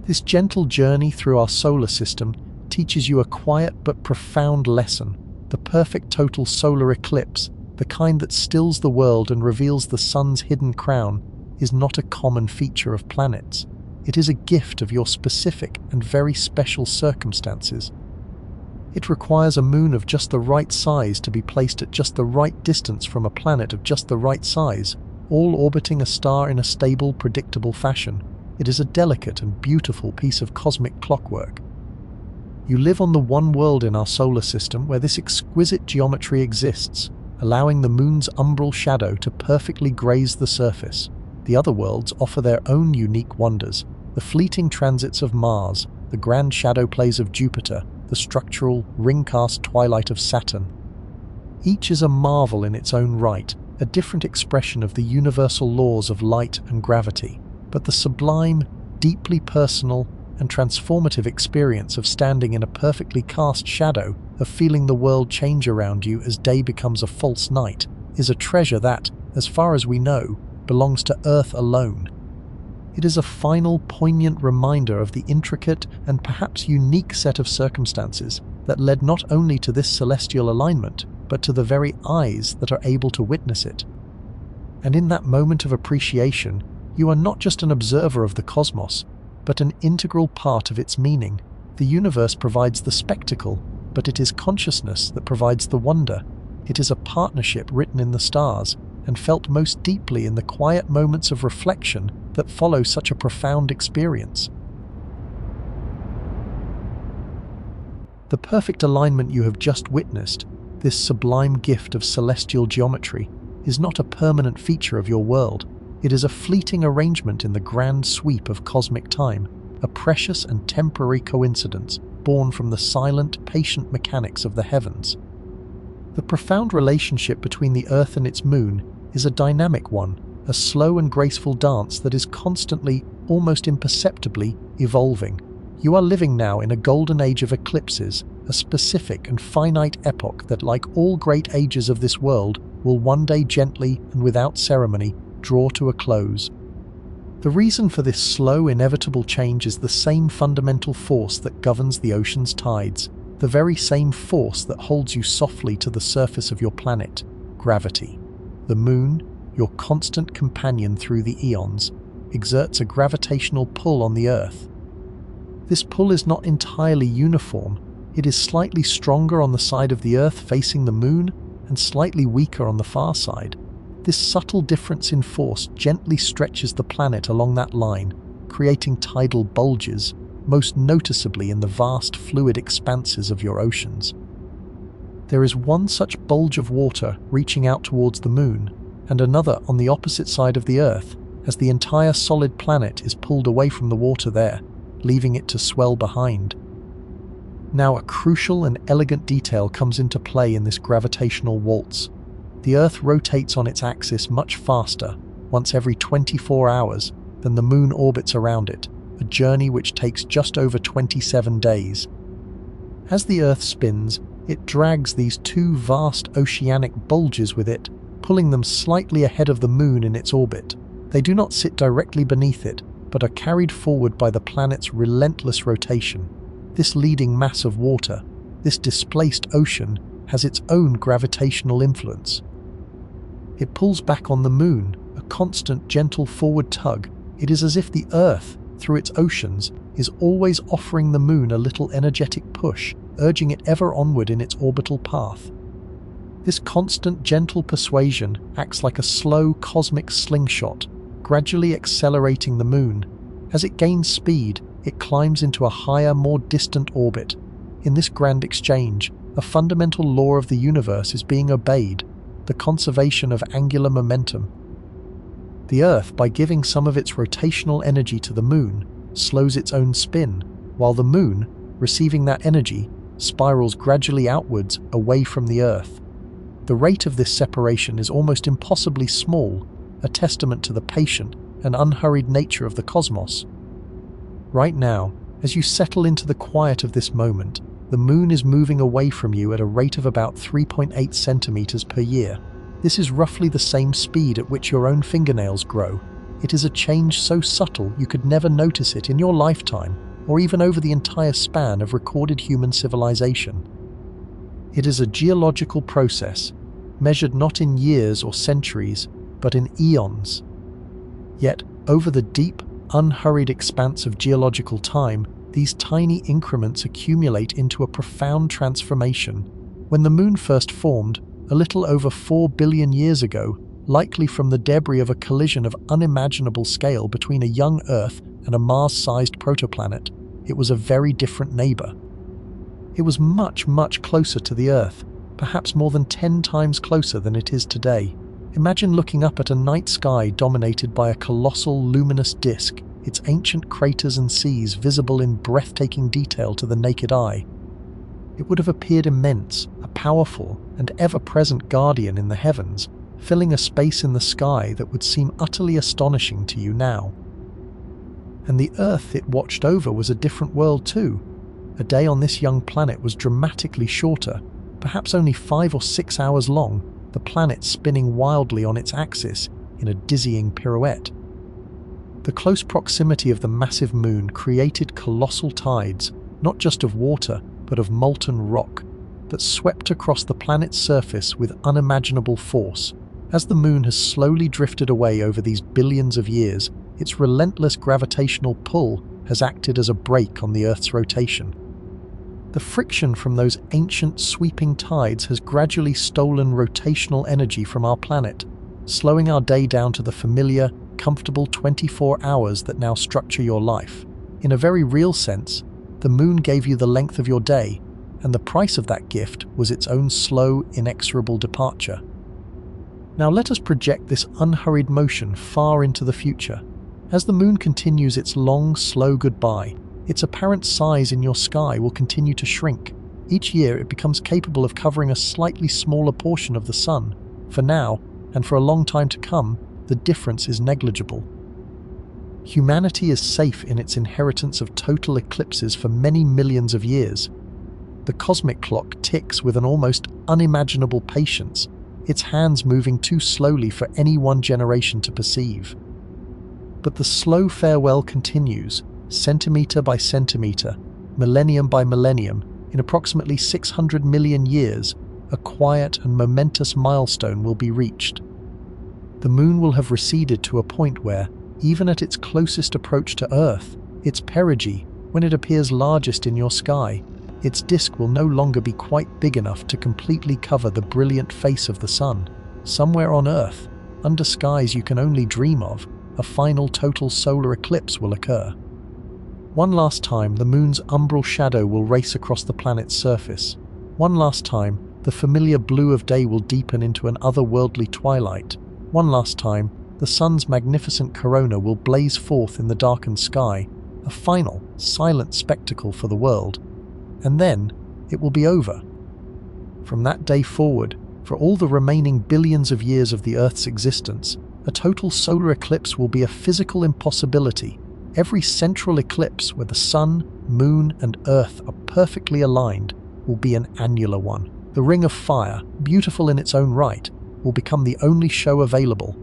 This gentle journey through our solar system teaches you a quiet but profound lesson. The perfect total solar eclipse, the kind that stills the world and reveals the sun's hidden crown, is not a common feature of planets. It is a gift of your specific and very special circumstances. It requires a moon of just the right size to be placed at just the right distance from a planet of just the right size, all orbiting a star in a stable, predictable fashion. It is a delicate and beautiful piece of cosmic clockwork. You live on the one world in our solar system where this exquisite geometry exists, allowing the moon's umbral shadow to perfectly graze the surface. The other worlds offer their own unique wonders: the fleeting transits of Mars, the grand shadow plays of Jupiter, the structural, ring-cast twilight of Saturn. Each is a marvel in its own right, a different expression of the universal laws of light and gravity. But the sublime, deeply personal, and transformative experience of standing in a perfectly cast shadow, of feeling the world change around you as day becomes a false night, is a treasure that, as far as we know, belongs to Earth alone. It is a final, poignant reminder of the intricate and perhaps unique set of circumstances that led not only to this celestial alignment, but to the very eyes that are able to witness it. And in that moment of appreciation, you are not just an observer of the cosmos, but an integral part of its meaning. The universe provides the spectacle, but it is consciousness that provides the wonder. It is a partnership written in the stars and felt most deeply in the quiet moments of reflection that follow such a profound experience. The perfect alignment you have just witnessed, this sublime gift of celestial geometry, is not a permanent feature of your world. It is a fleeting arrangement in the grand sweep of cosmic time, a precious and temporary coincidence born from the silent, patient mechanics of the heavens. The profound relationship between the Earth and its moon is a dynamic one, a slow and graceful dance that is constantly, almost imperceptibly, evolving. You are living now in a golden age of eclipses, a specific and finite epoch that, like all great ages of this world, will one day gently and without ceremony draw to a close. The reason for this slow, inevitable change is the same fundamental force that governs the ocean's tides, the very same force that holds you softly to the surface of your planet, gravity. The moon, your constant companion through the eons, exerts a gravitational pull on the Earth. This pull is not entirely uniform. It is slightly stronger on the side of the Earth facing the moon and slightly weaker on the far side. This subtle difference in force gently stretches the planet along that line, creating tidal bulges, most noticeably in the vast fluid expanses of your oceans. There is one such bulge of water reaching out towards the moon, and another on the opposite side of the Earth, as the entire solid planet is pulled away from the water there, leaving it to swell behind. Now a crucial and elegant detail comes into play in this gravitational waltz. The Earth rotates on its axis much faster, once every 24 hours, than the moon orbits around it, a journey which takes just over 27 days. As the Earth spins, it drags these two vast oceanic bulges with it, pulling them slightly ahead of the moon in its orbit. They do not sit directly beneath it, but are carried forward by the planet's relentless rotation. This leading mass of water, this displaced ocean, has its own gravitational influence. It pulls back on the moon, a constant, gentle forward tug. It is as if the Earth, through its oceans, is always offering the moon a little energetic push, urging it ever onward in its orbital path. This constant, gentle persuasion acts like a slow cosmic slingshot, gradually accelerating the moon. As it gains speed, it climbs into a higher, more distant orbit. In this grand exchange, a fundamental law of the universe is being obeyed, the conservation of angular momentum. The Earth, by giving some of its rotational energy to the moon, slows its own spin, while the moon, receiving that energy, spirals gradually outwards away from the Earth. The rate of this separation is almost impossibly small, a testament to the patient and unhurried nature of the cosmos. Right now, as you settle into the quiet of this moment, the moon is moving away from you at a rate of about 3.8 centimeters per year. This is roughly the same speed at which your own fingernails grow. It is a change so subtle you could never notice it in your lifetime, or even over the entire span of recorded human civilization. It is a geological process, measured not in years or centuries, but in eons. Yet, over the deep, unhurried expanse of geological time, these tiny increments accumulate into a profound transformation. When the moon first formed, a little over 4 billion years ago, likely from the debris of a collision of unimaginable scale between a young Earth and a Mars-sized protoplanet, it was a very different neighbor. It was much, much closer to the Earth, perhaps more than 10 times closer than it is today. Imagine looking up at a night sky dominated by a colossal luminous disk, its ancient craters and seas visible in breathtaking detail to the naked eye. It would have appeared immense, a powerful and ever-present guardian in the heavens, filling a space in the sky that would seem utterly astonishing to you now. And the Earth it watched over was a different world too. A day on this young planet was dramatically shorter, perhaps only 5 or 6 hours long, the planet spinning wildly on its axis in a dizzying pirouette. The close proximity of the massive moon created colossal tides, not just of water, but of molten rock, that swept across the planet's surface with unimaginable force. As the moon has slowly drifted away over these billions of years, its relentless gravitational pull has acted as a brake on the Earth's rotation. The friction from those ancient sweeping tides has gradually stolen rotational energy from our planet, slowing our day down to the familiar, comfortable 24 hours that now structure your life. In a very real sense, the moon gave you the length of your day, and the price of that gift was its own slow, inexorable departure. Now let us project this unhurried motion far into the future. As the moon continues its long, slow goodbye, its apparent size in your sky will continue to shrink. Each year it becomes capable of covering a slightly smaller portion of the sun. For now, and for a long time to come, the difference is negligible. Humanity is safe in its inheritance of total eclipses for many millions of years. The cosmic clock ticks with an almost unimaginable patience, its hands moving too slowly for any one generation to perceive. But the slow farewell continues, centimeter by centimeter, millennium by millennium. In approximately 600 million years, a quiet and momentous milestone will be reached. The moon will have receded to a point where, even at its closest approach to Earth, its perigee, when it appears largest in your sky, its disk will no longer be quite big enough to completely cover the brilliant face of the sun. Somewhere on Earth, under skies you can only dream of, a final total solar eclipse will occur. One last time, the moon's umbral shadow will race across the planet's surface. One last time, the familiar blue of day will deepen into an otherworldly twilight. One last time, the sun's magnificent corona will blaze forth in the darkened sky, a final, silent spectacle for the world. And then, it will be over. From that day forward, for all the remaining billions of years of the Earth's existence, a total solar eclipse will be a physical impossibility. Every central eclipse where the sun, moon, and Earth are perfectly aligned will be an annular one. The ring of fire, beautiful in its own right, will become the only show available.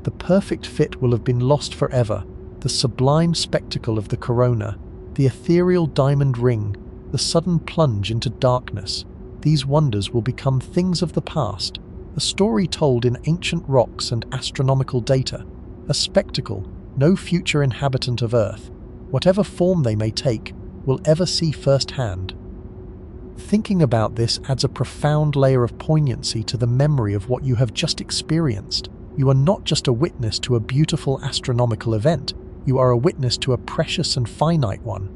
The perfect fit will have been lost forever. The sublime spectacle of the corona, the ethereal diamond ring, the sudden plunge into darkness, these wonders will become things of the past, a story told in ancient rocks and astronomical data, a spectacle no future inhabitant of Earth, whatever form they may take, will ever see firsthand. Thinking about this adds a profound layer of poignancy to the memory of what you have just experienced. You are not just a witness to a beautiful astronomical event, you are a witness to a precious and finite one.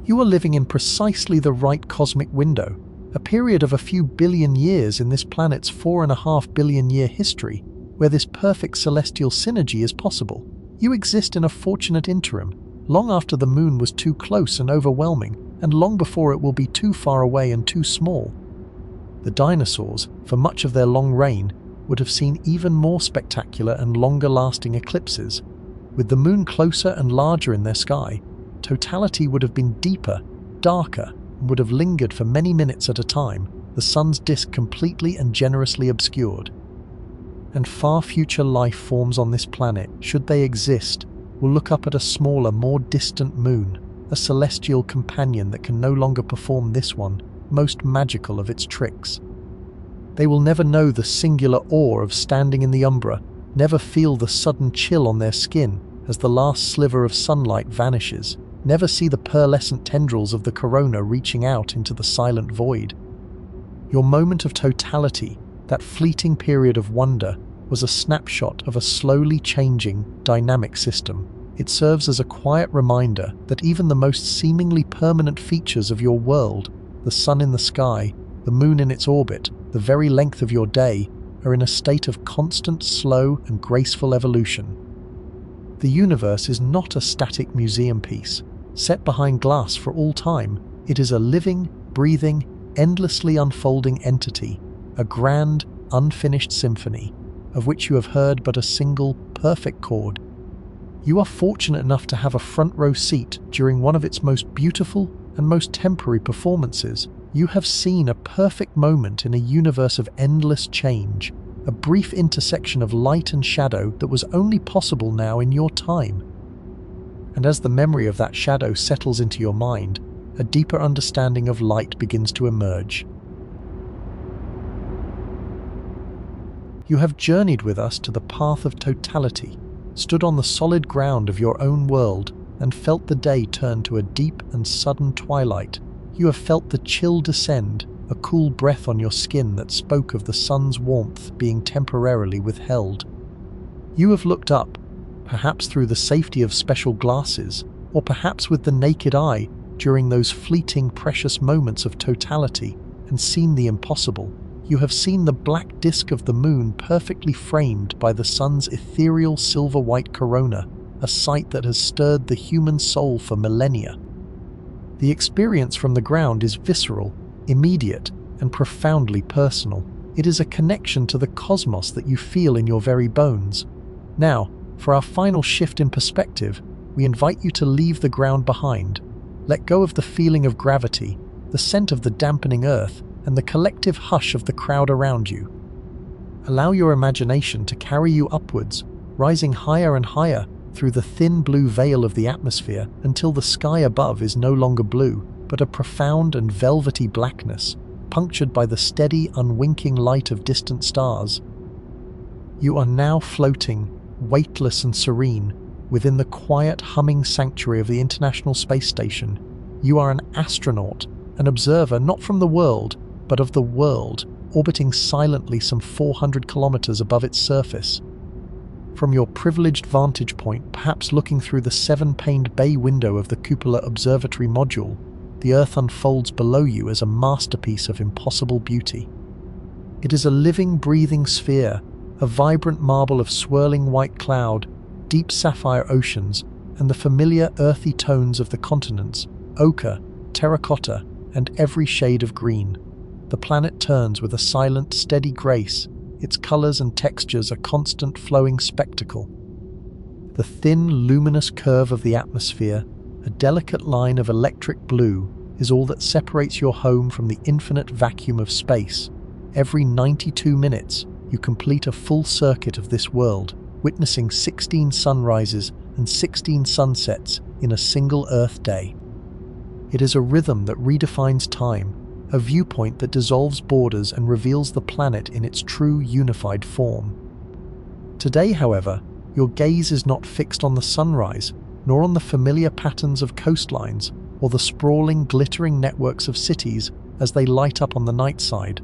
You are living in precisely the right cosmic window, a period of a few billion years in this planet's 4.5 billion year history, where this perfect celestial synergy is possible. You exist in a fortunate interim, long after the moon was too close and overwhelming, and long before it will be too far away and too small. The dinosaurs, for much of their long reign, would have seen even more spectacular and longer-lasting eclipses. With the moon closer and larger in their sky, totality would have been deeper, darker, and would have lingered for many minutes at a time, the sun's disk completely and generously obscured. And far future life forms on this planet, should they exist, will look up at a smaller, more distant moon, a celestial companion that can no longer perform this one, most magical of its tricks. They will never know the singular awe of standing in the umbra, never feel the sudden chill on their skin as the last sliver of sunlight vanishes, never see the pearlescent tendrils of the corona reaching out into the silent void. Your moment of totality, that fleeting period of wonder, was a snapshot of a slowly changing, dynamic system. It serves as a quiet reminder that even the most seemingly permanent features of your world, the sun in the sky, the moon in its orbit, the very length of your day, are in a state of constant, slow, and graceful evolution. The universe is not a static museum piece, set behind glass for all time. It is a living, breathing, endlessly unfolding entity, a grand, unfinished symphony, of which you have heard but a single, perfect chord. You are fortunate enough to have a front row seat during one of its most beautiful and most temporary performances. You have seen a perfect moment in a universe of endless change, a brief intersection of light and shadow that was only possible now in your time. And as the memory of that shadow settles into your mind, a deeper understanding of light begins to emerge. You have journeyed with us to the path of totality, stood on the solid ground of your own world, and felt the day turn to a deep and sudden twilight. You have felt the chill descend, a cool breath on your skin that spoke of the sun's warmth being temporarily withheld. You have looked up, perhaps through the safety of special glasses, or perhaps with the naked eye during those fleeting precious moments of totality, and seen the impossible. You have seen the black disk of the moon perfectly framed by the sun's ethereal silver-white corona, a sight that has stirred the human soul for millennia. The experience from the ground is visceral, immediate, and profoundly personal. It is a connection to the cosmos that you feel in your very bones. Now, for our final shift in perspective, we invite you to leave the ground behind. Let go of the feeling of gravity, the scent of the dampening earth, and the collective hush of the crowd around you. Allow your imagination to carry you upwards, rising higher and higher through the thin blue veil of the atmosphere until the sky above is no longer blue, but a profound and velvety blackness, punctured by the steady, unwinking light of distant stars. You are now floating, weightless and serene, within the quiet, humming sanctuary of the International Space Station. You are an astronaut, an observer not from the world, but of the world, orbiting silently some 400 kilometers above its surface. From your privileged vantage point, perhaps looking through the 7-paned bay window of the Cupola Observatory module, the Earth unfolds below you as a masterpiece of impossible beauty. It is a living, breathing sphere, a vibrant marble of swirling white cloud, deep sapphire oceans, and the familiar earthy tones of the continents, ochre, terracotta, and every shade of green. The planet turns with a silent, steady grace, its colors and textures a constant flowing spectacle. The thin, luminous curve of the atmosphere, a delicate line of electric blue, is all that separates your home from the infinite vacuum of space. Every 92 minutes, you complete a full circuit of this world, witnessing 16 sunrises and 16 sunsets in a single Earth day. It is a rhythm that redefines time, a viewpoint that dissolves borders and reveals the planet in its true unified form. Today, however, your gaze is not fixed on the sunrise, nor on the familiar patterns of coastlines, or the sprawling, glittering networks of cities as they light up on the night side.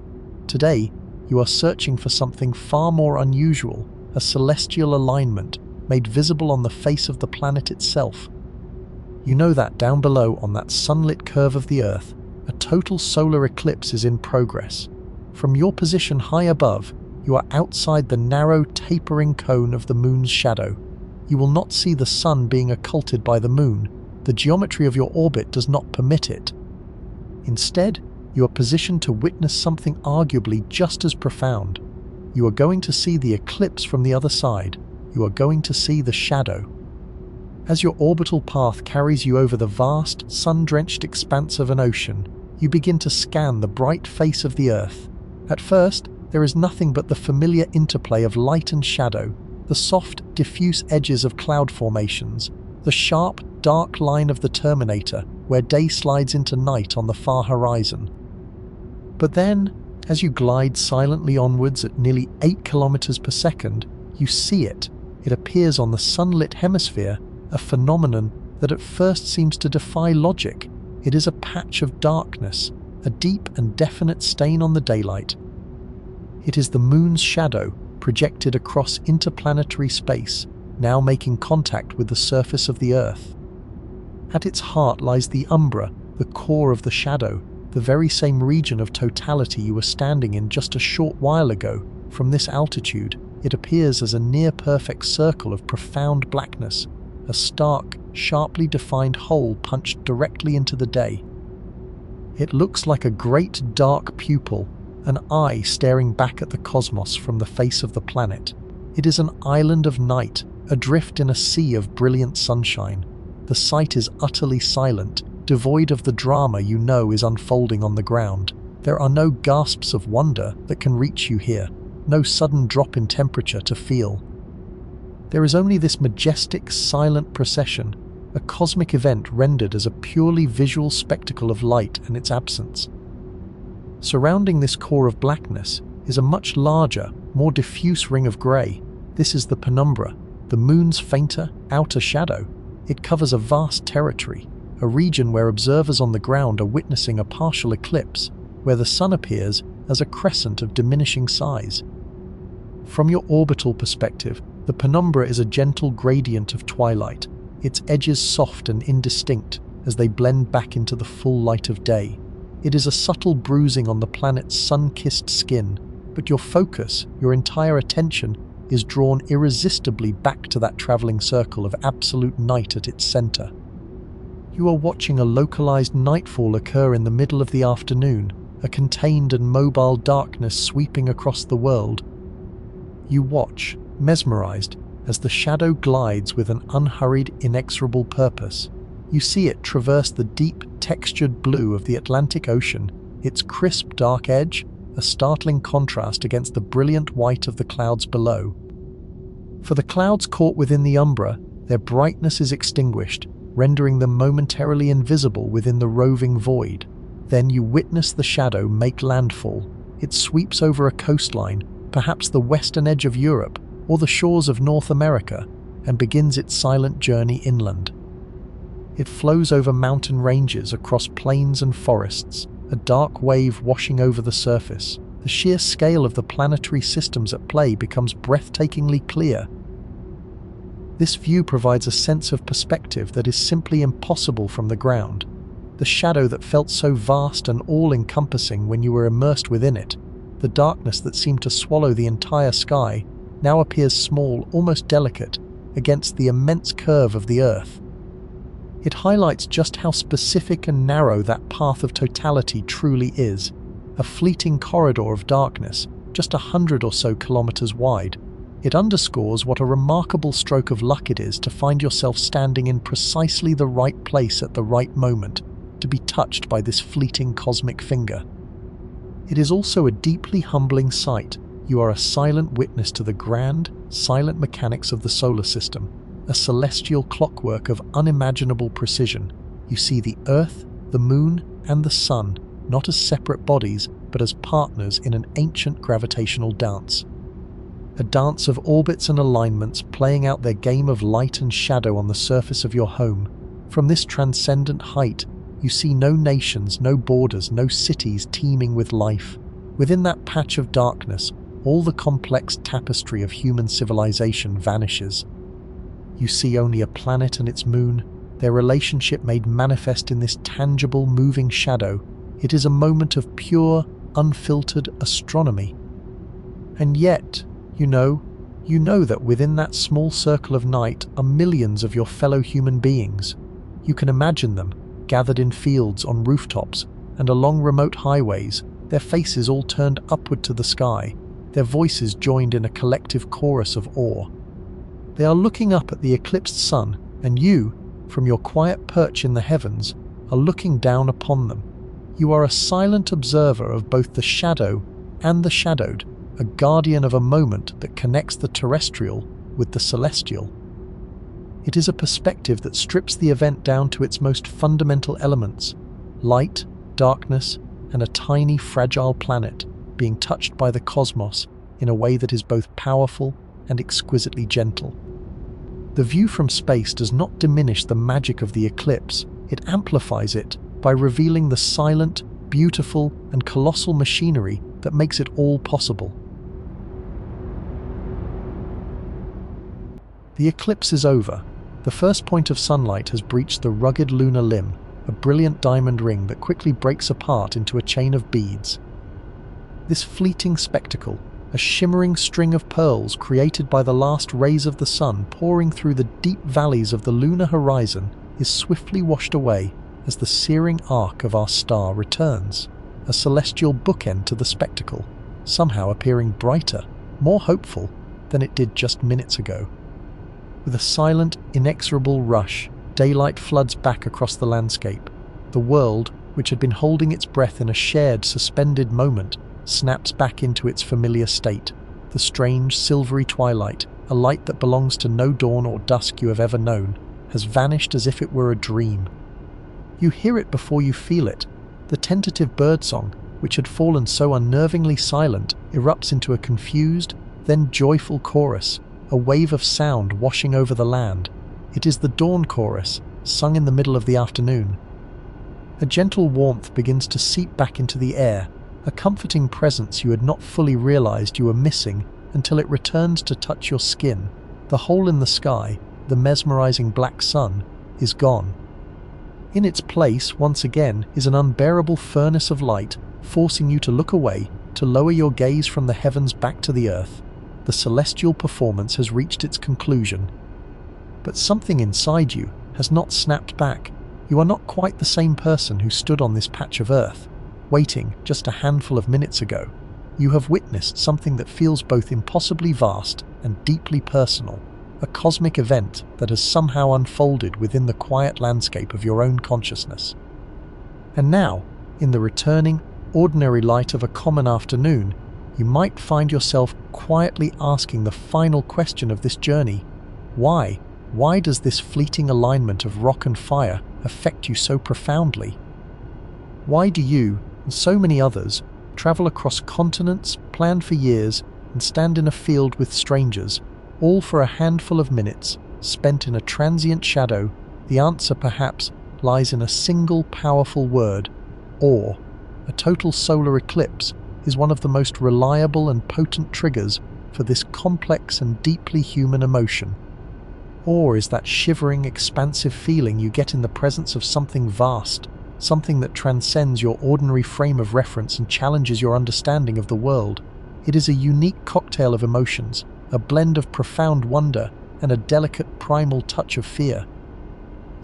Today, you are searching for something far more unusual, a celestial alignment made visible on the face of the planet itself. You know that down below on that sunlit curve of the Earth, a total solar eclipse is in progress. From your position high above, you are outside the narrow, tapering cone of the moon's shadow. You will not see the sun being occulted by the moon. The geometry of your orbit does not permit it. Instead, you are positioned to witness something arguably just as profound. You are going to see the eclipse from the other side. You are going to see the shadow. As your orbital path carries you over the vast, sun-drenched expanse of an ocean, you begin to scan the bright face of the Earth. At first, there is nothing but the familiar interplay of light and shadow, the soft, diffuse edges of cloud formations, the sharp, dark line of the Terminator, where day slides into night on the far horizon. But then, as you glide silently onwards at nearly 8 kilometers per second, you see it. It appears on the sunlit hemisphere, a phenomenon that at first seems to defy logic. It is a patch of darkness, a deep and definite stain on the daylight. It is the moon's shadow projected across interplanetary space, now making contact with the surface of the Earth. At its heart lies the umbra, the core of the shadow, the very same region of totality you were standing in just a short while ago. From this altitude, it appears as a near-perfect circle of profound blackness, a stark, sharply defined hole punched directly into the day. It looks like a great dark pupil, an eye staring back at the cosmos from the face of the planet. It is an island of night, adrift in a sea of brilliant sunshine. The sight is utterly silent, devoid of the drama you know is unfolding on the ground. There are no gasps of wonder that can reach you here, no sudden drop in temperature to feel. There is only this majestic, silent procession, a cosmic event rendered as a purely visual spectacle of light and its absence. Surrounding this core of blackness is a much larger, more diffuse ring of grey. This is the penumbra, the moon's fainter, outer shadow. It covers a vast territory, a region where observers on the ground are witnessing a partial eclipse, where the sun appears as a crescent of diminishing size. From your orbital perspective, the penumbra is a gentle gradient of twilight, its edges soft and indistinct as they blend back into the full light of day. It is a subtle bruising on the planet's sun-kissed skin, but your focus, your entire attention, is drawn irresistibly back to that traveling circle of absolute night at its center. You are watching a localized nightfall occur in the middle of the afternoon, a contained and mobile darkness sweeping across the world. You watch, mesmerized, as the shadow glides with an unhurried, inexorable purpose. You see it traverse the deep, textured blue of the Atlantic Ocean, its crisp, dark edge, a startling contrast against the brilliant white of the clouds below. For the clouds caught within the umbra, their brightness is extinguished, rendering them momentarily invisible within the roving void. Then you witness the shadow make landfall. It sweeps over a coastline, perhaps the western edge of Europe or the shores of North America, and begins its silent journey inland. It flows over mountain ranges, across plains and forests, a dark wave washing over the surface. The sheer scale of the planetary systems at play becomes breathtakingly clear. This view provides a sense of perspective that is simply impossible from the ground. The shadow that felt so vast and all-encompassing when you were immersed within it, the darkness that seemed to swallow the entire sky, now appears small, almost delicate, against the immense curve of the Earth. It highlights just how specific and narrow that path of totality truly is, a fleeting corridor of darkness, just 100 or so kilometers wide. It underscores what a remarkable stroke of luck it is to find yourself standing in precisely the right place at the right moment, to be touched by this fleeting cosmic finger. It is also a deeply humbling sight. You are a silent witness to the grand, silent mechanics of the solar system, a celestial clockwork of unimaginable precision. You see the Earth, the Moon, and the Sun, not as separate bodies, but as partners in an ancient gravitational dance. A dance of orbits and alignments playing out their game of light and shadow on the surface of your home. From this transcendent height, you see no nations, no borders, no cities teeming with life. Within that patch of darkness, all the complex tapestry of human civilization vanishes. You see only a planet and its moon, their relationship made manifest in this tangible, moving shadow. It is a moment of pure, unfiltered astronomy. And yet, you know that within that small circle of night are millions of your fellow human beings. You can imagine them, gathered in fields, on rooftops, and along remote highways, their faces all turned upward to the sky, their voices joined in a collective chorus of awe. They are looking up at the eclipsed sun, and you, from your quiet perch in the heavens, are looking down upon them. You are a silent observer of both the shadow and the shadowed, a guardian of a moment that connects the terrestrial with the celestial. It is a perspective that strips the event down to its most fundamental elements: light, darkness, and a tiny, fragile planet being touched by the cosmos in a way that is both powerful and exquisitely gentle. The view from space does not diminish the magic of the eclipse, it amplifies it by revealing the silent, beautiful, and colossal machinery that makes it all possible. The eclipse is over. The first point of sunlight has breached the rugged lunar limb, a brilliant diamond ring that quickly breaks apart into a chain of beads. This fleeting spectacle, a shimmering string of pearls created by the last rays of the sun pouring through the deep valleys of the lunar horizon, is swiftly washed away as the searing arc of our star returns, a celestial bookend to the spectacle, somehow appearing brighter, more hopeful than it did just minutes ago. With a silent, inexorable rush, daylight floods back across the landscape. The world, which had been holding its breath in a shared, suspended moment, snaps back into its familiar state. the strange, silvery twilight, a light that belongs to no dawn or dusk you have ever known, has vanished as if it were a dream. You hear it before you feel it. The tentative birdsong, which had fallen so unnervingly silent, erupts into a confused, then joyful chorus, a wave of sound washing over the land. It is the dawn chorus, sung in the middle of the afternoon. A gentle warmth begins to seep back into the air, a comforting presence you had not fully realized you were missing until it returns to touch your skin. The hole in the sky, the mesmerizing black sun, is gone. In its place, once again, is an unbearable furnace of light, forcing you to look away, to lower your gaze from the heavens back to the earth. The celestial performance has reached its conclusion. But something inside you has not snapped back. You are not quite the same person who stood on this patch of earth, waiting just a handful of minutes ago. You have witnessed something that feels both impossibly vast and deeply personal, a cosmic event that has somehow unfolded within the quiet landscape of your own consciousness. And now, in the returning, ordinary light of a common afternoon, you might find yourself quietly asking the final question of this journey. Why? Why does this fleeting alignment of rock and fire affect you so profoundly? Why do you, and so many others, travel across continents, plan for years, and stand in a field with strangers, all for a handful of minutes spent in a transient shadow? The answer, perhaps, lies in a single powerful word: awe. A total solar eclipse is one of the most reliable and potent triggers for this complex and deeply human emotion. Awe is that shivering, expansive feeling you get in the presence of something vast, something that transcends your ordinary frame of reference and challenges your understanding of the world. It is a unique cocktail of emotions, a blend of profound wonder and a delicate primal touch of fear.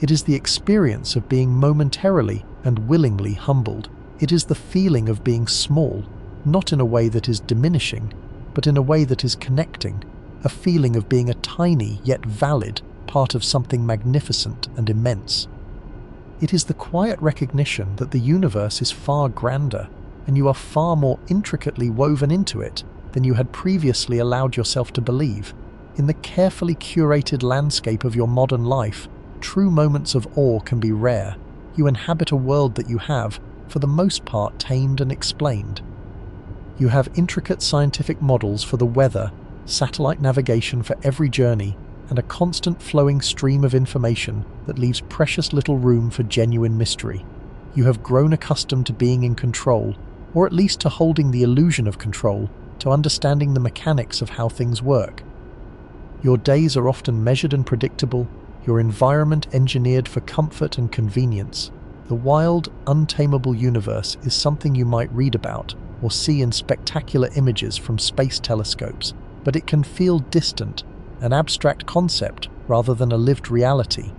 It is the experience of being momentarily and willingly humbled. It is the feeling of being small, not in a way that is diminishing, but in a way that is connecting, a feeling of being a tiny yet valid part of something magnificent and immense. It is the quiet recognition that the universe is far grander, and you are far more intricately woven into it than you had previously allowed yourself to believe. In the carefully curated landscape of your modern life, true moments of awe can be rare. You inhabit a world that you have, for the most part, tamed and explained. You have intricate scientific models for the weather, satellite navigation for every journey, and a constant flowing stream of information that leaves precious little room for genuine mystery. You have grown accustomed to being in control, or at least to holding the illusion of control, to understanding the mechanics of how things work. Your days are often measured and predictable, your environment engineered for comfort and convenience. The wild, untamable universe is something you might read about or see in spectacular images from space telescopes, but it can feel distant, an abstract concept rather than a lived reality.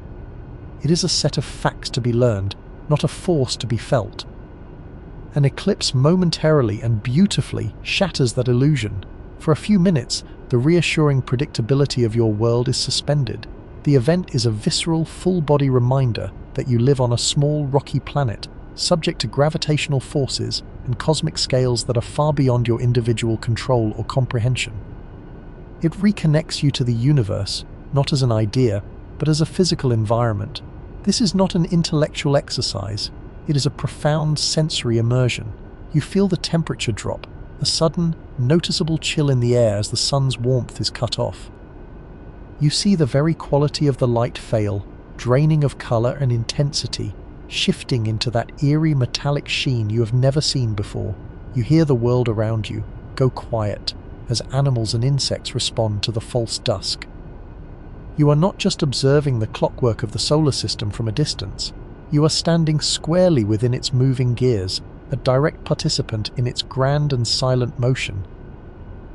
It is a set of facts to be learned, not a force to be felt. An eclipse momentarily and beautifully shatters that illusion. For a few minutes, the reassuring predictability of your world is suspended. The event is a visceral, full-body reminder that you live on a small, rocky planet, subject to gravitational forces and cosmic scales that are far beyond your individual control or comprehension. It reconnects you to the universe, not as an idea, but as a physical environment. This is not an intellectual exercise. It is a profound sensory immersion. You feel the temperature drop, a sudden, noticeable chill in the air as the sun's warmth is cut off. You see the very quality of the light fail, draining of color and intensity, shifting into that eerie metallic sheen you have never seen before. You hear the world around you go quiet as animals and insects respond to the false dusk. You are not just observing the clockwork of the solar system from a distance. You are standing squarely within its moving gears, a direct participant in its grand and silent motion.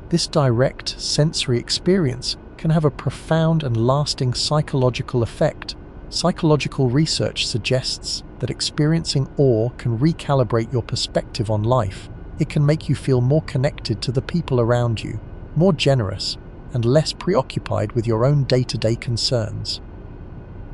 This direct sensory experience can have a profound and lasting psychological effect. Psychological research suggests that experiencing awe can recalibrate your perspective on life. It can make you feel more connected to the people around you, more generous, and less preoccupied with your own day-to-day concerns.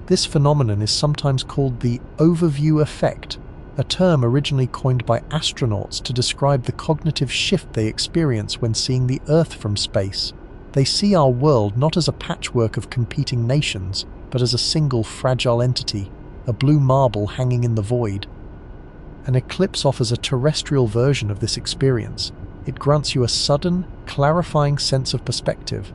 This phenomenon is sometimes called the overview effect, a term originally coined by astronauts to describe the cognitive shift they experience when seeing the Earth from space. They see our world not as a patchwork of competing nations, but as a single fragile entity, a blue marble hanging in the void. An eclipse offers a terrestrial version of this experience. It grants you a sudden, clarifying sense of perspective.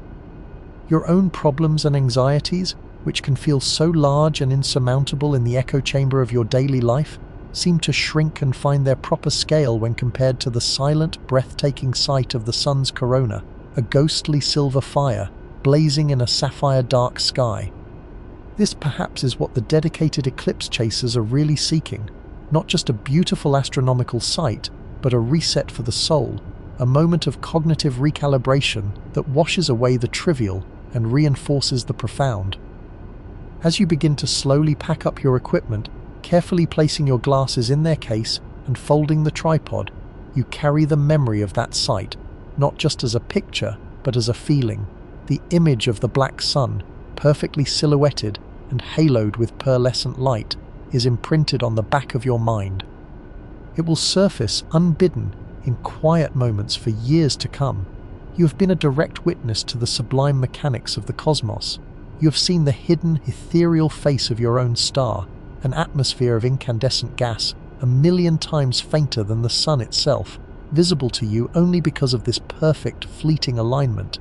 Your own problems and anxieties, which can feel so large and insurmountable in the echo chamber of your daily life, seem to shrink and find their proper scale when compared to the silent, breathtaking sight of the sun's corona, a ghostly silver fire blazing in a sapphire-dark sky. This perhaps is what the dedicated eclipse chasers are really seeking, not just a beautiful astronomical sight, but a reset for the soul, a moment of cognitive recalibration that washes away the trivial and reinforces the profound. As you begin to slowly pack up your equipment, carefully placing your glasses in their case and folding the tripod, you carry the memory of that sight, not just as a picture, but as a feeling. The image of the black sun, perfectly silhouetted and haloed with pearlescent light, is imprinted on the back of your mind. It will surface unbidden in quiet moments for years to come. You have been a direct witness to the sublime mechanics of the cosmos. You have seen the hidden, ethereal face of your own star, an atmosphere of incandescent gas 1,000,000 times fainter than the sun itself, visible to you only because of this perfect, fleeting alignment.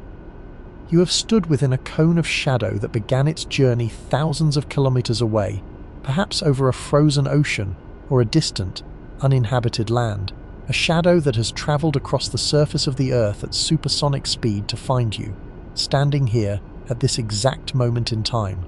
You have stood within a cone of shadow that began its journey thousands of kilometers away, perhaps over a frozen ocean or a distant, uninhabited land, a shadow that has traveled across the surface of the Earth at supersonic speed to find you, standing here at this exact moment in time.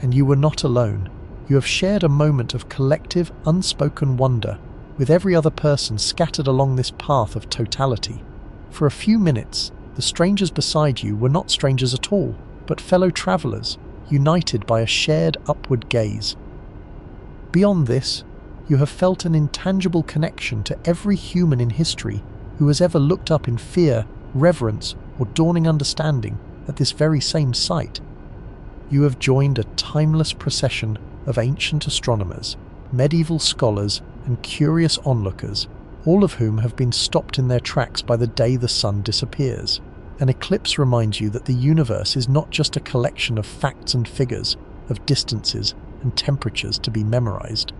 And you were not alone. You have shared a moment of collective, unspoken wonder with every other person scattered along this path of totality. For a few minutes, the strangers beside you were not strangers at all, but fellow travelers, united by a shared upward gaze. Beyond this, you have felt an intangible connection to every human in history who has ever looked up in fear, reverence, or dawning understanding at this very same sight. You have joined a timeless procession of ancient astronomers, medieval scholars, and curious onlookers, all of whom have been stopped in their tracks by the day the sun disappears. An eclipse reminds you that the universe is not just a collection of facts and figures, of distances and temperatures to be memorized.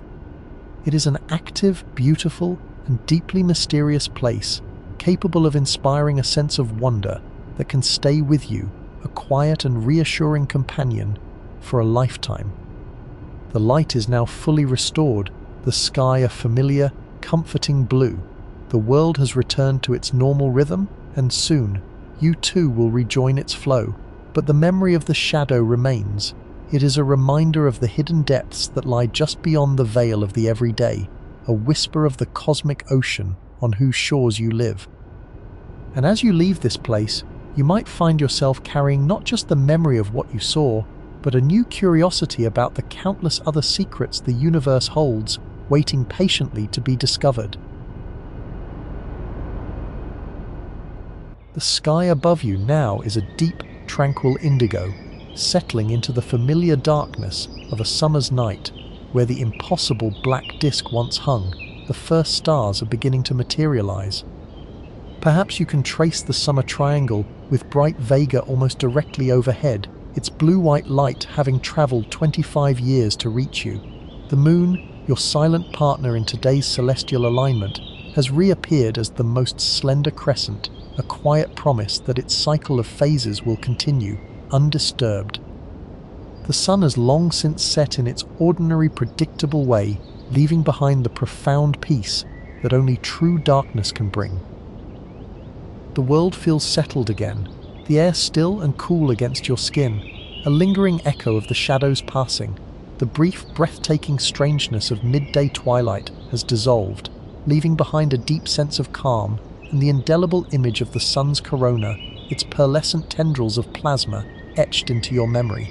It is an active, beautiful, and deeply mysterious place, capable of inspiring a sense of wonder that can stay with you, a quiet and reassuring companion, for a lifetime. The light is now fully restored, the sky a familiar, comforting blue. The world has returned to its normal rhythm, and soon, you too will rejoin its flow. But the memory of the shadow remains. It is a reminder of the hidden depths that lie just beyond the veil of the everyday, a whisper of the cosmic ocean on whose shores you live. And as you leave this place, you might find yourself carrying not just the memory of what you saw, but a new curiosity about the countless other secrets the universe holds, waiting patiently to be discovered. The sky above you now is a deep, tranquil indigo, settling into the familiar darkness of a summer's night, where the impossible black disk once hung. The first stars are beginning to materialize. Perhaps you can trace the summer triangle with bright Vega almost directly overhead, its blue-white light having traveled 25 years to reach you. The moon, your silent partner in today's celestial alignment, has reappeared as the most slender crescent, a quiet promise that its cycle of phases will continue, undisturbed. The sun has long since set in its ordinary, predictable way, leaving behind the profound peace that only true darkness can bring. The world feels settled again, the air still and cool against your skin, a lingering echo of the shadows passing. The brief, breathtaking strangeness of midday twilight has dissolved, leaving behind a deep sense of calm and the indelible image of the sun's corona, its pearlescent tendrils of plasma etched into your memory.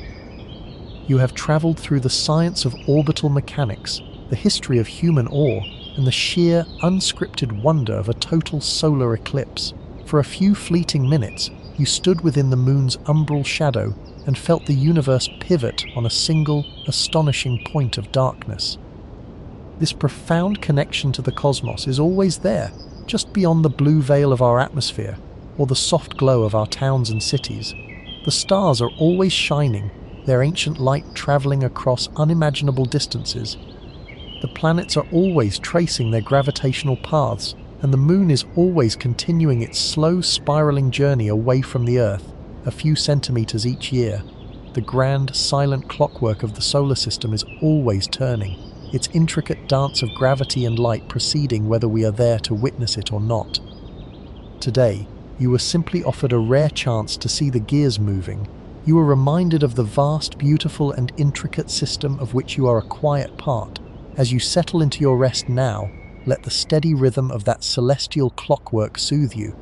You have traveled through the science of orbital mechanics, the history of human awe, and the sheer, unscripted wonder of a total solar eclipse. For a few fleeting minutes, you stood within the moon's umbral shadow and felt the universe pivot on a single, astonishing point of darkness. This profound connection to the cosmos is always there, just beyond the blue veil of our atmosphere, or the soft glow of our towns and cities. The stars are always shining, their ancient light traveling across unimaginable distances. The planets are always tracing their gravitational paths, and the moon is always continuing its slow spiraling journey away from the Earth, a few centimeters each year. The grand, silent clockwork of the solar system is always turning, its intricate dance of gravity and light proceeding whether we are there to witness it or not. Today, you were simply offered a rare chance to see the gears moving. You were reminded of the vast, beautiful and intricate system of which you are a quiet part. As you settle into your rest now, let the steady rhythm of that celestial clockwork soothe you.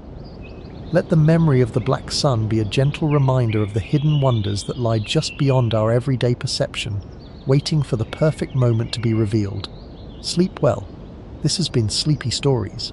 Let the memory of the black sun be a gentle reminder of the hidden wonders that lie just beyond our everyday perception, waiting for the perfect moment to be revealed. Sleep well. This has been Sleepy Stories.